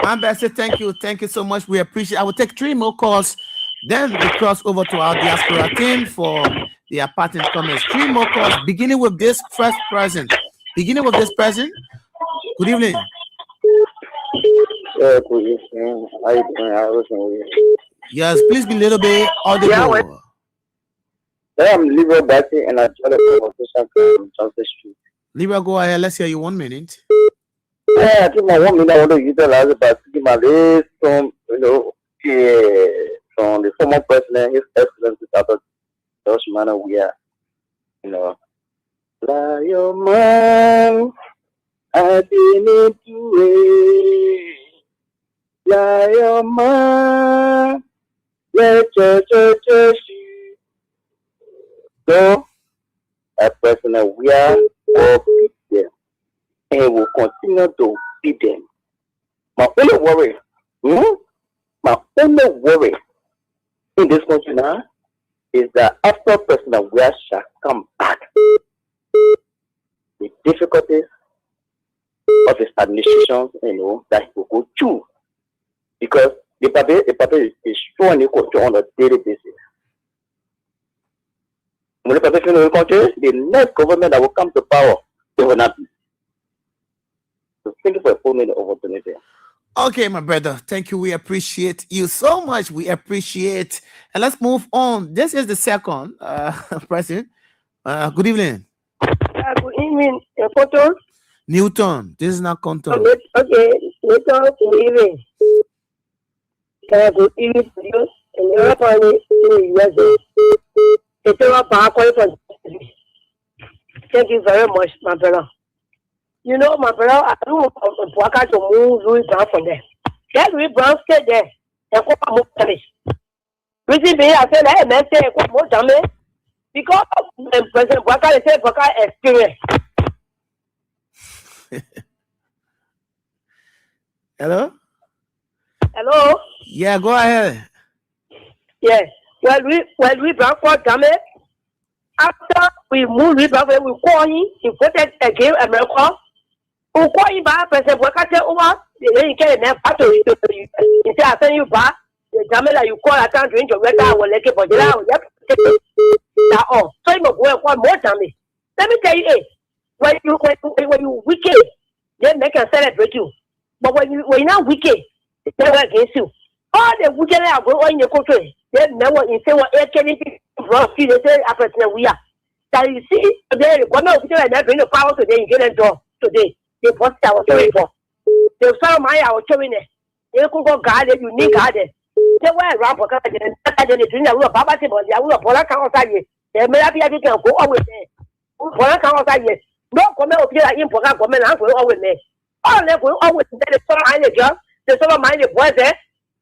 My best, thank you. Thank you so much. We appreciate it. I will take 3 more calls. Then we cross over to our diaspora team for their pattern comments. 3 more calls, beginning with this first person. Beginning with this person. Good evening. Yeah, good evening. How you doing? Yes, please be a little bit audible. I'm Libra Batty and I joined the conversation from Johnson Street. Libra, go ahead. Let's hear you 1 minute. Yeah, I think my 1 minute I want to utilize about to give my list from, from the former president, His Excellency Dr. Josh Manor, we are, Fly your mind, I didn't do it. Fly your mind, let your church so, as president, we are all them. And will continue to beat them. My only worry, my only worry in this country now is that after President Weah shall come back, the difficulties of his administration, that he will go through. Because the party is showing the country on a daily basis. When the party is in the country, the next government that will come to power, they will not be. So thank you for a 4-minute opportunity. Okay, my brother. Thank you. We appreciate you so much. We appreciate. And let's move on. This is the second president. Good evening. Good evening, Photo. Newton. This is not Contour. Okay, Newton, good evening. Good evening to you. And you're probably in the USA. Thank you very much, my brother. You know, my brother, I don't want to move Louis Brown from there. Let Louis Brown stay there and go more damage. Reason being, I said, hey, man, say more damage because President Bwaka said Bwaka experience. Hello? Hello? Yeah, go ahead. Yes. When we Brown got damage, after we moved Louis Brown, we call him, he voted against America. We call him back, President Bwaka said, then you get a battery. He said, I send you back. The damage that you call, I can't drink your water, I will let it for the hour. That's all. So you go and more damage. Let me tell you, hey, when you wicked, they make a celebrate you. But when you're not wicked, they work against you. All the wicked are going in your country. They never say what anything wrong. They say, President Weah. That you see, today, the government official and bring the power today, you get a door today. They post our story for. They saw my our showing it. They could go garden, you need garden. They were around for garden, and they drink a little Baba Timber, they will pull a car outside. They may not be able to go always there. Pull a car outside. No comment official in Poga government, I'm going always there. All they will always say the summer mind the job, the summer mind the boys there.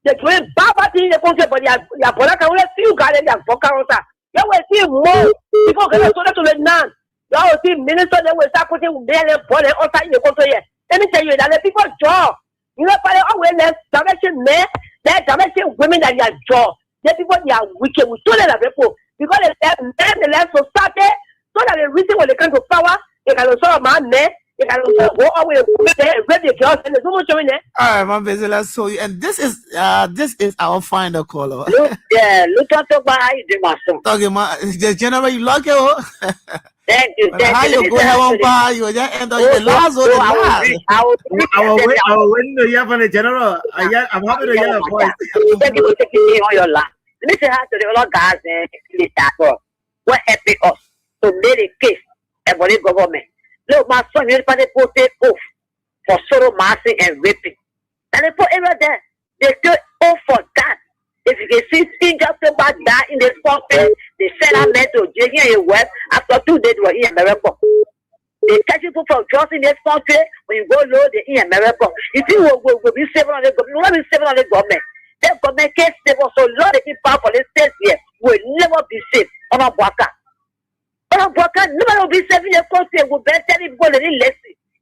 They doing Baba in the country, but you are Pola can let you garden and for outside. You will see more people going to the none. You will see ministers that will start putting their body outside in the country. Let me tell you that the people job. You know, for always direction men, that direction women that you are job. The people they are wicked. We told them people because they men the left society so that the reason when they come to power, they can also man men, You can go away there, ready girls, and there's so much in there. All right, my business. So, and this is our final caller. Look at the guy, the master. Talking about the general, you lucky, oh. Thank you. How you go have on bar? You just end up the last or the last. I will win the year from the general. I'm happy to hear your voice. Take it on your lap. Let me say how to the other guys and what helping us to make a case about the government. Look, my son, you put it off for sorrow, mercy, and raping. And they put everyone there. They still off for that. If you can see things about that in the country, they send out men to jail here in West. After 2 days, they were in America. They catch people from just in this country. When you go low, they're in America. If you will be 700 government, you will be 700 government. That government can't save us. So Lord, the people for the states here will never be safe. On a Bwaka. On a Bwaka, nobody will be saving the country. We'll be telling people they need less.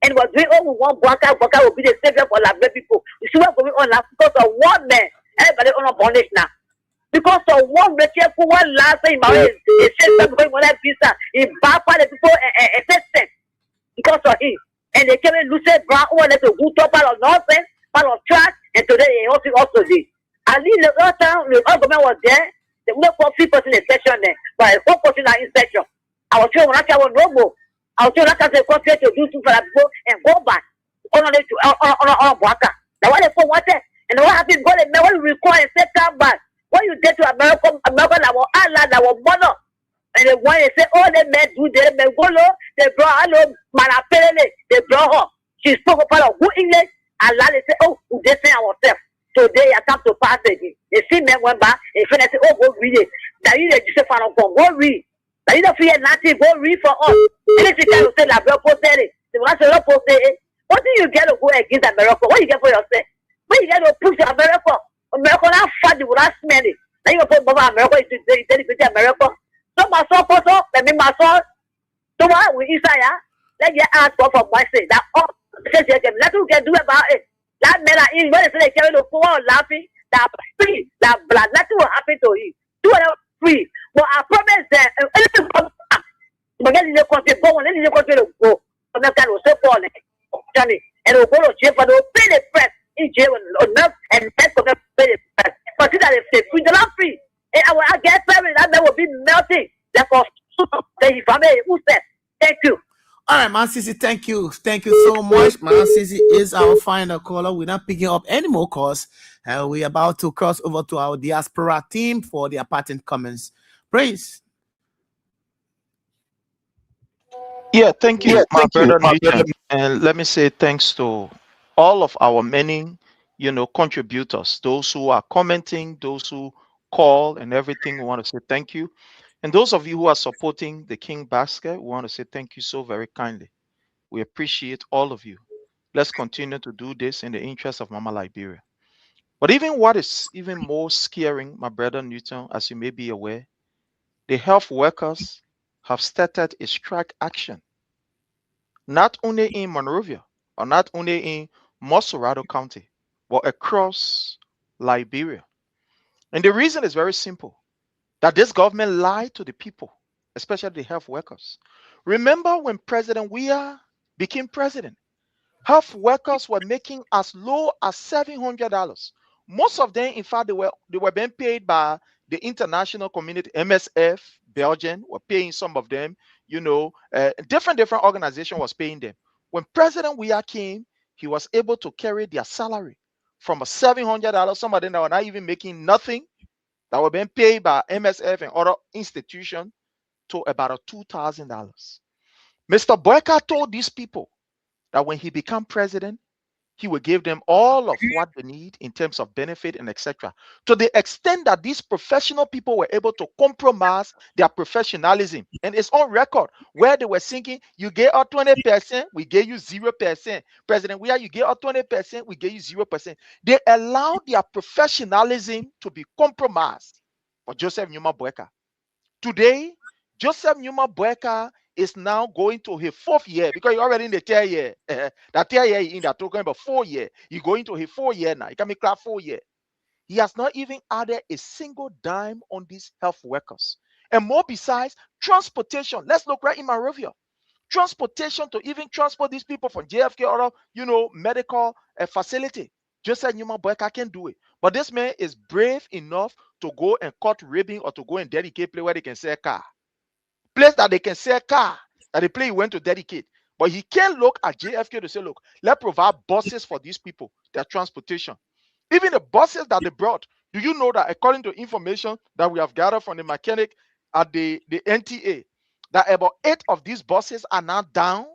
And we're doing all we want. Bwaka will be the savior for Labra people. You see what's going on now? Because of one man, everybody on a bondage now. Because of one rich for one last thing, he said something when that visa, he backfired the people assistant because of him. And they came in Lucid Brown over there to go top part of nonsense, part of trash, and today he also did. At least the other time the government was there, they went for 3% inspection there, but 4% inspection. I was sure when I was no more. I was sure that I was country to do two for the people and go back on Bwaka. Now what they for what? And what happened? What you require and say come back. What you did to America that was Allah, that was mother. And they want to say, oh, they men do they men go low, they brought hello, Manapele, they brought her. She spoke about who English, Allah, they say, oh, they say ourselves. Today I come to pass again. They see men went back, and they say, oh, go read it. Now you just say, go read. Now you don't fear nothing, go read for us. Anything can say, la bro posted it. They want to post it. What do you get to go against America? What do you get for yourself? What you get to push to America? America not fight, you will not smell it. Now you put America into America. So my son, let me my son. So what we Isaiah? Let you ask for my say that all says you can let you can do about it. That men are in when they carry the poor laughing, that free, that blood, nothing will happen to you. Do it free. But I promise that anything from but then you country go on, then you country to go. America will so fall Johnny and will go to jail for the pay the press in jail and press for the pay the press. Consider if they free, they're not free. And I get parents, that man will be melting. Therefore, who said, thank you. All right, Man Sisi, thank you. Thank you so much. Man Sisi is our final caller. We're not picking up any more calls. We're about to cross over to our diaspora team for their parting comments. Praise. Yeah, thank you, my brother. And let me say thanks to all of our many, contributors, those who are commenting, those who call and everything. We want to say thank you. And those of you who are supporting the King Basket, we want to say thank you so very kindly. We appreciate all of you. Let's continue to do this in the interest of Mama Liberia. But even what is even more scaring, my brother Newton, as you may be aware, the health workers have started a strike action, not only in Monrovia or not only in Mosorado County, but across Liberia. And the reason is very simple, that this government lied to the people, especially the health workers. Remember when President Weah became president, health workers were making as low as $700. Most of them, in fact, they were being paid by the international community, MSF, Belgium, were paying some of them, different organizations was paying them. When President Weah came, he was able to carry their salary from a $700, some of them that were not even making nothing, that were being paid by MSF and other institutions, to about $2,000. Mr. Boyka told these people that when he became president, he would give them all of what they need in terms of benefit and etc. To the extent that these professional people were able to compromise their professionalism. And it's on record where they were thinking, you get us 20%, we gave you 0%. President Weah, you get us 20%, we gave you 0%. They allowed their professionalism to be compromised for Joseph Numa Boyka. Today, Joseph Numa Boyka is now going to his 4th year, because you're already in the 3rd year. That 3rd year in that talking about 4 year. You're going to his 4th year now. He can make class 4 year. He has not even added a single dime on these health workers. And more besides, transportation. Let's look right in Monrovia. transportation to even transport these people from JFK or, medical facility. Joseph Newman Boyka can do it. But this man is brave enough to go and cut ribbon or to go and dedicate place where they can sell car. Place that they can sell car, that the place he went to dedicate. But he can't look at JFK to say, look, let's provide buses for these people, their transportation. Even the buses that they brought, do you know that according to information that we have gathered from the mechanic at the NTA, that about 8 of these buses are now down?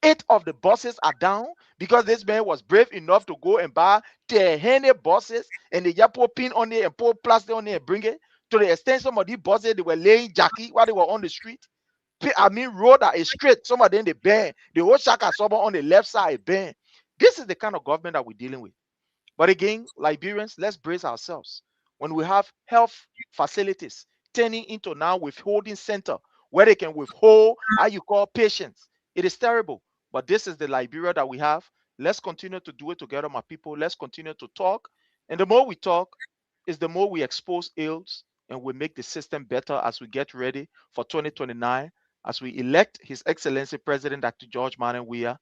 8 of the buses are down because this man was brave enough to go and buy 10 buses and the yapo pin on it and pour plastic on it and bring it. To the extent some of these buses, they were laying jacket while they were on the street. Road that is straight. Some of them, they bend. The whole shaka someone on the left side bend. This is the kind of government that we're dealing with. But again, Liberians, let's brace ourselves. When we have health facilities turning into now withholding center where they can withhold how you call patients, it is terrible. But this is the Liberia that we have. Let's continue to do it together, my people. Let's continue to talk. And the more we talk, is the more we expose ills and we make the system better as we get ready for 2029, as we elect His Excellency President Dr. George Manneh Weah.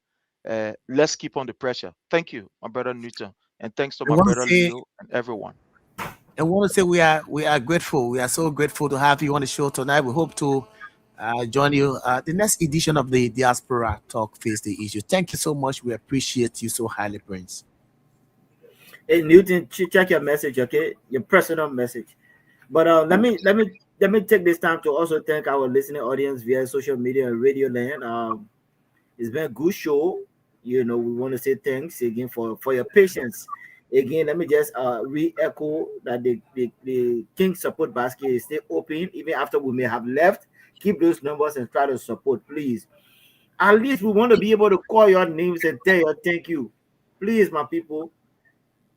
Let's keep on the pressure. Thank you, my brother Newton. And thanks to my brother Leo and everyone. I want to say we are grateful. We are so grateful to have you on the show tonight. We hope to join you the next edition of the Diaspora Talk Face the Issue. Thank you so much. We appreciate you so highly, Prince. Hey Newton, check your message, okay? Your personal message. But let me take this time to also thank our listening audience via social media and Radio Land. It's been a good show. We want to say thanks again for your patience. Again, let me just re-echo that the King Support Basket is still open even after we may have left. Keep those numbers and try to support, please. At least we want to be able to call your names and tell you thank you. Please, my people.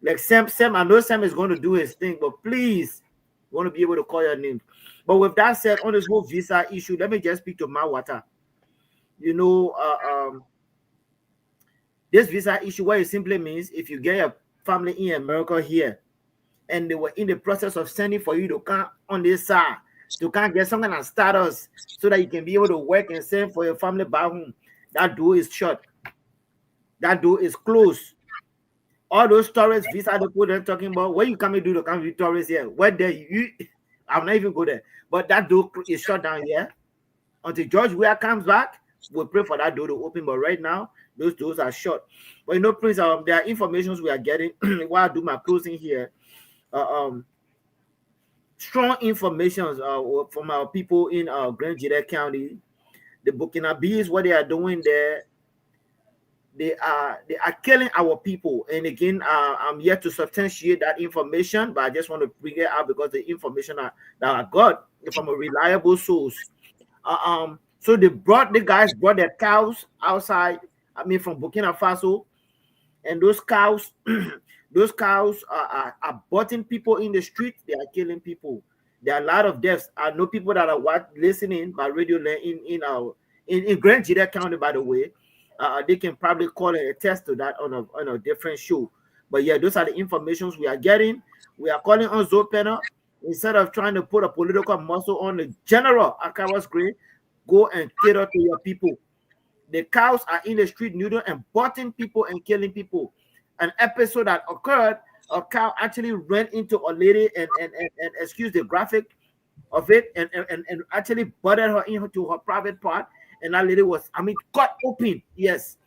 Like Sam, I know Sam is going to do his thing, but please, we want to be able to call your names. But with that said, on this whole visa issue, let me just speak to Mawata. This visa issue, what it simply means, if you get your family in America here, and they were in the process of sending for you to come on this side, to kind of get some kind of status so that you can be able to work and send for your family back home, that door is shut. That door is closed. All those tourist visa people they're talking about, what you coming to do to come with tourists here? Where there you I'll not even go there. But that door is shut down here. Until George Weah comes back, we'll pray for that door to open. But right now, those doors are shut. But Prince, there are informations we are getting while I do my closing here. Strong information from our people in Grand Jide County. The Burkinabes, what they are doing there, they are killing our people. And again, I'm yet to substantiate that information, but I just want to bring it out because the information that I got from a reliable source. So the guys brought their cows outside, from Burkina Faso, and those cows are butting people in the street. They are killing people. There are a lot of deaths. I know people that are listening by radio in Grand Jide County, by the way. They can probably call and attest to that on a different show. But yeah, those are the informations we are getting. We are calling on Zopena. Instead of trying to put a political muscle on the general Akawas Green, go and cater to your people. The cows are in the street noodle and butting people and killing people. An episode that occurred, a cow actually ran into a lady and excuse the graphic of it, and actually butted her into her private part. And that lady was, cut open. Yes,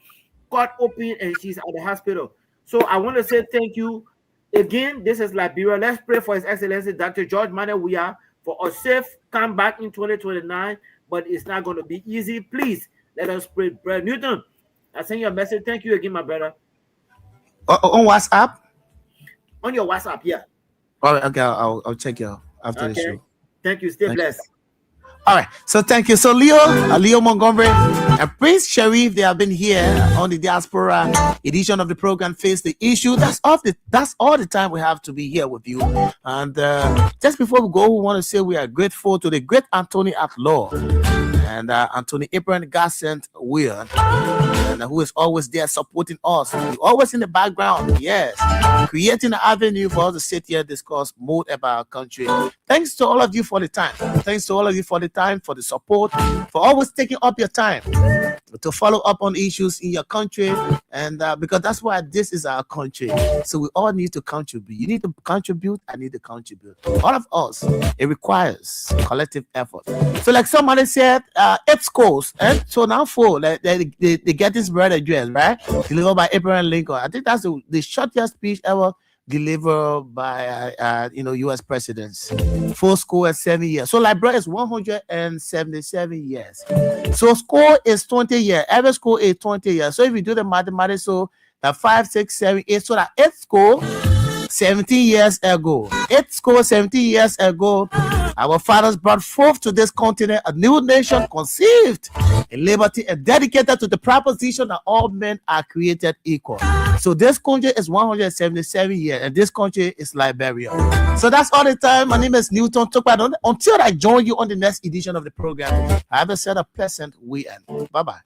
cut open, and she's at the hospital. So I want to say thank you. Again, this is Liberia. Let's pray for His Excellency Dr. George Manneh Weah for a safe comeback in 2029, but it's not going to be easy. Please, let us pray. Brother Newton, I send you a message. Thank you again, my brother. On WhatsApp? On your WhatsApp, yeah. All right, okay, I'll check you after the show. Thank you. Stay blessed. All right, so thank you. So Leo Montgomery and Prince Sharif, they have been here on the Diaspora edition of the program Face the Issue. That's all the time we have to be here with you. And just before we go, we want to say we are grateful to the great Anthony at Law. and Anthony Abraham Garcent Will, and who is always there supporting us. You're always in the background, yes, creating an avenue for us to sit here, discuss more about our country. Thanks to all of you for the time. Thanks to all of you for the time, for the support, for always taking up your time to follow up on issues in your country, and because that's why this is our country. So we all need to contribute. You need to contribute. I need to contribute. All of us. It requires collective effort. So, like somebody said, 8 schools, and so now 4. They get this bread address, right? Delivered by Abraham Lincoln. I think that's the shortest speech ever delivered by U.S. presidents. 4 schools and 7 years. So library is 177 years. So school is 20 years. Every school is 20 years. So if you do the mathematics, so that 5, 6, 7, 8. So that 8 school 17 years ago. 8 school 17 years ago. Our fathers brought forth to this continent a new nation conceived in liberty and dedicated to the proposition that all men are created equal. So this country is 177 years, and this country is Liberia. So that's all the time. My name is Newton Tukpa. Until I join you on the next edition of the program, have a pleasant weekend. Bye-bye.